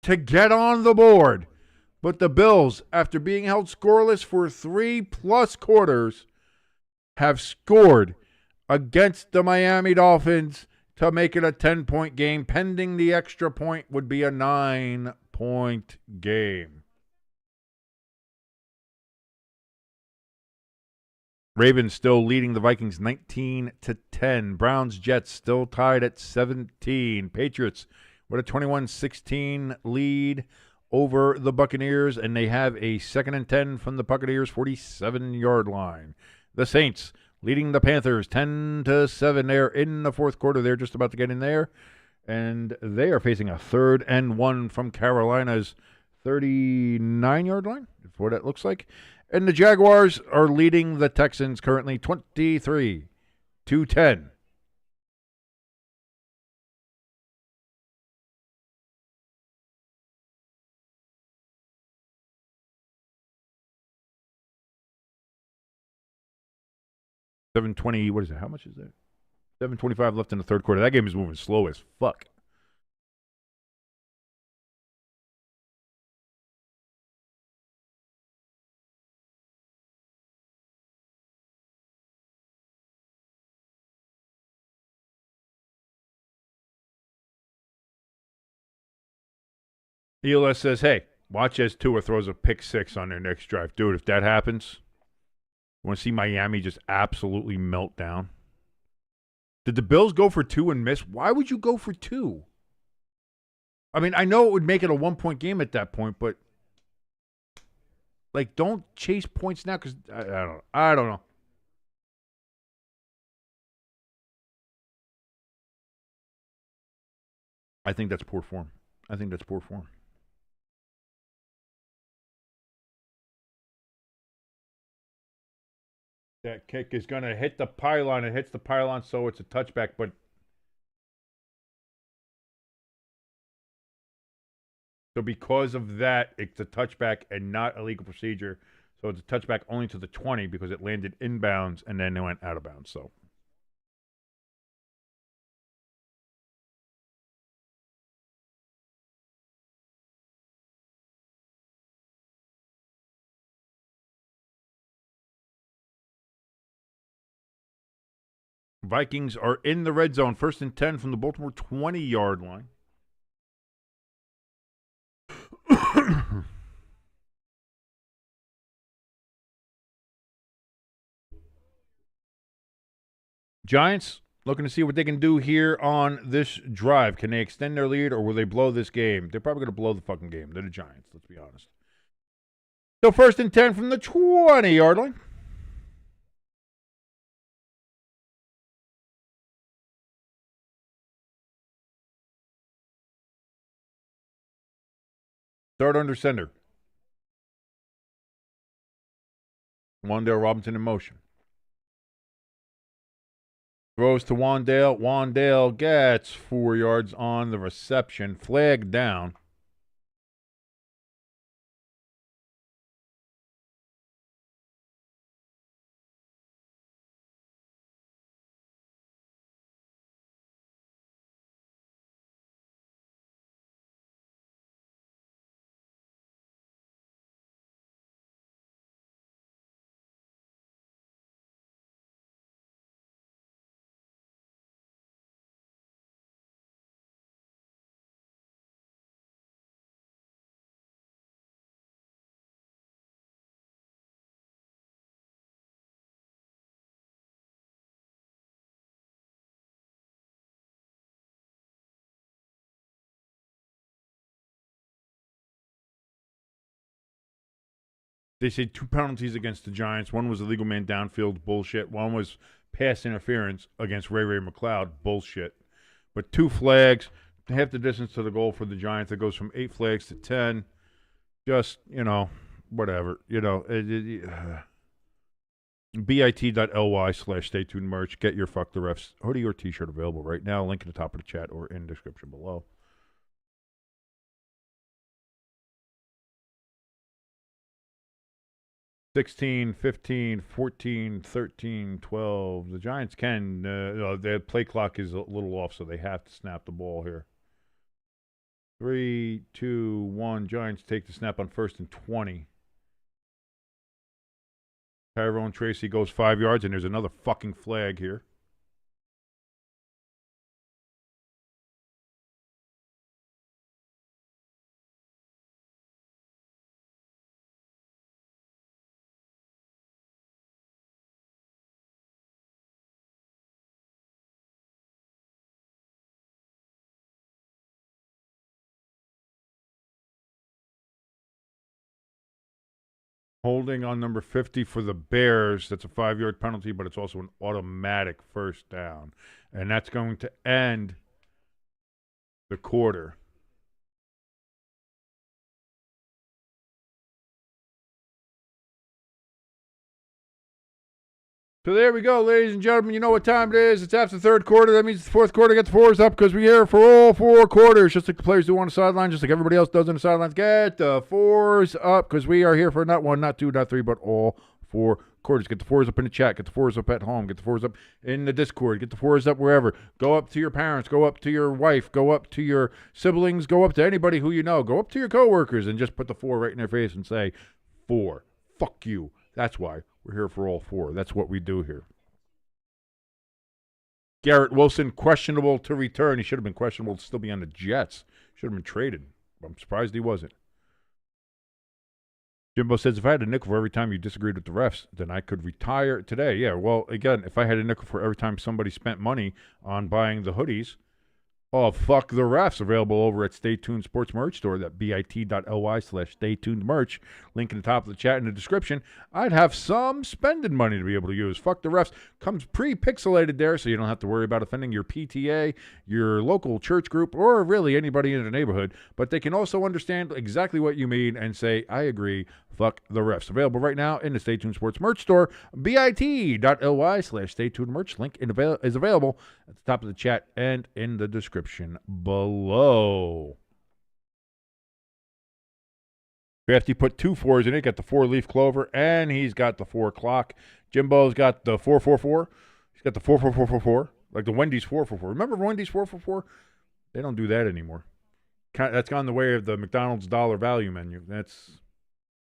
Speaker 2: to get on the board. But the Bills, after being held scoreless for 3+ quarters, have scored against the Miami Dolphins to make it a 10-point game. Pending the extra point would be a 9-point game. Ravens still leading the Vikings 19-10. Browns, Jets still tied at 17. Patriots with a 21-16 lead over the Buccaneers, and they have a 2nd and 10 from the Buccaneers 47-yard line. The Saints leading the Panthers 10-7. They're in the fourth quarter. They're just about to get in there, and they are facing a 3rd and 1 from Carolina's 39-yard line, is what it looks like. And the Jaguars are leading the Texans currently 23-10. 7:20, what is it? How much is that? 7:25 left in the third quarter. That game is moving slow as fuck. ELS says, hey, watch as Tua throws a pick 6 on their next drive. Dude, if that happens, you want to see Miami just absolutely melt down? Did the Bills go for 2 and miss? Why would you go for 2? I mean, I know it would make it a 1-point game at that point, but like, don't chase points now because I don't know. I think that's poor form. That kick is going to hit the pylon. It hits the pylon, so it's a touchback. But so because of that, it's a touchback and not a legal procedure. So it's a touchback only to the 20 because it landed inbounds and then it went out of bounds. So Vikings are in the red zone. 1st and 10 from the Baltimore 20-yard line. Giants looking to see what they can do here on this drive. Can they extend their lead or will they blow this game? They're probably going to blow the fucking game. They're the Giants, let's be honest. So 1st and 10 from the 20-yard line. Start under center. Wan'Dale Robinson in motion. Throws to Wan'Dale. Wan'Dale gets 4 yards on the reception. Flag down. They say 2 penalties against the Giants. One was illegal man downfield, bullshit. One was pass interference against Ray McLeod, bullshit. But 2 flags, half the distance to the goal for the Giants. It goes from 8 flags to 10. Just, whatever. bit.ly/stay tuned merch. Get your Fuck the Refs hoodie or t-shirt available right now. Link in the top of the chat or in the description below. 16, 15, 14, 13, 12. The Giants can. Their play clock is a little off, so they have to snap the ball here. 3, 2, 1. Giants take the snap on 1st and 20. Tyrone Tracy goes 5 yards, and there's another fucking flag here. Holding on number 50 for the Bears. That's a 5-yard penalty, but it's also an automatic first down. And that's going to end the quarter. So there we go, ladies and gentlemen. You know what time it is. It's after the third quarter. That means the fourth quarter. Get the fours up because we're here for all 4 quarters. Just like the players do on the sideline, just like everybody else does on the sidelines. Get the fours up because we are here for not 1, not 2, not 3, but all 4 quarters. Get the fours up in the chat. Get the fours up at home. Get the fours up in the Discord. Get the fours up wherever. Go up to your parents. Go up to your wife. Go up to your siblings. Go up to anybody who you know. Go up to your coworkers and just put the 4 right in their face and say, 4. Fuck you. That's why we're here for all 4. That's what we do here. Garrett Wilson, questionable to return. He should have been questionable to still be on the Jets. Should have been traded. I'm surprised he wasn't. Jimbo says, if I had a nickel for every time you disagreed with the refs, then I could retire today. Yeah, well, again, if I had a nickel for every time somebody spent money on buying the hoodies, oh, fuck the refs. Available over at Stay Tuned Sports Merch Store. That bit.ly/Stay Tuned Merch. Link in the top of the chat in the description. I'd have some spending money to be able to use. Fuck the refs. Comes pre-pixelated there, so you don't have to worry about offending your PTA, your local church group, or really anybody in the neighborhood. But they can also understand exactly what you mean and say, I agree. Fuck the refs. Available right now in the Stay Tuned Sports Merch Store. bit.ly/Stay Tuned Merch. Link is available at the top of the chat and in the description below. Crafty put 2 4s in it. Got the 4-leaf clover, and he's got the 4 o'clock. Jimbo's got the 444. He's got the 44444, like the Wendy's 444. Remember Wendy's 444? They don't do that anymore. That's gone the way of the McDonald's dollar value menu.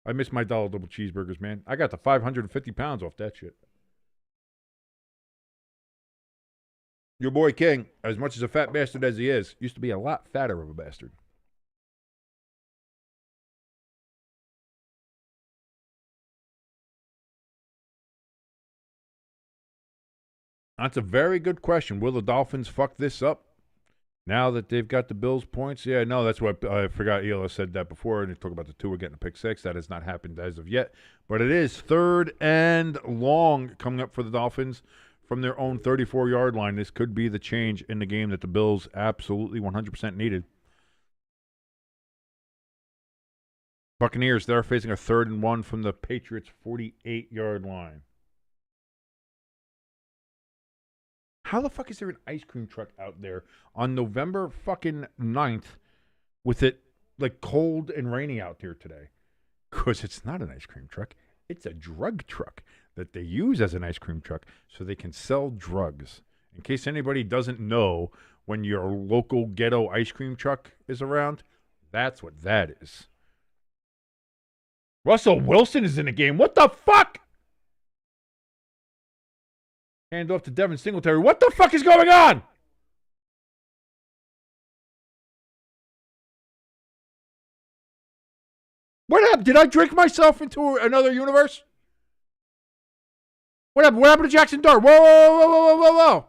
Speaker 2: I miss my dollar double cheeseburgers, man. I got the 550 pounds off that shit. Your boy King, as much as a fat bastard as he is, used to be a lot fatter of a bastard. That's a very good question. Will the Dolphins fuck this up now that they've got the Bills points? Yeah, no, that's what I forgot. ELS said that before, and they talked about the Tua getting a pick 6. That has not happened as of yet. But it is 3rd and long coming up for the Dolphins from their own 34-yard line. This could be the change in the game that the Bills absolutely 100% needed. Buccaneers, they're facing a 3rd and 1 from the Patriots' 48-yard line. How the fuck is there an ice cream truck out there on November fucking 9th with it like cold and rainy out there today? Because it's not an ice cream truck. It's a drug truck that they use as an ice cream truck so they can sell drugs. In case anybody doesn't know, when your local ghetto ice cream truck is around, that's what that is. Russell Wilson is in the game. What the fuck? Hand off to Devin Singletary. What the fuck is going on? What happened? Did I drink myself into another universe? What happened? What happened to Jackson Dart? Whoa, whoa, whoa, whoa, whoa, whoa.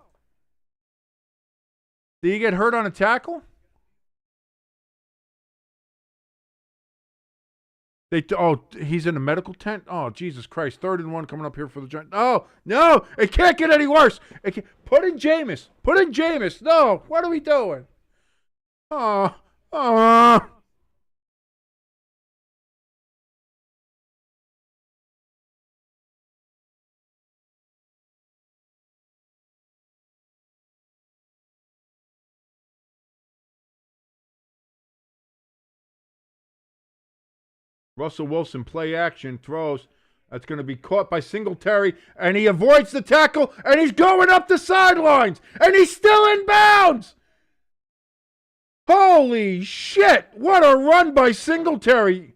Speaker 2: Did he get hurt on a tackle? He's in a medical tent? Oh, Jesus Christ. 3rd and 1 coming up here for the Giants. Oh, no. It can't get any worse. Put in Jameis. Put in Jameis. No. What are we doing? Oh. Russell Wilson, play action, throws. That's going to be caught by Singletary, and he avoids the tackle, and he's going up the sidelines, and he's still in bounds. Holy shit, what a run by Singletary.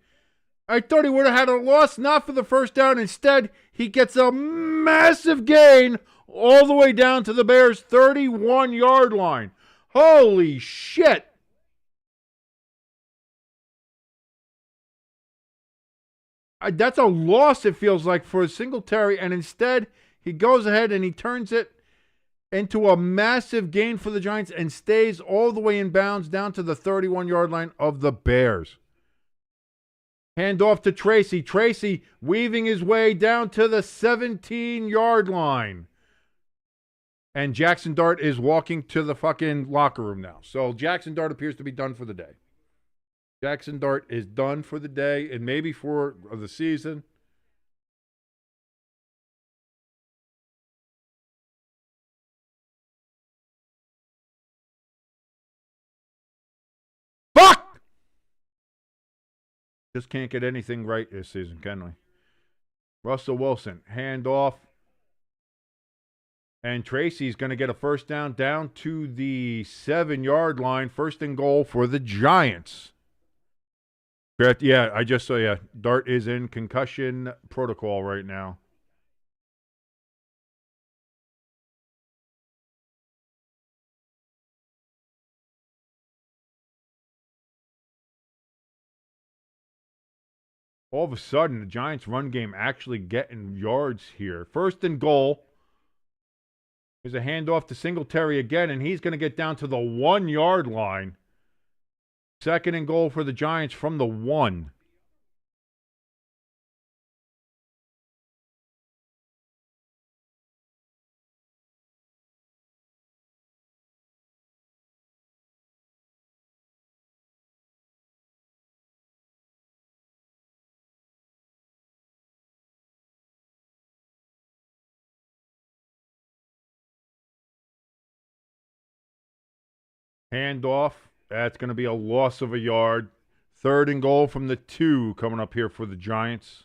Speaker 2: I thought he would have had a loss, not for the first down. Instead, he gets a massive gain all the way down to the Bears' 31-yard line. Holy shit. That's a loss, it feels like, for Singletary, and instead he goes ahead and he turns it into a massive gain for the Giants and stays all the way in bounds down to the 31-yard line of the Bears. Hand off to Tracy. Tracy weaving his way down to the 17-yard line. And Jackson Dart is walking to the fucking locker room now. So Jackson Dart appears to be done for the day. Jackson Dart is done for the day and maybe for the season. Fuck! Just can't get anything right this season, can we? Russell Wilson, hand off. And Tracy's going to get a first down to the 7-yard line. First and goal for the Giants. Yeah, I just saw, yeah, Dart is in concussion protocol right now. All of a sudden, the Giants' run game actually getting yards here. First and goal. There's a handoff to Singletary again, and he's going to get down to the 1-yard line. Second and goal for the Giants from the 1. Handoff. That's going to be a loss of a yard. Third and goal from the 2 coming up here for the Giants.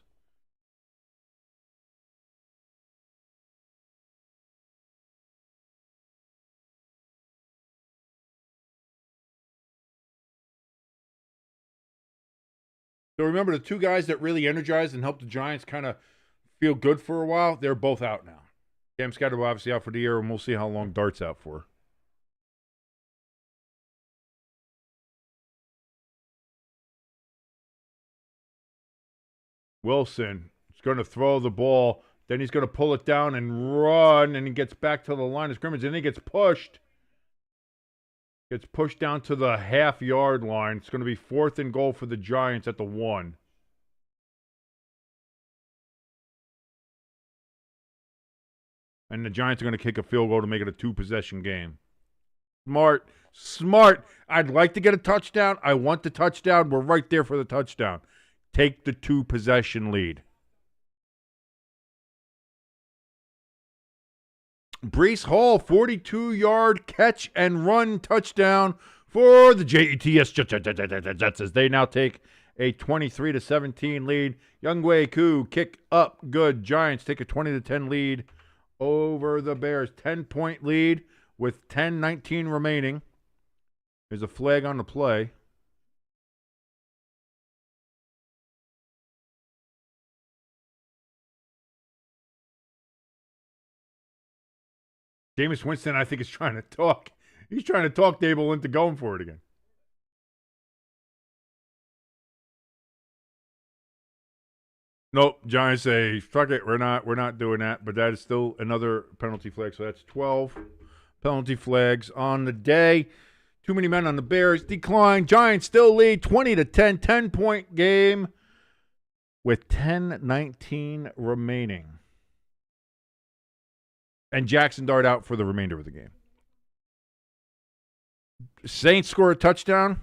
Speaker 2: So remember, the 2 guys that really energized and helped the Giants kind of feel good for a while, they're both out now. Cam Scatterbo obviously out for the year, and we'll see how long Dart's out for. Wilson is going to throw the ball. Then he's going to pull it down and run, and he gets back to the line of scrimmage, and he gets pushed. Gets pushed down to the half-yard line. It's going to be 4th and goal for the Giants at the 1. And the Giants are going to kick a field goal to make it a 2-possession game. Smart. I'd like to get a touchdown. I want the touchdown. We're right there for the touchdown. Take the 2-possession lead. Breece Hall, 42-yard catch and run touchdown for the Jets as they now take a 23-17 lead. Younghoe Koo, kick up, good. Giants take a 20-10 lead over the Bears. 10-point lead with 10:19 remaining. There's a flag on the play. Jameis Winston, I think, is trying to talk. He's trying to talk Dable into going for it again. Nope. Giants say, fuck it, we're not doing that. But that is still another penalty flag. So that's 12 penalty flags on the day. Too many men on the Bears. Decline. Giants still lead 20-10. 10-point game with 10:19 remaining. And Jackson Dart out for the remainder of the game. Saints score a touchdown.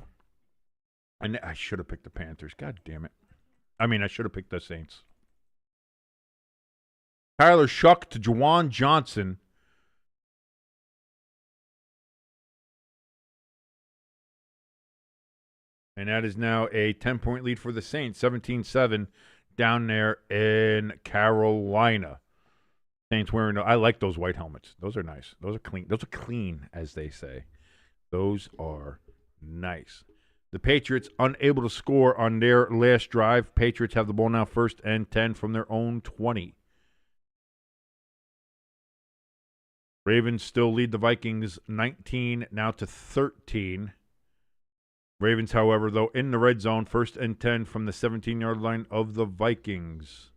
Speaker 2: And I should have picked the Panthers. God damn it. I should have picked the Saints. Tyler Shuck to Juwan Johnson. And that is now a 10-point lead for the Saints, 17-7 down there in Carolina. Saints wearing, I like those white helmets. Those are nice. Those are clean. Those are clean, as they say. Those are nice. The Patriots unable to score on their last drive. Patriots have the ball now, 1st and 10 from their own 20. Ravens still lead the Vikings 19 now to 13. Ravens, however, though, in the red zone, 1st and 10 from the 17-yard line of the Vikings.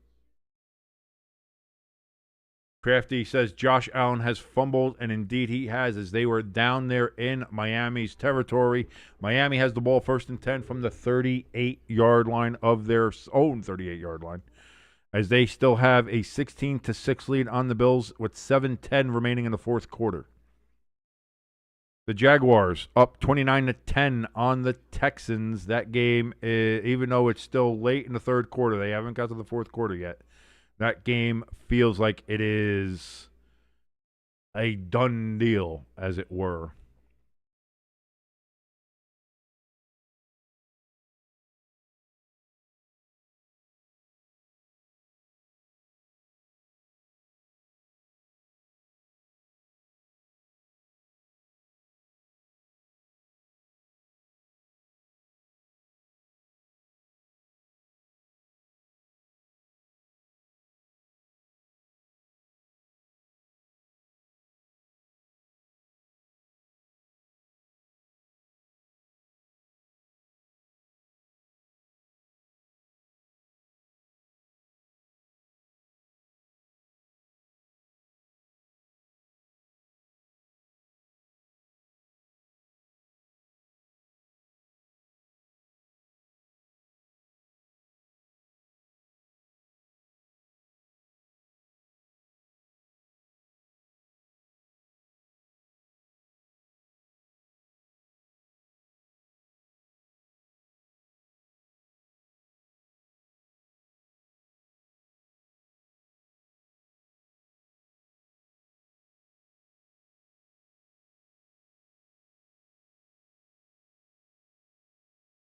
Speaker 2: Crafty says Josh Allen has fumbled, and indeed he has, as they were down there in Miami's territory. Miami has the ball 1st and 10 from the 38-yard line of their own 38-yard line, as they still have a 16-6 lead on the Bills with 7:10 remaining in the fourth quarter. The Jaguars up 29-10 on the Texans. That game, even though it's still late in the third quarter, they haven't got to the fourth quarter yet. That game feels like it is a done deal, as it were.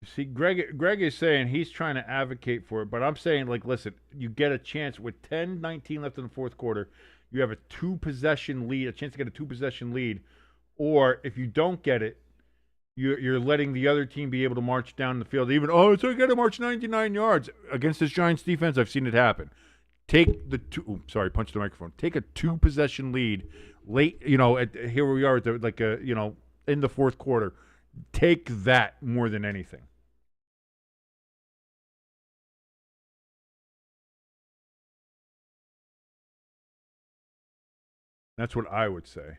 Speaker 2: See, Greg is saying he's trying to advocate for it, but I'm saying, like, listen, you get a chance with 10-19 left in the fourth quarter. You have a 2-possession lead, a chance to get a 2-possession lead. Or if you don't get it, you're letting the other team be able to march down the field. Even, so you got to march 99 yards. Against this Giants defense, I've seen it happen. Take the two, punch the microphone. Take a 2-possession lead late, here we are at the, in the fourth quarter. Take that more than anything. That's what I would say.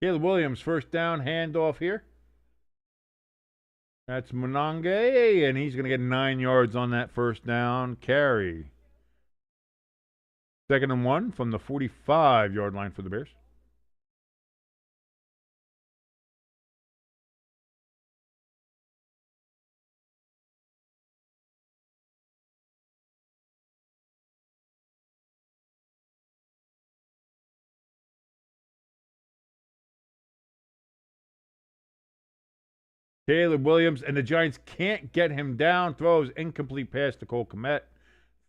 Speaker 2: Caleb Williams, first down, handoff here. That's Monange, and he's going to get 9 yards on that first down carry. 2nd and 1 from the 45-yard line for the Bears. Caleb Williams, and the Giants can't get him down. Throws incomplete pass to Cole Kmet.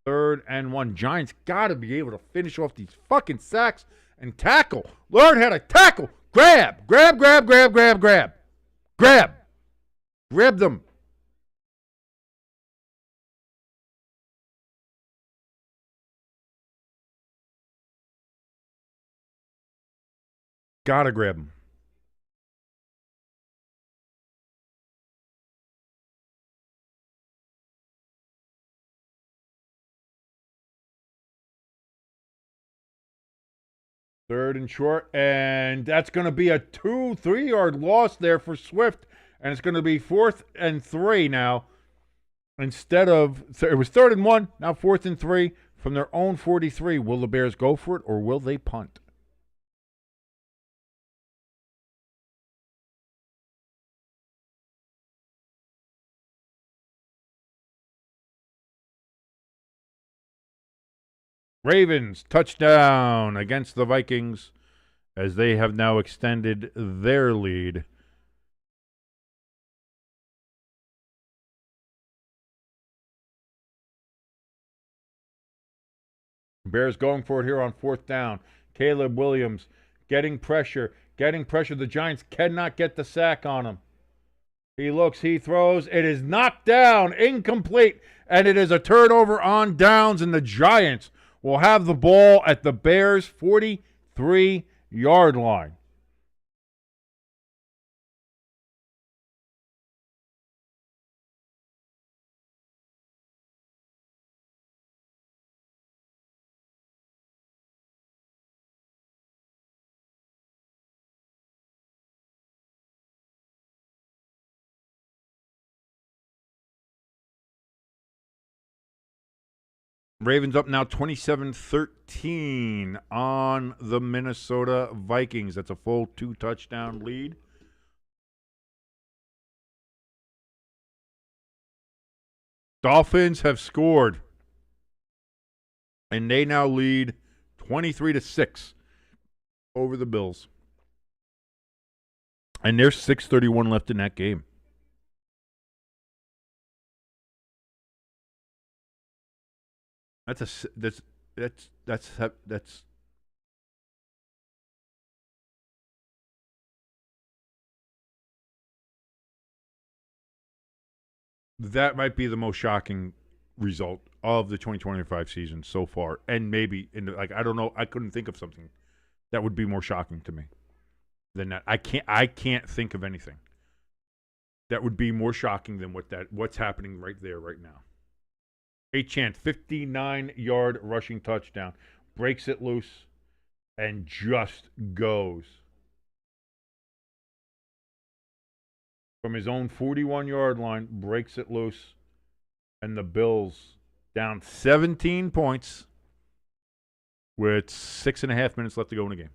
Speaker 2: 3rd and 1. Giants got to be able to finish off these fucking sacks and tackle. Learn how to tackle. Grab. Grab them. Gotta grab them. Third and short, and that's going to be a 2-3-yard loss there for Swift, and it's going to be 4th and 3 now. Instead of, it was 3rd and 1, now 4th and 3 from their own 43. Will the Bears go for it, or will they punt? Ravens, touchdown against the Vikings as they have now extended their lead. Bears going for it here on 4th down. Caleb Williams getting pressure. The Giants cannot get the sack on him. He looks, he throws. It is knocked down, incomplete, and it is a turnover on downs, and the Giants will have the ball at the Bears' 43-yard line. Ravens up now 27-13 on the Minnesota Vikings. That's a full 2-touchdown lead. Dolphins have scored, and they now lead 23-6 over the Bills. And there's 6:31 left in that game. That's that might be the most shocking result of the 2025 season so far, and maybe I don't know, I couldn't think of something that would be more shocking to me than that. I can't think of anything that would be more shocking than what's happening right there right now. Achane, 59-yard rushing touchdown, breaks it loose and just goes from his own 41-yard line, breaks it loose, and the Bills down 17 points with 6.5 minutes left to go in the game.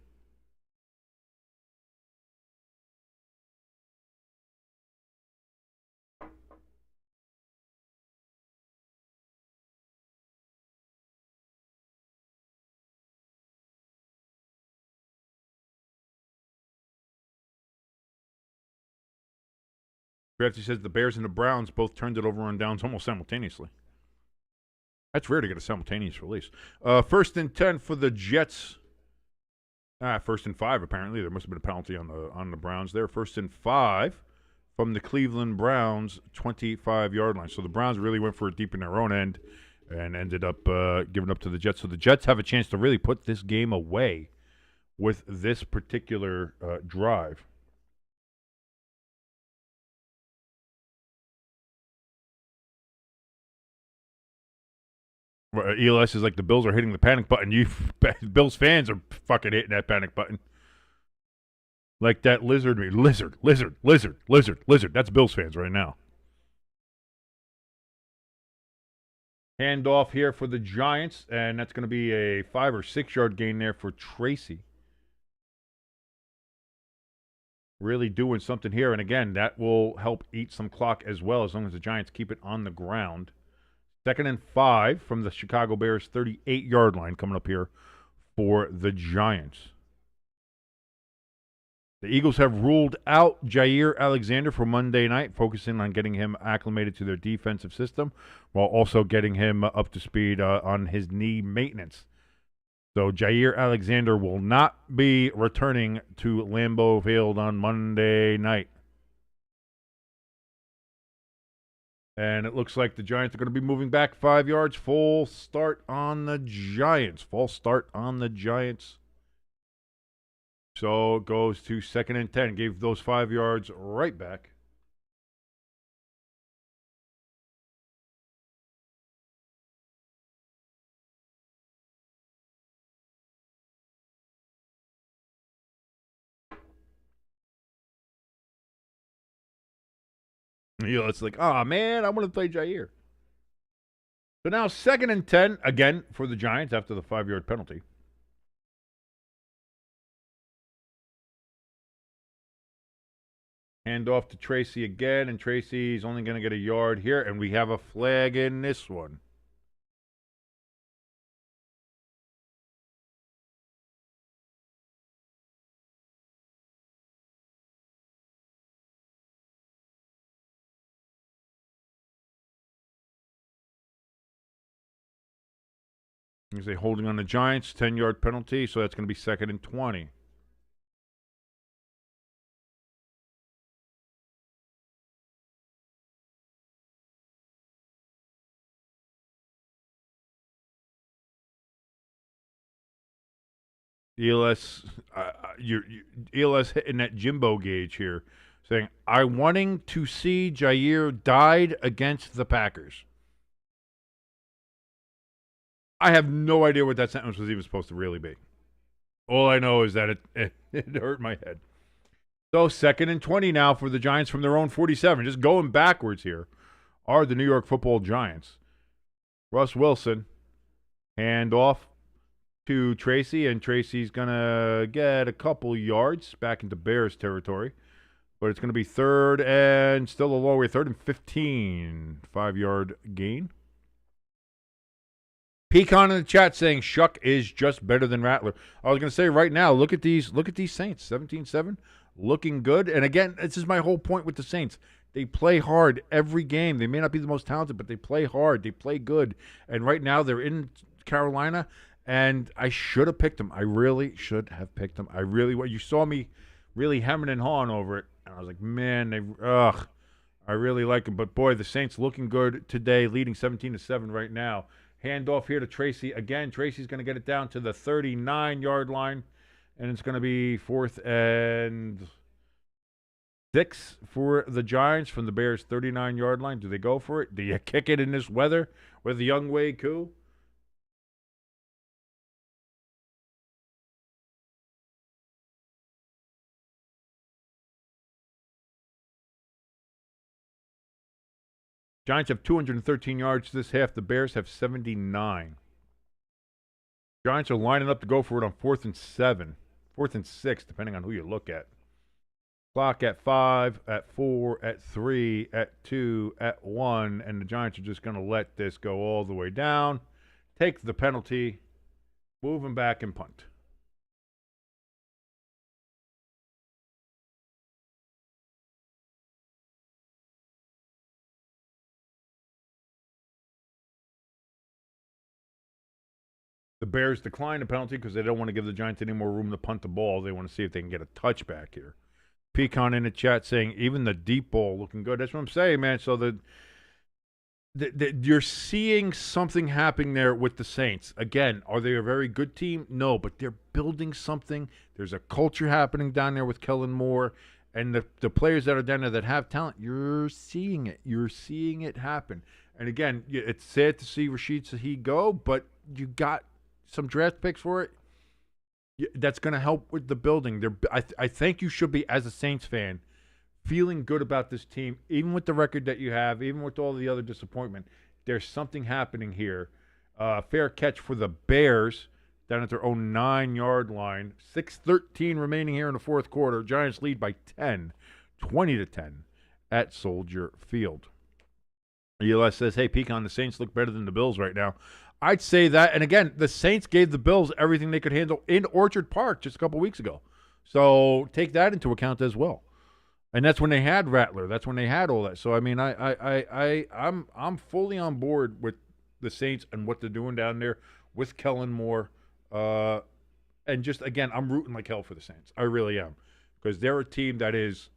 Speaker 2: Crafty says the Bears and the Browns both turned it over on downs almost simultaneously. That's rare to get a simultaneous release. 1st and 10 for the Jets. 1st and 5, apparently. There must have been a penalty on the Browns there. 1st and 5 from the Cleveland Browns, 25-yard line. So the Browns really went for it deep in their own end and ended up giving up to the Jets. So the Jets have a chance to really put this game away with this particular drive. ELS is like, the Bills are hitting the panic button. Bills fans are fucking hitting that panic button. Like that lizard. That's Bills fans right now. Handoff here for the Giants, and that's going to be a 5 or 6 yard gain there for Tracy. Really doing something here, and again, that will help eat some clock as well, as long as the Giants keep it on the ground. 2nd and 5 from the Chicago Bears 38-yard line coming up here for the Giants. The Eagles have ruled out Jair Alexander for Monday night, focusing on getting him acclimated to their defensive system while also getting him up to speed on his knee maintenance. So Jair Alexander will not be returning to Lambeau Field on Monday night. And it looks like the Giants are going to be moving back 5 yards. Full start on the Giants. So it goes to 2nd and 10. Gave those 5 yards right back. It's like, oh, man, I want to play Jair. So now 2nd and 10, again, for the Giants after the 5-yard penalty. Hand off to Tracy again, and Tracy's only going to get a yard here, and we have a flag in this one. You say holding on the Giants, 10-yard penalty, so that's going to be 2nd and 20. ELS, ELS hitting that Jimbo gauge here, saying, "I wanting to see Jair died against the Packers." I have no idea what that sentence was even supposed to really be. All I know is that it hurt my head. So 2nd and 20 now for the Giants from their own 47. Just going backwards here are the New York Football Giants. Russ Wilson, hand off to Tracy, and Tracy's going to get a couple yards back into Bears territory. But it's going to be 3rd and still a long way, 3rd and 15. 5-yard gain. Pecan in the chat saying Shuck is just better than Rattler. I was going to say right now, look at these Saints, 17-7, looking good. And again, this is my whole point with the Saints. They play hard every game. They may not be the most talented, but they play hard. They play good. And right now they're in Carolina, and I should have picked them. I really should have picked them. You saw me really hemming and hawing over it, and I was like, man, I really like them. But boy, the Saints looking good today, leading 17-7 right now. Hand off here to Tracy. Again, Tracy's going to get it down to the 39-yard line, and it's going to be 4th and 6 for the Giants from the Bears' 39-yard line. Do they go for it? Do you kick it in this weather with the Young Wei Koo? Giants have 213 yards this half. The Bears have 79. Giants are lining up to go for it on 4th and 7. 4th and 6, depending on who you look at. Clock at 5, at 4, at 3, at 2, at 1, and the Giants are just going to let this go all the way down. Take the penalty, move them back, and punt. The Bears decline the penalty because they don't want to give the Giants any more room to punt the ball. They want to see if they can get a touchback here. Pecan in the chat saying even the deep ball looking good. That's what I'm saying, man. So you're seeing something happening there with the Saints. Again, are they a very good team? No, but they're building something. There's a culture happening down there with Kellen Moore. And the players that are down there that have talent, you're seeing it. You're seeing it happen. And again, it's sad to see Rashid Shaheed go, but you got some draft picks for it. That's going to help with the building. I think you should be, as a Saints fan, feeling good about this team, even with the record that you have, even with all the other disappointment. There's something happening here. Fair catch for the Bears down at their own 9-yard line. 6:13 remaining here in the 4th quarter. Giants lead by 10, 20-10 at Soldier Field. ELS says, hey, Pecan, the Saints look better than the Bills right now. I'd say that. And again, the Saints gave the Bills everything they could handle in Orchard Park just a couple weeks ago. So take that into account as well. And that's when they had Rattler. That's when they had all that. So I mean, I'm fully on board with the Saints and what they're doing down there with Kellen Moore. And just again, I'm rooting like hell for the Saints. I really am, because they're a team that is.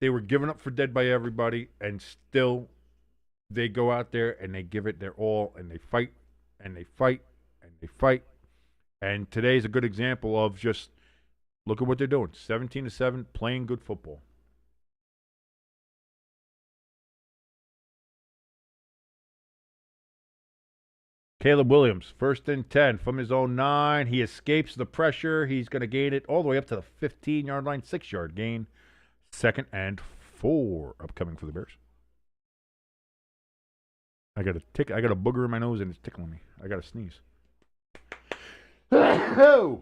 Speaker 2: They were given up for dead by everybody, and still they go out there and they give it their all, and they fight, and they fight, and they fight. And today's a good example of just look at what they're doing. 17-7, playing good football. Caleb Williams, 1st and 10 from his own 9. He escapes the pressure. He's going to gain it all the way up to the 15-yard line, 6-yard gain. 2nd and 4 upcoming for the Bears. I got a booger in my nose and it's tickling me. I got to sneeze. 2nd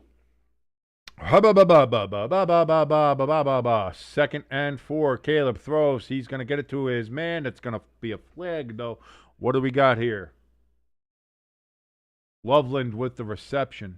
Speaker 2: and 4. Caleb throws. He's going to get it to his man. It's going to be a flag, though. What do we got here? Loveland with the reception.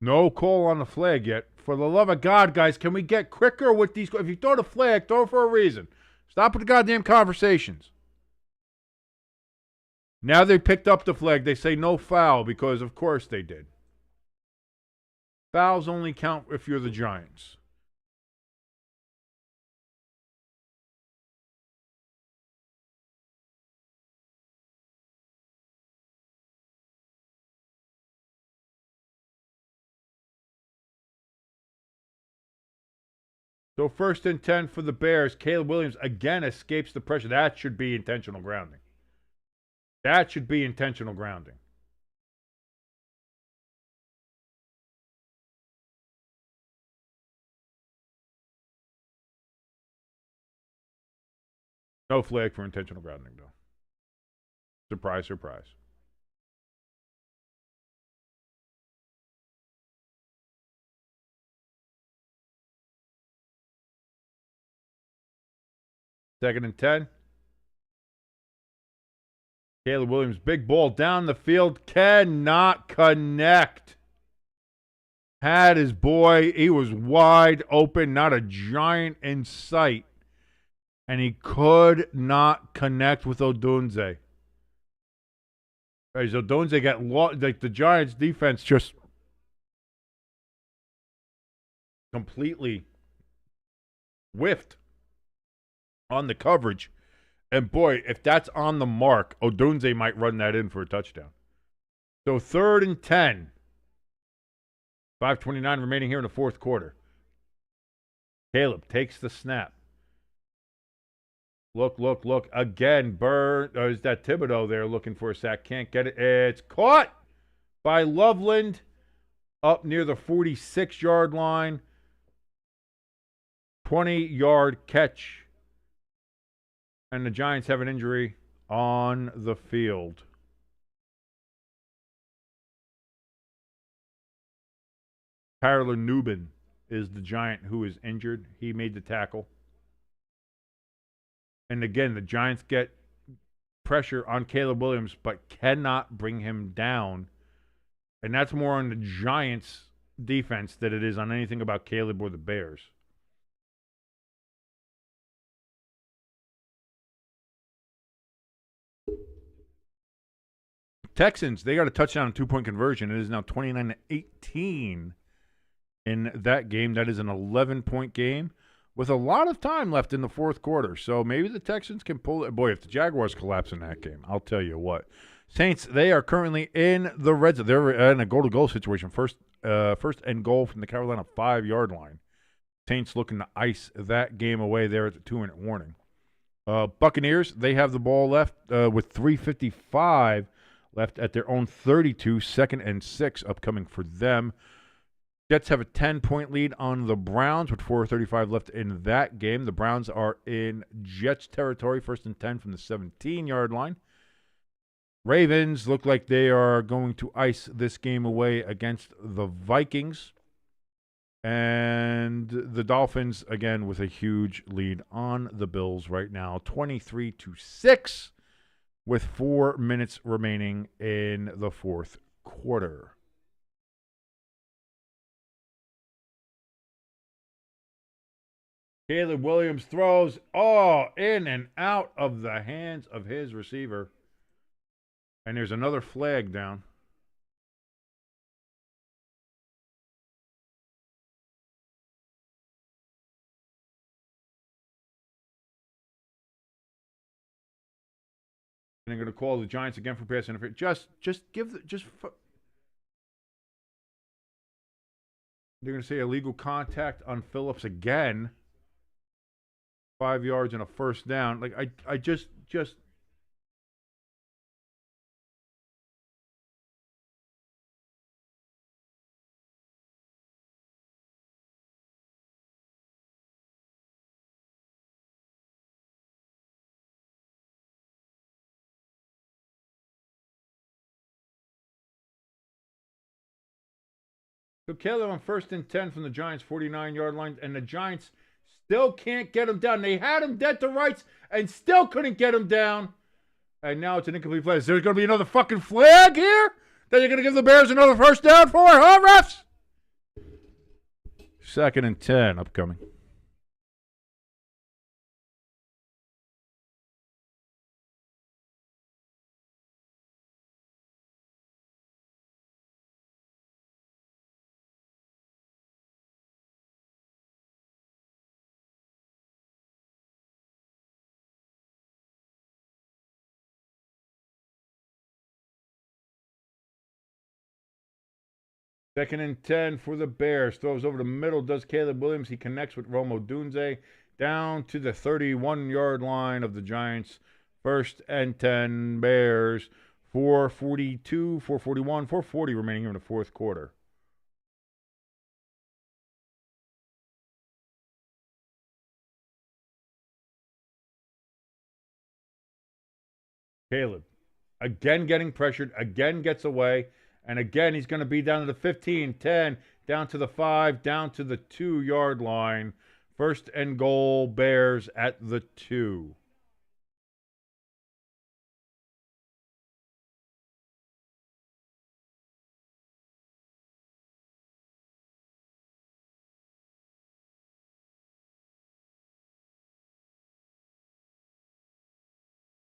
Speaker 2: No call on the flag yet. For the love of God, guys, can we get quicker with these? If you throw the flag, throw it for a reason. Stop with the goddamn conversations. Now they picked up the flag. They say no foul because, of course, they did. Fouls only count if you're the Giants. So 1st and 10 for the Bears. Caleb Williams again escapes the pressure. That should be intentional grounding. That should be intentional grounding. No flag for intentional grounding, though. Surprise, surprise. Second and 10. Caleb Williams, big ball down the field, cannot connect. Had his boy, he was wide open, not a giant in sight. And he could not connect with Odunze. As Odunze got lost, like the Giants' defense just completely whiffed on the coverage. And boy, if that's on the mark, Odunze might run that in for a touchdown. So 3rd and 10. 5:29 remaining here in the fourth quarter. Caleb takes the snap. Look. Again, is that Thibodeau there looking for a sack? Can't get it. It's caught by Loveland up near the 46-yard line. 20-yard catch. And the Giants have an injury on the field. Tyler Nubin is the Giant who is injured. He made the tackle. And again, the Giants get pressure on Caleb Williams, but cannot bring him down. And that's more on the Giants' defense than it is on anything about Caleb or the Bears. Texans, they got a touchdown and 2-point conversion. It is now 29-18 in that game. That is an 11-point game with a lot of time left in the fourth quarter. So maybe the Texans can pull it. Boy, if the Jaguars collapse in that game, I'll tell you what. Saints, they are currently in the red zone. They're in a goal-to-goal situation. First and goal from the Carolina 5-yard line. Saints looking to ice that game away there at the 2-minute warning. Buccaneers, they have the ball left with 3:55 left at their own 32, 2nd and 6 upcoming for them. Jets have a 10-point lead on the Browns with 4:35 left in that game. The Browns are in Jets territory, 1st and 10 from the 17-yard line. Ravens look like they are going to ice this game away against the Vikings. And the Dolphins, again, with a huge lead on the Bills right now, 23-6. With 4 minutes remaining in the fourth quarter. Caleb Williams throws, in and out of the hands of his receiver. And there's another flag down. And they're going to call the Giants again for pass interference. They're going to say illegal contact on Phillips again. 5 yards and a first down. Like I just. So Caleb on 1st and 10 from the Giants' 49-yard line, and the Giants still can't get him down. They had him dead to rights and still couldn't get him down. And now it's an incomplete flag. Is there going to be another fucking flag here that you're going to give the Bears another first down for, huh, refs? 2nd and 10 upcoming. Second and 10 for the Bears. Throws over the middle, does Caleb Williams. He connects with Rome Odunze down to the 31-yard line of the Giants. 1st and 10 Bears. 4:42, 4:41, 4:40 remaining in the fourth quarter. Caleb, again getting pressured, again gets away, and again he's going to be down to the 15, 10, down to the 5, down to the 2-yard line. 1st and goal, Bears at the 2.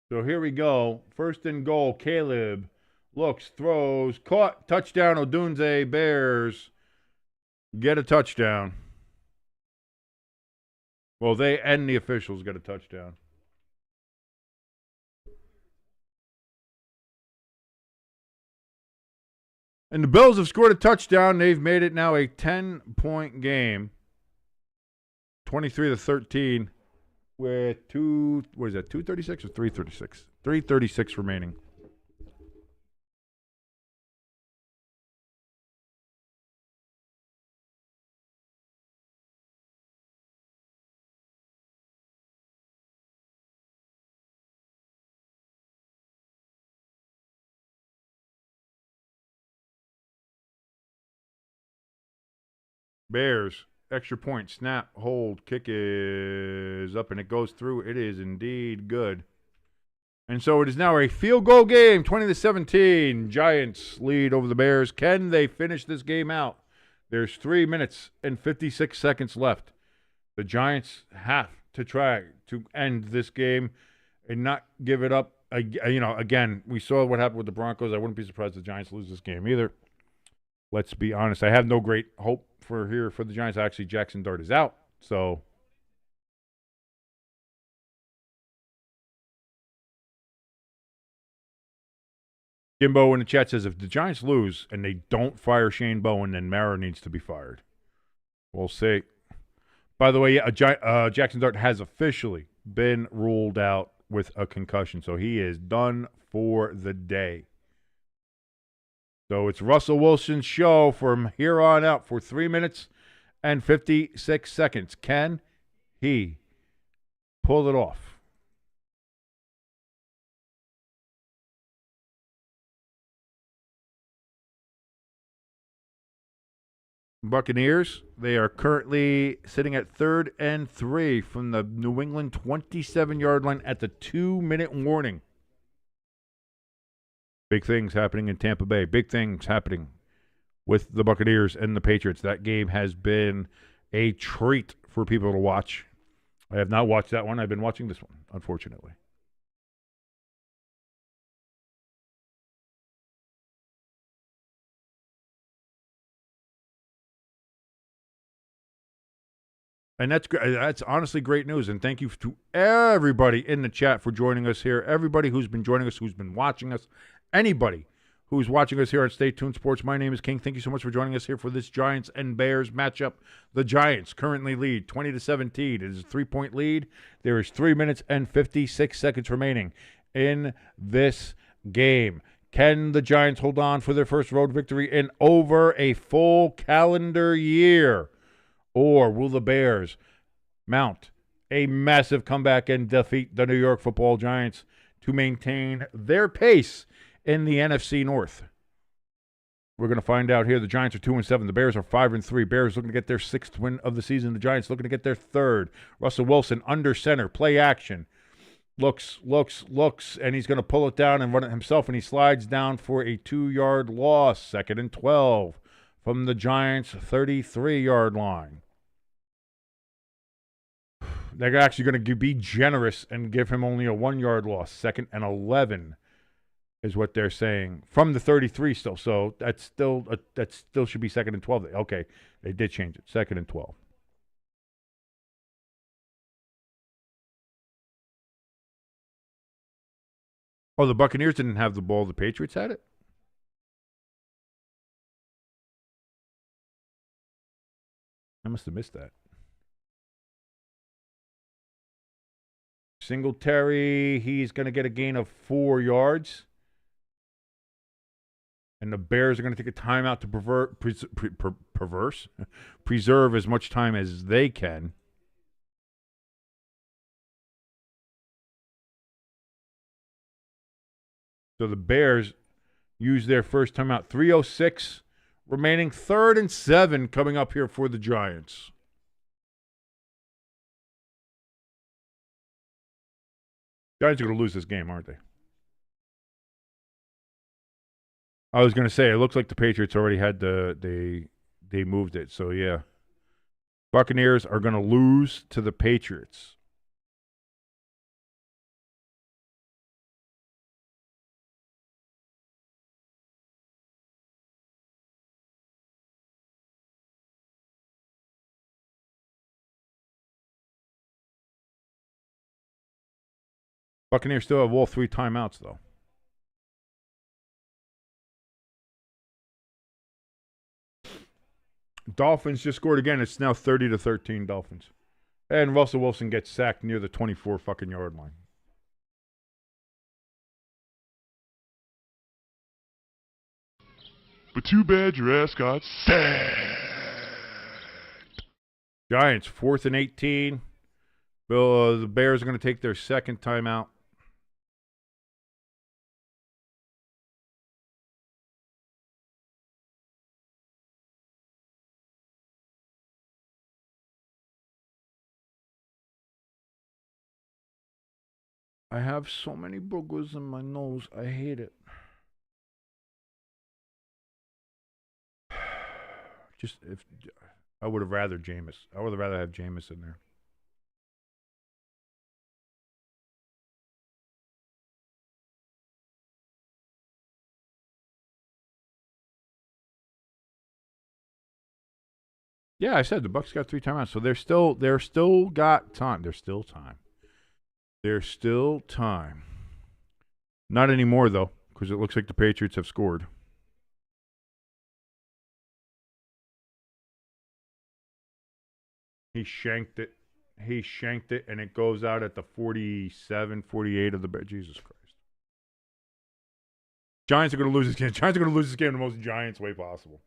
Speaker 2: So here we go. 1st and goal, Caleb looks, throws, caught, touchdown, Odunze. Bears get a touchdown. Well, they and the officials get a touchdown. And the Bills have scored a touchdown. They've made it now a 10-point game. 23-13 with 236 or 336? 336 remaining. Bears, extra point, snap, hold, kick is up, and it goes through. It is indeed good. And so it is now a field goal game, 20-17. Giants lead over the Bears. Can they finish this game out? There's 3 minutes and 56 seconds left. The Giants have to try to end this game and not give it up. Again, we saw what happened with the Broncos. I wouldn't be surprised if the Giants lose this game either. Let's be honest. I have no great hope for the Giants. Actually, Jackson Dart is out. So Jimbo in the chat says if the Giants lose and they don't fire Shane Bowen, then Mara needs to be fired. We'll see. By the way, Jackson Dart has officially been ruled out with a concussion, so he is done for the day. So it's Russell Wilson's show from here on out for 3 minutes and 56 seconds. Can he pull it off? Buccaneers, they are currently sitting at 3rd and 3 from the New England 27-yard line at the 2-minute warning. Big things happening in Tampa Bay. Big things happening with the Buccaneers and the Patriots. That game has been a treat for people to watch. I have not watched that one. I've been watching this one, unfortunately. And that's honestly great news. And thank you to everybody in the chat for joining us here. Everybody who's been joining us, who's been watching us. Anybody who's watching us here on Stay Tuned Sports. My name is King. Thank you so much for joining us here for this Giants and Bears matchup. The Giants currently lead 20-17. It is a 3-point lead. There is 3 minutes and 56 seconds remaining in this game. Can the Giants hold on for their first road victory in over a full calendar year? Or will the Bears mount a massive comeback and defeat the New York Football Giants to maintain their pace in the NFC North? We're going to find out here. The Giants are 2-7. The Bears are 5-3. Bears looking to get their 6th win of the season. The Giants looking to get their 3rd. Russell Wilson under center, play action. Looks, and he's going to pull it down and run it himself, and he slides down for a 2-yard loss. 2nd and 12 from the Giants' 33-yard line. They're actually going to be generous and give him only a 1 yard loss. 2nd and 11 is what they're saying from the 33 still. So that still should be 2nd and 12. Okay, they did change it. 2nd and 12. Oh, the Buccaneers didn't have the ball. The Patriots had it? I must have missed that. Singletary, he's going to get a gain of 4 yards. And the Bears are going to take a timeout to preserve as much time as they can. So the Bears use their first timeout. 3:06 remaining. 3rd and 7 coming up here for the Giants. Giants are going to lose this game, aren't they? I was going to say, it looks like the Patriots already had they moved it. So, yeah. Buccaneers are going to lose to the Patriots. Buccaneers still have all 3 timeouts, though. Dolphins just scored again. It's now 30-13 Dolphins. And Russell Wilson gets sacked near the 24 fucking yard line.
Speaker 3: But too bad your ass got sacked.
Speaker 2: Giants, 4th and 18. The Bears are going to take their 2nd timeout. I have so many boogers in my nose. I hate it. I would have rather Jameis. I would have rather have Jameis in there. Yeah, I said the Bucs got 3 timeouts, so they're still got time. There's still time. There's still time. Not anymore though, because it looks like the Patriots have scored. He shanked it. He shanked it, and it goes out at the 47, 48 of the Bears. Jesus Christ. Giants are going to lose this game. Giants are going to lose this game in the most Giants way possible.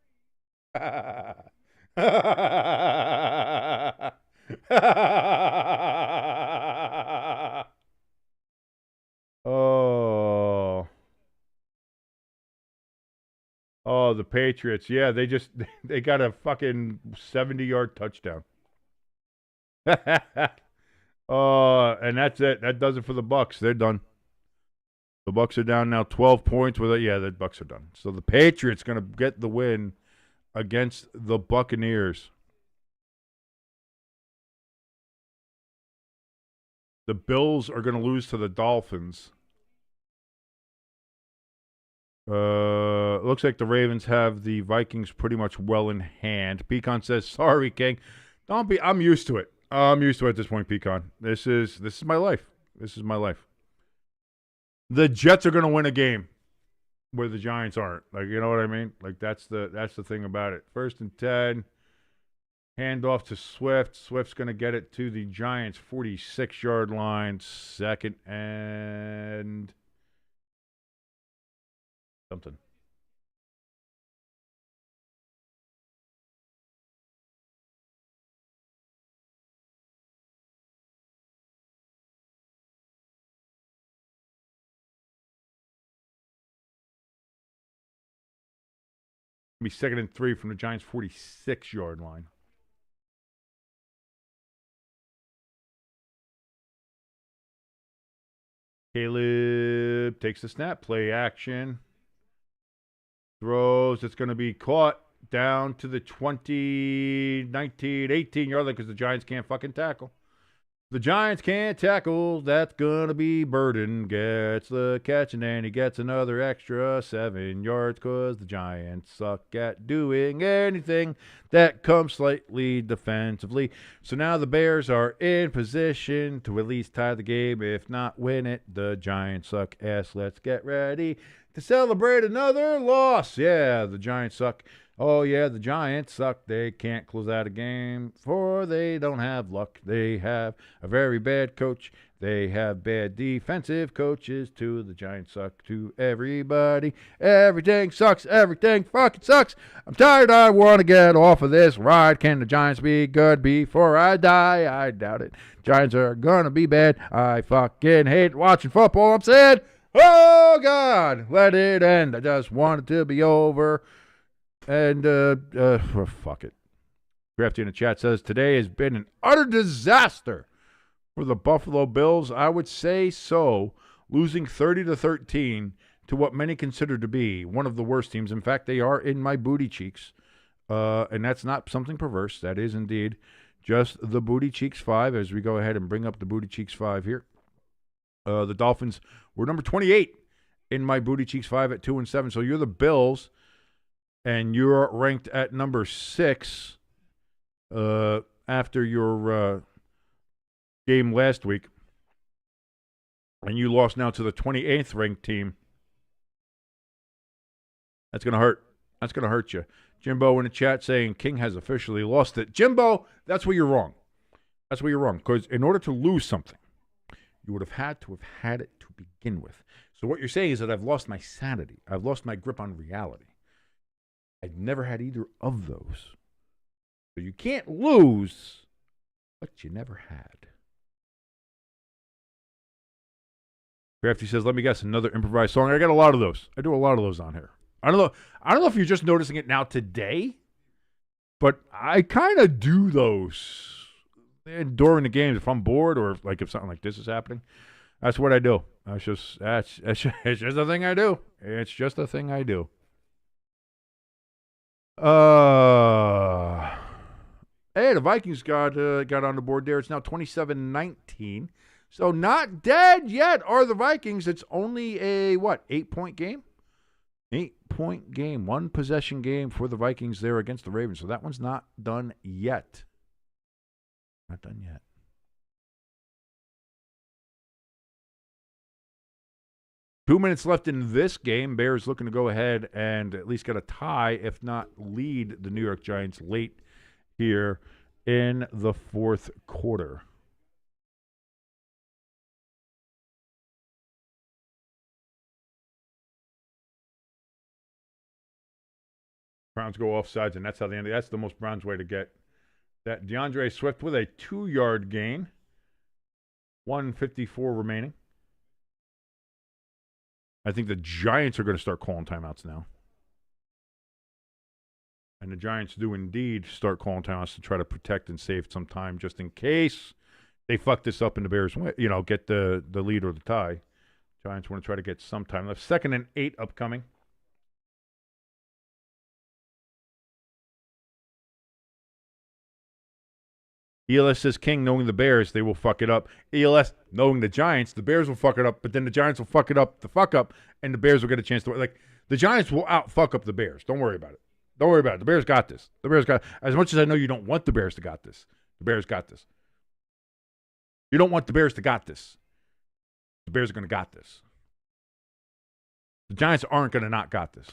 Speaker 2: Oh, the Patriots. Yeah, they got a fucking 70-yard touchdown. And that's it. That does it for the Bucs. They're done. The Bucs are down now 12 points with it. Yeah, the Bucs are done. So the Patriots going to get the win against the Buccaneers. The Bills are going to lose to the Dolphins. Looks like the Ravens have the Vikings pretty much well in hand. Pecan says, "Sorry, King. Don't be. I'm used to it. I'm used to it at this point, Pecan. This is my life. This is my life. The Jets are going to win a game where the Giants aren't. Like, you know what I mean? Like, that's the thing about it. 1st and 10. Hand off to Swift. Swift's going to get it to the Giants' 46-yard line. 2nd and something. Be 2nd and 3 from the Giants' 46-yard line. Caleb takes the snap, play action. Throws, it's going to be caught down to the 20, 19, 18-yard line because the Giants can't fucking tackle. The Giants can't tackle. That's going to be Burden. Gets the catch, and then he gets another extra 7 yards because the Giants suck at doing anything that comes slightly defensively. So now the Bears are in position to at least tie the game, if not win it. The Giants suck ass. Let's get ready to celebrate another loss. Yeah, the Giants suck. Oh, yeah, the Giants suck. They can't close out a game, for they don't have luck. They have a very bad coach. They have bad defensive coaches, too. The Giants suck to everybody. Everything sucks. Everything fucking sucks. I'm tired. I want to get off of this ride. Can the Giants be good before I die? I doubt it. Giants are going to be bad. I fucking hate watching football. I'm saying, oh, God, let it end. I just want it to be over. And, fuck it. Crafty in the chat says, today has been an utter disaster for the Buffalo Bills. I would say so. Losing 30-13 to what many consider to be one of the worst teams. In fact, they are in my booty cheeks. And that's not something perverse. That is indeed just the Booty Cheeks 5 as we go ahead and bring up the Booty Cheeks 5 here. The Dolphins were number 28 in my Booty Cheeks 5 at 2-7. So you're the Bills. And you're ranked at number 6 after your game last week. And you lost now to the 28th ranked team. That's going to hurt. That's going to hurt you. Jimbo in the chat saying King has officially lost it. Jimbo, that's where you're wrong. That's where you're wrong. Because in order to lose something, you would have had to have had it to begin with. So what you're saying is that I've lost my sanity. I've lost my grip on reality. I've never had either of those. So you can't lose what you never had. Crafty says, let me guess, another improvised song. I got a lot of those. I do a lot of those on here. I don't know if you're just noticing it now today, but I kind of do those during the games if I'm bored or like if something like this is happening. That's what I do. It's just a thing I do. It's just a thing I do. Hey, the Vikings got on the board there. It's now 27-19. So not dead yet are the Vikings. It's only a, 8-point game? 8-point game. One possession game for the Vikings there against the Ravens. So that one's not done yet. Not done yet. Two minutes left in this game. Bears looking to go ahead and at least get a tie, if not lead the New York Giants late here in the fourth quarter. Browns go offsides, and that's how they end it. That's the most Browns way to get that. DeAndre Swift with a 2-yard gain. 1:54 remaining. I think the Giants are going to start calling timeouts now. And the Giants do indeed start calling timeouts to try to protect and save some time just in case they fuck this up and the Bears get the lead or the tie. Giants want to try to get some time left. 2nd and 8 upcoming. ELS says King, knowing the Bears, they will fuck it up. ELS, knowing the Giants, the Bears will fuck it up, but then the Giants will fuck it up, and the Bears will get a chance to, the Giants will out-fuck up the Bears. Don't worry about it. Don't worry about it. The Bears got this. As much as I know you don't want the Bears to got this, the Bears got this. You don't want the Bears to got this. The Bears are going to got this. The Giants aren't going to not got this.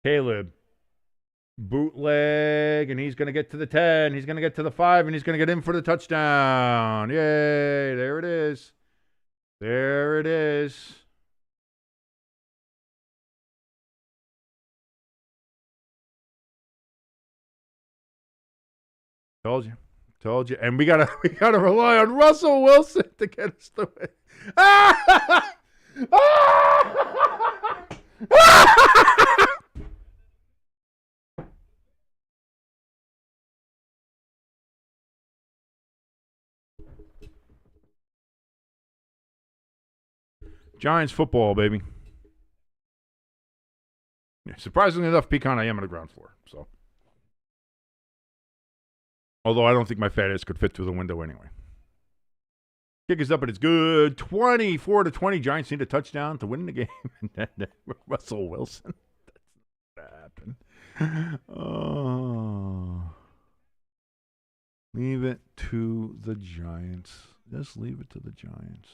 Speaker 2: Caleb. Bootleg, and he's going to get to the 10. He's going to get to the 5, and he's going to get in for the touchdown. Yay, there it is. There it is. Told you. And we gotta rely on Russell Wilson to get us the win. Giants football, baby. Yeah, surprisingly enough, pecan I am on the ground floor. So Although I don't think my fat ass could fit through the window anyway. Kick is up and it's good. 24-20. Giants need a touchdown to win the game. And then Russell Wilson. That's not gonna happen. Oh. Leave it to the Giants. Just leave it to the Giants.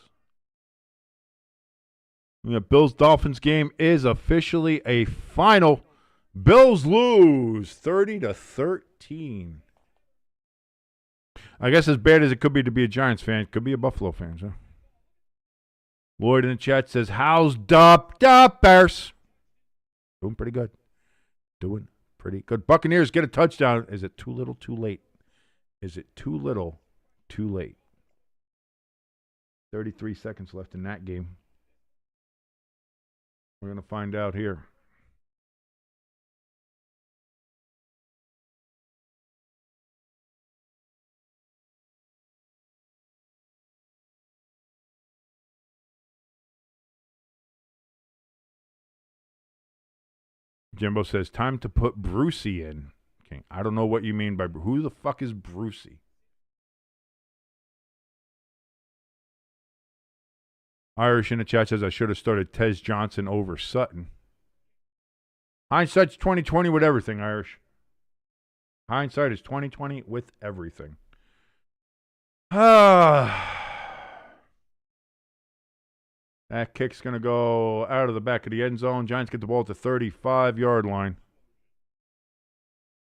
Speaker 2: The Bills-Dolphins game is officially a final. Bills lose 30-13. I guess as bad as it could be to be a Giants fan, it could be a Buffalo fan, huh? Lloyd in the chat says, how's the Bears? Doing pretty good. Doing pretty good. Buccaneers get a touchdown. Is it too little, too late? Is it too little, too late? 33 seconds left in that game. We're going to find out here. Jimbo says, time to put Brucey in. Okay, I don't know what you mean by who the fuck is Brucey? Irish in the chat says I should have started Tez Johnson over Sutton. Hindsight's 20/20 with everything, Irish. Hindsight is 20/20 with everything. That kick's going to go out of the back of the end zone. Giants get the ball at the 35-yard line.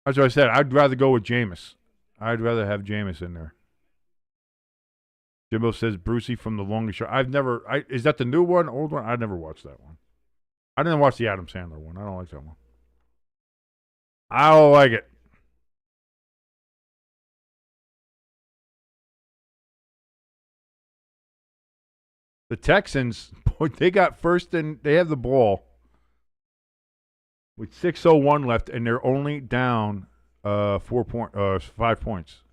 Speaker 2: That's what I said. I'd rather go with Jameis. I'd rather have Jameis in there. Jimbo says Brucey from The Longest Show. Is that the new one, old one? I never watched that one. I didn't watch the Adam Sandler one. I don't like that one. I don't like it. The Texans, boy, they got first and they have the ball with 6:01 left, and they're only down 5 points.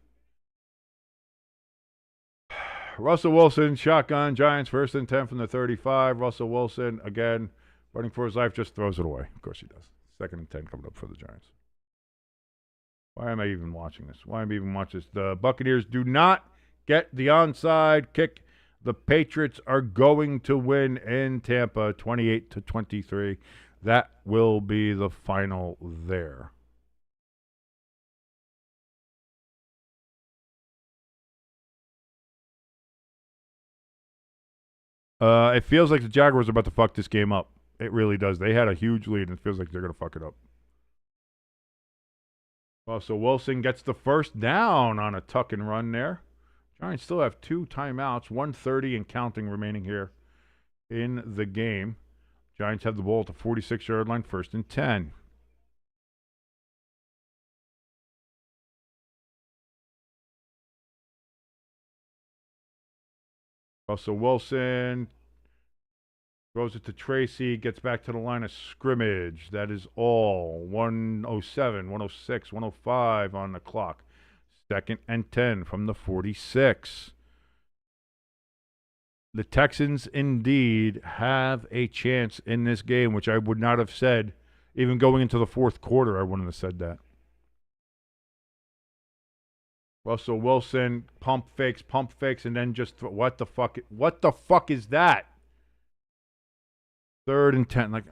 Speaker 2: Russell Wilson, shotgun, Giants, 1st and 10 from the 35. Russell Wilson, again, running for his life, just throws it away. Of course he does. 2nd and 10 coming up for the Giants. Why am I even watching this? The Buccaneers do not get the onside kick. The Patriots are going to win in Tampa 28-23. That will be the final there. It feels like the Jaguars are about to fuck this game up. It really does. They had a huge lead, and it feels like they're going to fuck it up. Well, so Wilson gets the first down on a tuck and run there. Giants still have 2 timeouts, 1:30 and counting remaining here in the game. Giants have the ball at the 46-yard line, 1st and 10. Russell Wilson throws it to Tracy, gets back to the line of scrimmage. That is all. 1:07, 1:06, 1:05 on the clock. 2nd and 10 from the 46. The Texans indeed have a chance in this game, which I would not have said. Even going into the 4th quarter, I wouldn't have said that. Russell Wilson, pump fakes, and then just what the fuck is that? 3rd and 10. Like,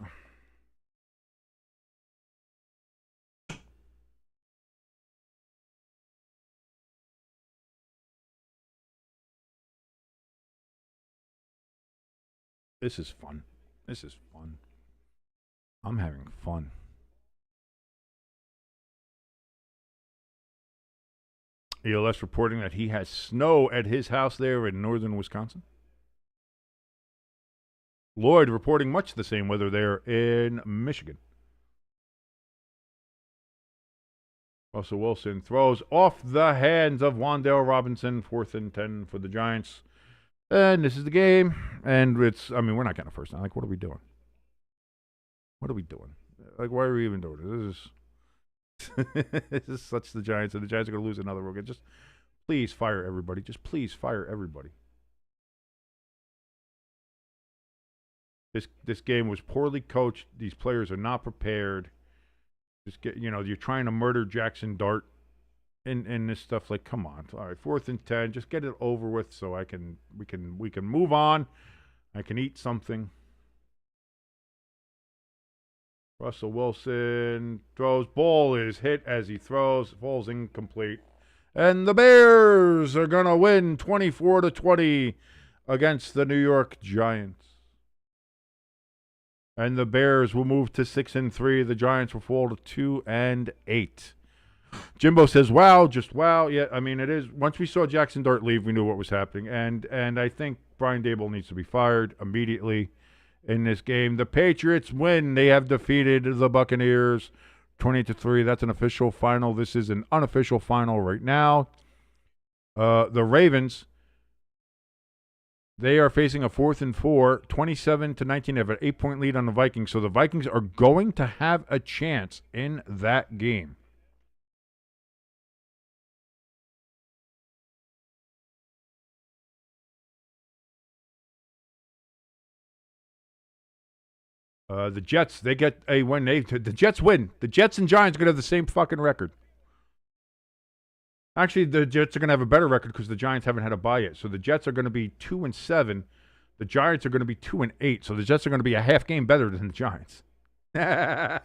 Speaker 2: this is fun. I'm having fun. ELS reporting that he has snow at his house there in northern Wisconsin. Lloyd reporting much the same weather there in Michigan. Russell Wilson throws off the hands of Wan'Dale Robinson, 4th and 10 for the Giants. And this is the game. And we're not getting a first down. Like, what are we doing? Like, why are we even doing this? This is such the Giants, and the Giants are going to lose another one. Just please fire everybody. Just please fire everybody. This game was poorly coached. These players are not prepared. You're trying to murder Jackson Dart in this stuff. Like, come on, all right, 4th and 10, just get it over with, so we can move on. I can eat something. Russell Wilson throws. Ball is hit as he throws. Falls incomplete. And the Bears are going to win 24-20 against the New York Giants. And the Bears will move to 6-3. The Giants will fall to 2-8. Jimbo says, wow, just wow. Yeah, I mean, it is. Once we saw Jackson Dart leave, we knew what was happening. And I think Brian Daboll needs to be fired immediately in this game. The Patriots win. They have defeated the Buccaneers 20-3. That's an official final. This is an unofficial final right now. The Ravens, they are facing a 4th and 4, 27-19. They have an 8-point lead on the Vikings. So the Vikings are going to have a chance in that game. The Jets, they get a win. The Jets win. The Jets and Giants are going to have the same fucking record. Actually, the Jets are going to have a better record because the Giants haven't had a bye yet. So the Jets are going to be 2-7. The Giants are going to be 2-8. So the Jets are going to be a half game better than the Giants. And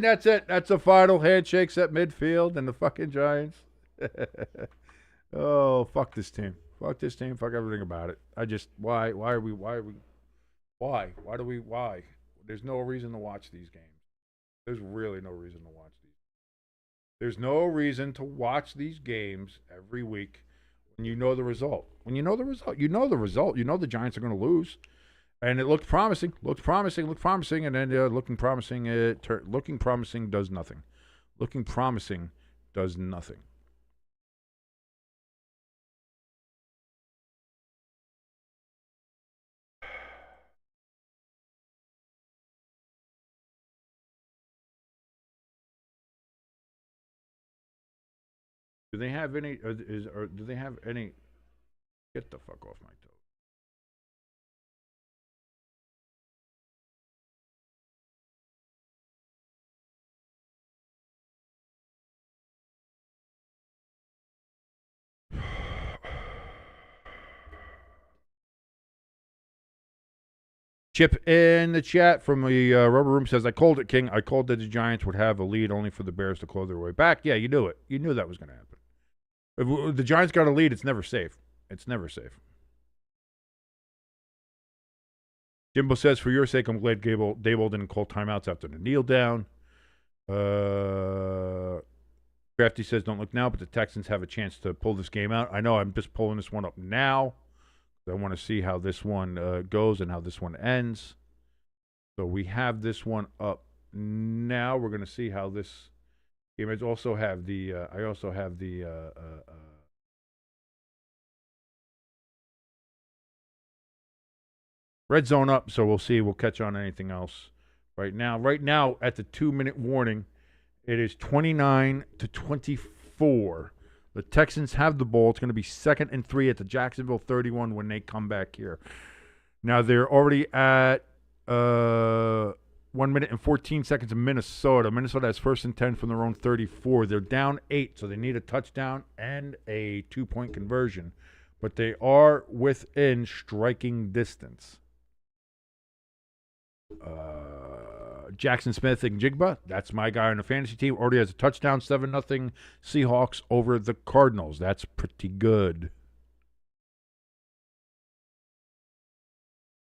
Speaker 2: that's it. That's the final handshakes at midfield and the fucking Giants. Oh, fuck this team. Fuck this team. Fuck everything about it. Why do we? There's no reason to watch these games. There's really no reason to watch these. There's no reason to watch these games every week when you know the result. When you know the result, you know the result. You know the Giants are going to lose. And it looked promising, and then looking promising does nothing. Looking promising does nothing. Do they have any? Do they have any? Get the fuck off my toes. Chip in the chat from the Rubber Room says, I called it, King. I called that the Giants would have a lead only for the Bears to claw their way back. Yeah, you knew it. You knew that was going to happen. If the Giants got a lead, it's never safe. It's never safe. Jimbo says, for your sake, I'm glad Daboll didn't call timeouts after the kneel down. Crafty says, don't look now, but the Texans have a chance to pull this game out. I know, I'm just pulling this one up now. I want to see how this one goes and how this one ends. So we have this one up now. We're going to see how this game is. Also have the I also have the red zone up. So we'll see. We'll catch on anything else right now. Right now, at the 2-minute warning, it is 29-24. The Texans have the ball. It's going to be 2nd and 3 at the Jacksonville 31 when they come back here. Now they're already at 1 minute and 14 seconds in Minnesota. Minnesota has 1st and 10 from their own 34. They're down 8, so they need a touchdown and a 2-point conversion. But they are within striking distance. Jackson Smith and Jigba, that's my guy on the fantasy team. Already has a touchdown, 7-0 Seahawks over the Cardinals. That's pretty good.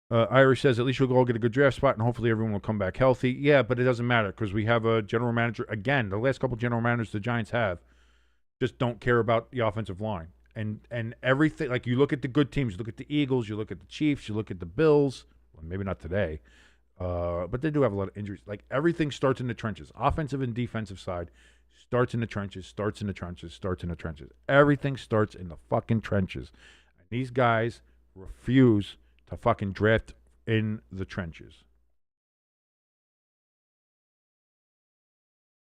Speaker 2: Irish says, at least we'll all get a good draft spot, and hopefully everyone will come back healthy. Yeah, but it doesn't matter because we have a general manager. Again, the last couple general managers the Giants have just don't care about the offensive line. And everything, like you look at the good teams, you look at the Eagles, you look at the Chiefs, you look at the Bills. Well, maybe not today. But they do have a lot of injuries. Like, everything starts in the trenches. Offensive and defensive side starts in the trenches. Everything starts in the fucking trenches. And these guys refuse to fucking draft in the trenches.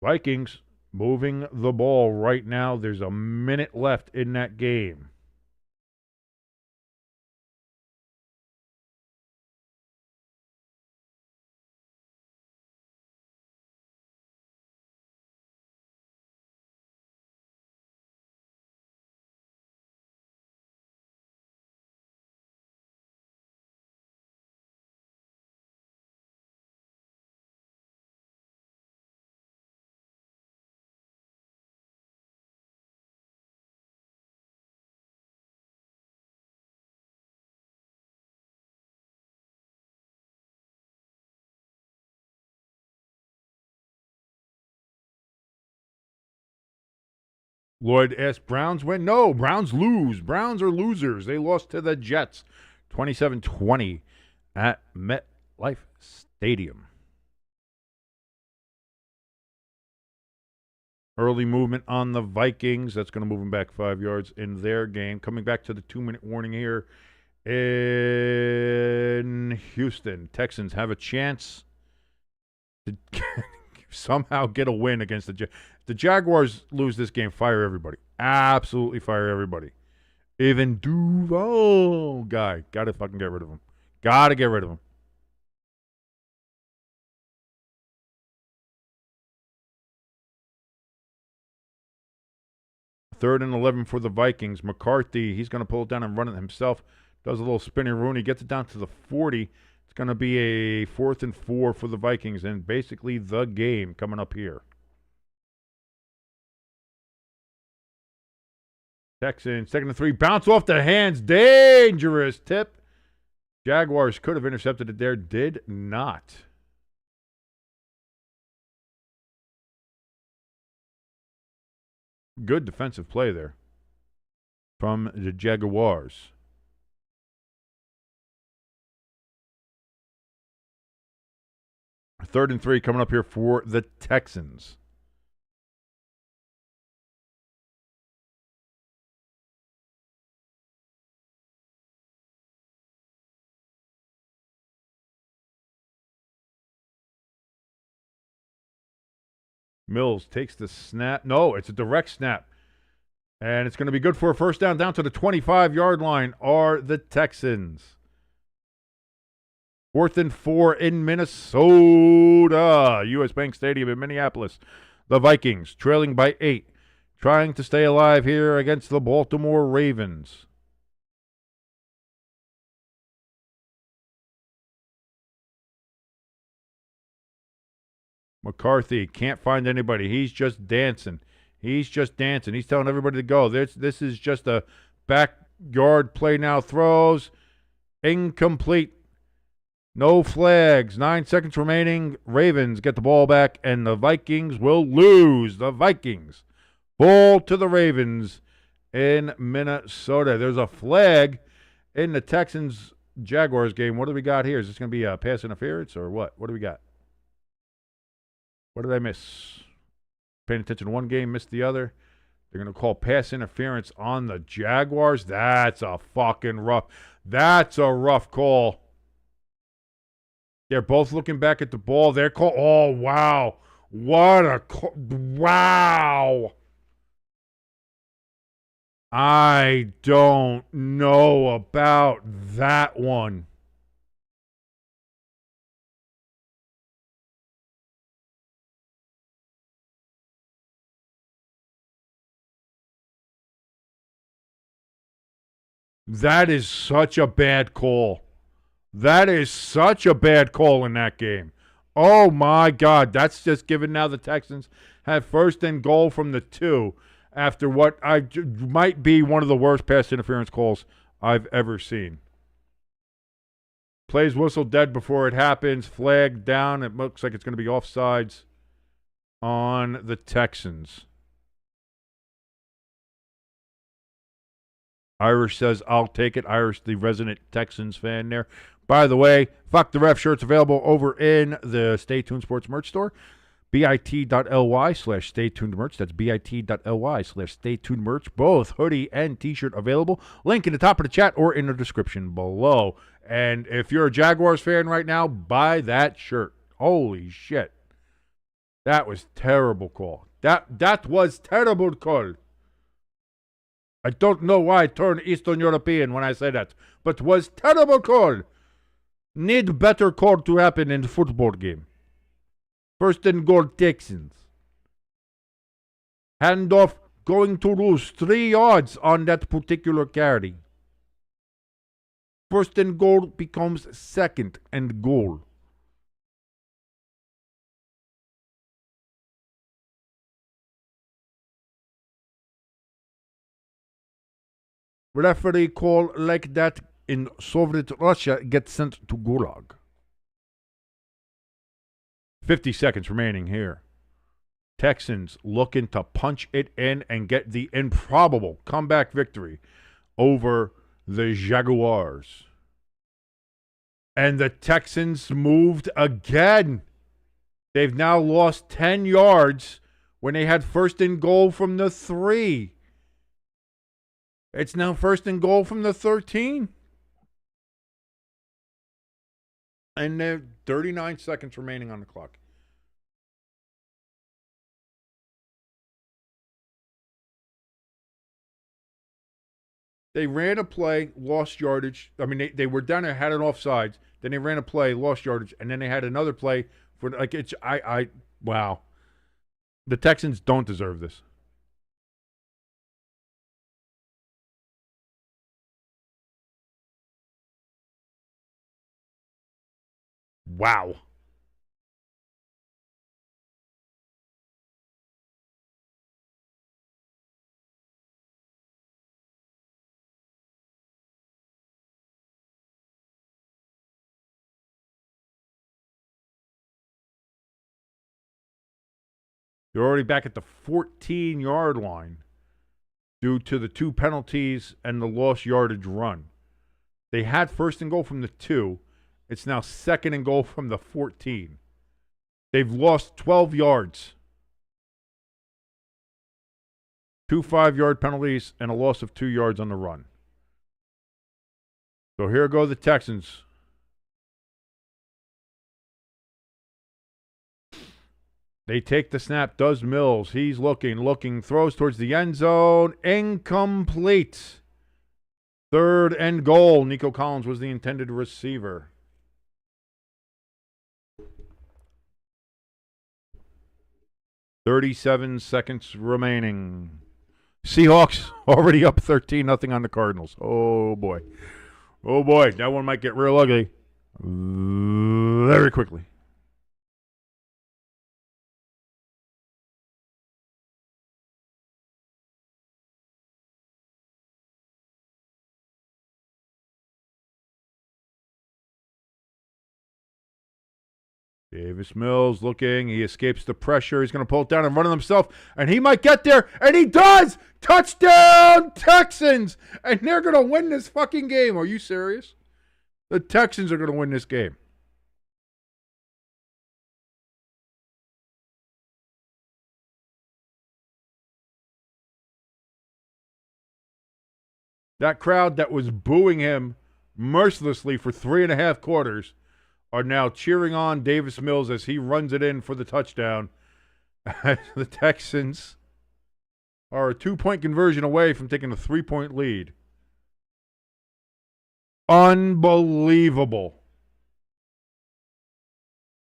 Speaker 2: Vikings moving the ball right now. There's a minute left in that game. Lloyd asked, Browns win? No, Browns lose. Browns are losers. They lost to the Jets 27-20 at MetLife Stadium. Early movement on the Vikings. That's going to move them back 5 yards in their game. Coming back to the 2-minute warning here in Houston. Texans have a chance to somehow get a win against the Jaguars. The Jaguars lose this game, fire everybody. Absolutely fire everybody. Even Duval guy. Got to fucking get rid of him. Got to get rid of him. Third and 11 for the Vikings. McCarthy, he's going to pull it down and run it himself. Does a little spinning Rooney, gets it down to the 40. It's going to be a 4th and 4 for the Vikings, and basically the game coming up here. Texans, 2nd and 3. Bounce off the hands. Dangerous tip. Jaguars could have intercepted it there. Did not. Good defensive play there from the Jaguars. Third and 3 coming up here for the Texans. Mills takes the snap. No, it's a direct snap. And it's going to be good for a first down to the 25-yard line are the Texans. 4th and 4 in Minnesota. U.S. Bank Stadium in Minneapolis. The Vikings trailing by 8. Trying to stay alive here against the Baltimore Ravens. McCarthy can't find anybody. He's just dancing. He's telling everybody to go. This is just a backyard play now. Throws. Incomplete. No flags. 9 seconds remaining. Ravens get the ball back, and the Vikings will lose. The Vikings. Ball to the Ravens in Minnesota. There's a flag in the Texans-Jaguars game. What do we got here? Is this going to be a pass interference or what? What do we got? What did I miss? Paying attention to one game, missed the other. They're going to call pass interference on the Jaguars. That's a fucking rough. That's a rough call. They're both looking back at the ball. They're call. Oh, wow. What a call. Wow. I don't know about that one. That is such a bad call. That is such a bad call in that game. Oh, my God. That's just given now the Texans have 1st and goal from the 2 after what might be one of the worst pass interference calls I've ever seen. Plays whistle dead before it happens. Flag down. It looks like it's going to be offsides on the Texans. Irish says, I'll take it. Irish, the resident Texans fan there. By the way, Fuck the Ref shirts available over in the Stay Tuned Sports merch store. bit.ly/staytunedmerch. That's bit.ly/staytunedmerch. Both hoodie and t-shirt available. Link in the top of the chat or in the description below. And if you're a Jaguars fan right now, buy that shirt. Holy shit. That was terrible call. That was terrible call. I don't know why I turn Eastern European when I say that, but was terrible call. Need better call to happen in the football game. 1st and goal Texans. Handoff going to lose 3 yards on that particular carry. 1st and goal becomes 2nd and goal. Referee call like that in Soviet Russia gets sent to Gulag. 50 seconds remaining here. Texans looking to punch it in and get the improbable comeback victory over the Jaguars. And the Texans moved again. They've now lost 10 yards when they had first and goal from the 3. It's now first and goal from the 13. And there 39 seconds remaining on the clock. They ran a play, lost yardage. I mean, they were down there, had it offsides. Then they ran a play, lost yardage, and then they had another play for like it's. Wow. The Texans don't deserve this. Wow. They're already back at the 14-yard line due to the 2 penalties and the lost yardage run. They had first and goal from the 2. It's now second and goal from the 14. They've lost 12 yards. 2 5-yard penalties and a loss of 2 yards on the run. So here go the Texans. They take the snap. Does Mills. He's looking. Throws towards the end zone. Incomplete. Third and goal. Nico Collins was the intended receiver. "37 seconds remaining." Seahawks already up 13-0 on the Cardinals. Oh, boy. Oh, boy. That one might get real ugly very quickly. Davis Mills looking. He escapes the pressure. He's going to pull it down and run it himself. And he might get there. And he does! Touchdown, Texans! And they're going to win this fucking game. Are you serious? The Texans are going to win this game. That crowd that was booing him mercilessly for 3.5 quarters are now cheering on Davis Mills as he runs it in for the touchdown. The Texans are a 2-point conversion away from taking a 3-point lead. Unbelievable.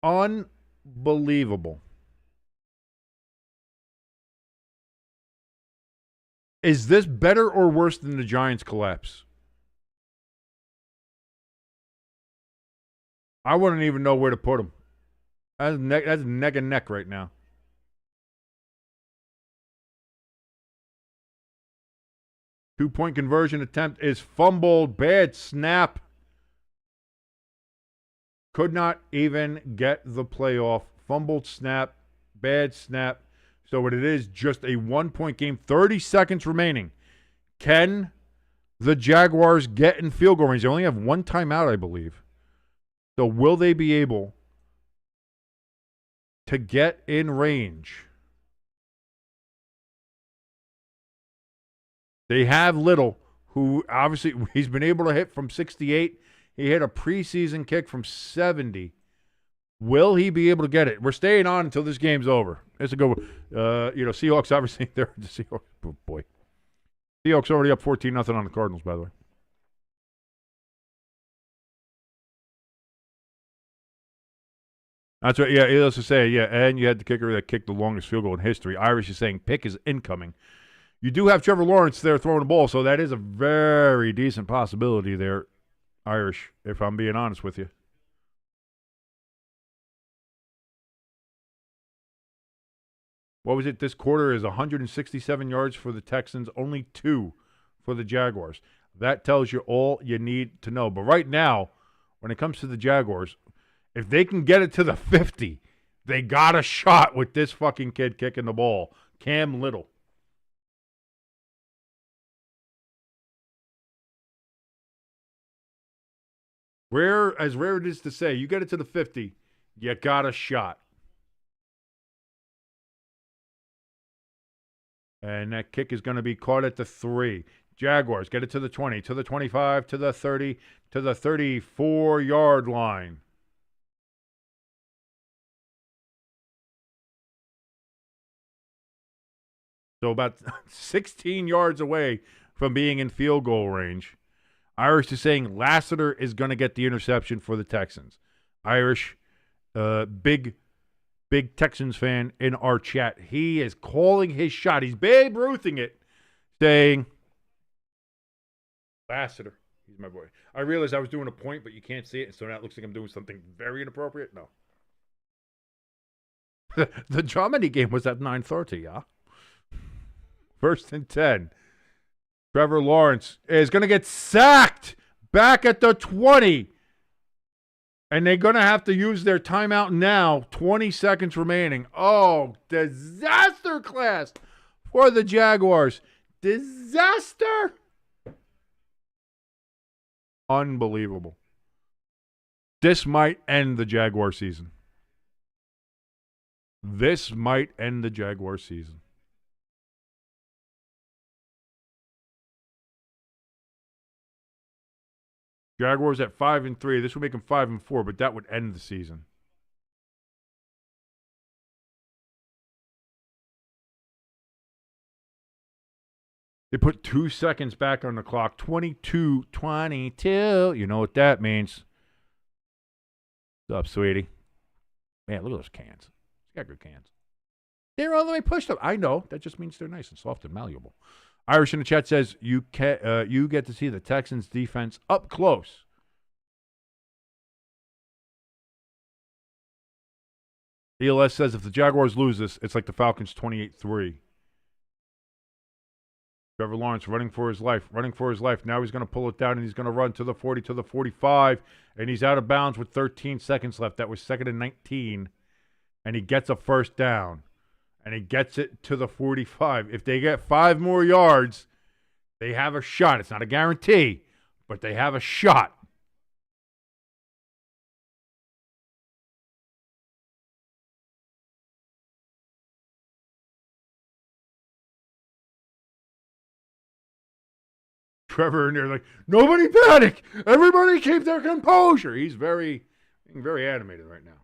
Speaker 2: Unbelievable. Is this better or worse than the Giants' collapse? I wouldn't even know where to put them. That's neck and neck right now. Two-point conversion attempt is fumbled. Bad snap. Could not even get the play off. Fumbled snap. Bad snap. So it is just a 1-point game. 30 seconds remaining. Can the Jaguars get in field goal range? They only have one timeout, I believe. So will they be able to get in range? They have Little, who obviously he's been able to hit from 68. He hit a preseason kick from 70. Will he be able to get it? We're staying on until this game's over. It's a good one. Seahawks obviously they're the Seahawks. Oh boy, Seahawks already up 14-0 on the Cardinals. By the way. That's right. Yeah, let's just say, yeah, and you had the kicker that kicked the longest field goal in history. Irish is saying pick is incoming. You do have Trevor Lawrence there throwing the ball, so that is a very decent possibility there, Irish, if I'm being honest with you. What was it? This quarter is 167 yards for the Texans, only 2 for the Jaguars. That tells you all you need to know. But right now, when it comes to the Jaguars, if they can get it to the 50, They got a shot with this fucking kid kicking the ball. Cam Little. As rare it is to say, you get it to the 50, you got a shot. And that kick is going to be caught at the 3. Jaguars get it to the 20, to the 25, to the 30, to the 34-yard line. So about 16 yards away from being in field goal range. Irish is saying Lassiter is going to get the interception for the Texans. Irish, big Texans fan in our chat. He is calling his shot. He's Babe Ruthing it, saying, Lassiter. He's my boy. I realized I was doing a point, but you can't see it, so now it looks like I'm doing something very inappropriate. No. The Germany game was at 9:30, yeah? 1st and 10. Trevor Lawrence is going to get sacked back at the 20. And they're going to have to use their timeout now. 20 seconds remaining. Oh, disaster class for the Jaguars. Disaster. Unbelievable. This might end the Jaguar season. This might end the Jaguar season. Jaguars at 5-3. This would make them 5-4, but that would end the season. They put 2 seconds back on the clock. 22-22. You know what that means. What's up, sweetie? Man, look at those cans. He's got good cans. They're all the way pushed up. I know. That just means they're nice and soft and malleable. Irish in the chat says you get to see the Texans defense up close. ELS says if the Jaguars lose this, it's like the Falcons 28-3. Trevor Lawrence running for his life. Now he's going to pull it down and he's going to run to the 40, to the 45, and he's out of bounds with 13 seconds left. That was 2nd and 19, and he gets a first down. And he gets it to the 45. If they get 5 more yards, they have a shot. It's not a guarantee, but they have a shot. Trevor and they're like, nobody panic. Everybody keep their composure. He's being very animated right now.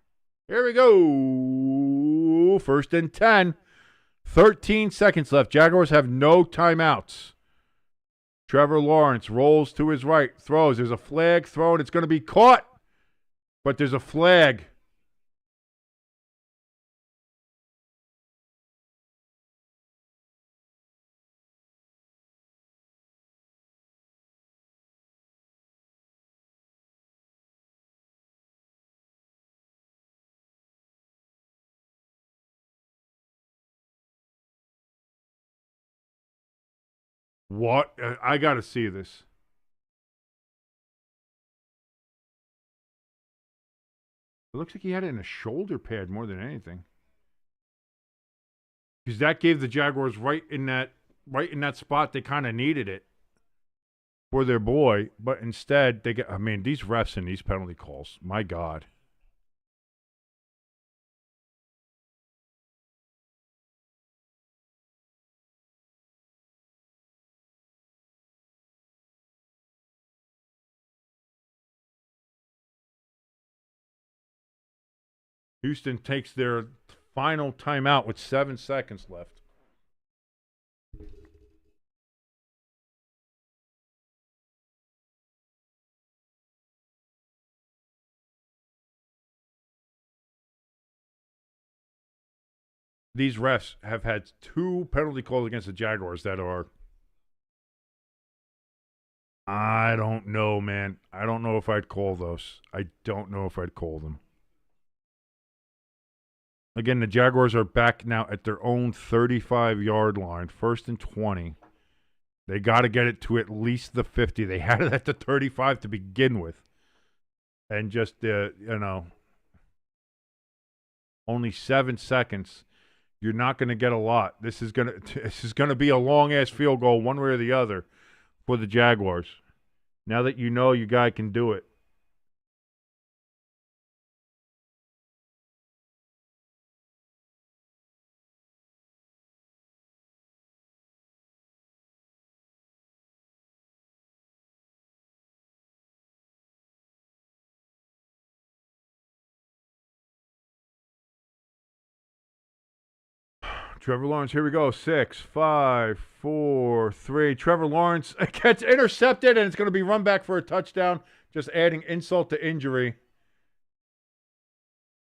Speaker 2: Here we go. 1st and 10. 13 seconds left. Jaguars have no timeouts. Trevor Lawrence rolls to his right. Throws. There's a flag thrown. It's going to be caught. But there's a flag. What? I got to see this. It looks like he had it in a shoulder pad more than anything. Because that gave the Jaguars right in that spot they kind of needed it for their boy. But instead, these refs and these penalty calls, my God. Houston takes their final timeout with 7 seconds left. These refs have had 2 penalty calls against the Jaguars that are, I don't know, man. I don't know if I'd call those. I don't know if I'd call them. Again, the Jaguars are back now at their own 35-yard line, 1st and 20. They got to get it to at least the 50. They had it at the 35 to begin with. And just, only 7 seconds. You're not going to get a lot. This is going to be a long-ass field goal one way or the other for the Jaguars. Now that you know your guy can do it. Trevor Lawrence, here we go. 6, 5, 4, 3. Trevor Lawrence gets intercepted, and it's going to be run back for a touchdown. Just adding insult to injury.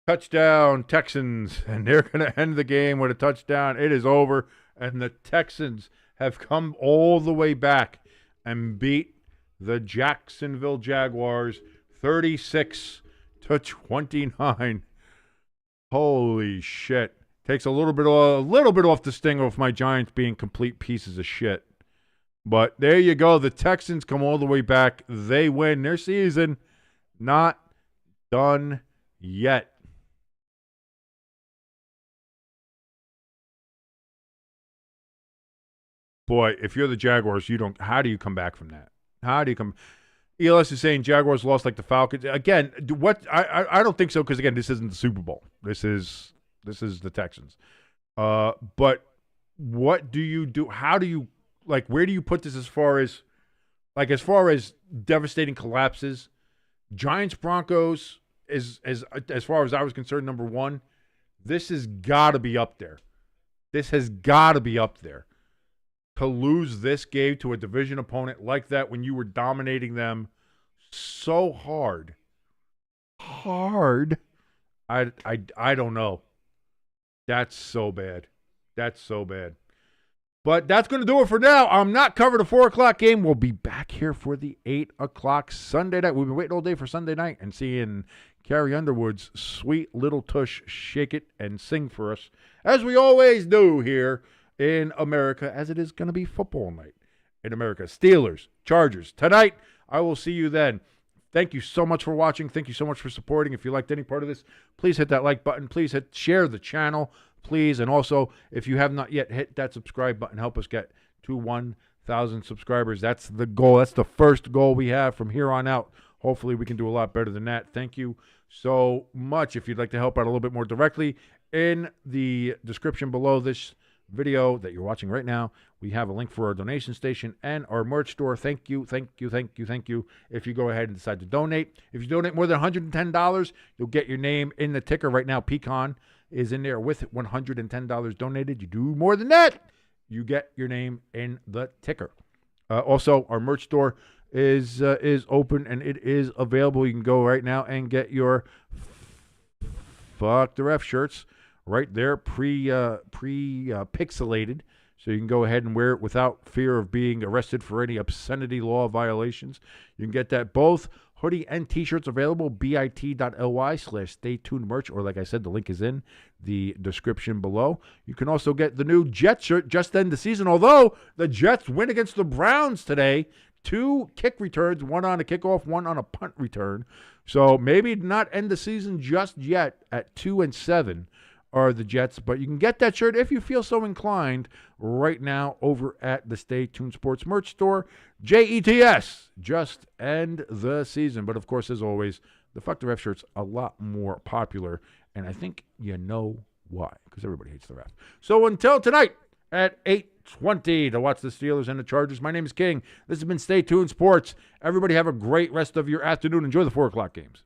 Speaker 2: Touchdown, Texans. And they're going to end the game with a touchdown. It is over, and the Texans have come all the way back and beat the Jacksonville Jaguars 36-29. Holy shit. Takes a little bit off the sting of my Giants being complete pieces of shit. But there you go. The Texans come all the way back. They win. Their season not done yet. Boy, if you're the Jaguars, how do you come back from that? How do you come? ELS is saying Jaguars lost like the Falcons. Again, I don't think so, because again, this isn't the Super Bowl. This is the Texans. But what do you do? How do you, where do you put this as far as devastating collapses? Giants Broncos is as far as I was concerned, number one. This has got to be up there. This has got to be up there. To lose this game to a division opponent like that when you were dominating them so hard. I don't know. That's so bad. That's so bad. But that's going to do it for now. I'm not covering the 4 o'clock game. We'll be back here for the 8 o'clock Sunday night. We've been waiting all day for Sunday night and seeing Carrie Underwood's sweet little tush shake it and sing for us, as we always do here in America, as it is going to be football night in America. Steelers, Chargers. Tonight, I will see you then. Thank you so much for watching. Thank you so much for supporting. If you liked any part of this, please hit that like button. Please share the channel, please. And also, if you have not yet hit that subscribe button, help us get to 1,000 subscribers. That's the goal. That's the first goal we have from here on out. Hopefully, we can do a lot better than that. Thank you so much. If you'd like to help out a little bit more directly, in the description below this video that you're watching right now, we have a link for our donation station and our merch store. Thank you. If you go ahead and decide to donate. If you donate more than $110, you'll get your name in the ticker. Right now, Pecan is in there with $110 donated. You do more than that, you get your name in the ticker. Also, our merch store is open and it is available. You can go right now and get your Fuck the Ref shirts right there, pixelated, so you can go ahead and wear it without fear of being arrested for any obscenity law violations. You can get that both hoodie and t-shirts available, bit.ly/staytunedmerch, or like I said, the link is in the description below. You can also get the new Jets shirt, just end the season, although the Jets win against the Browns today. 2 kick returns, one on a kickoff, one on a punt return. So maybe not end the season just yet at 2-7. Are the Jets, but you can get that shirt if you feel so inclined right now over at the Stay Tuned Sports merch store. JETS, just end the season. But of course, as always, the Fuck the Ref shirt's a lot more popular, and I think you know why, because everybody hates the ref. So until tonight at 8:20 to watch the Steelers and the Chargers, my name is King. This has been Stay Tuned Sports. Everybody have a great rest of your afternoon. Enjoy the 4 o'clock games.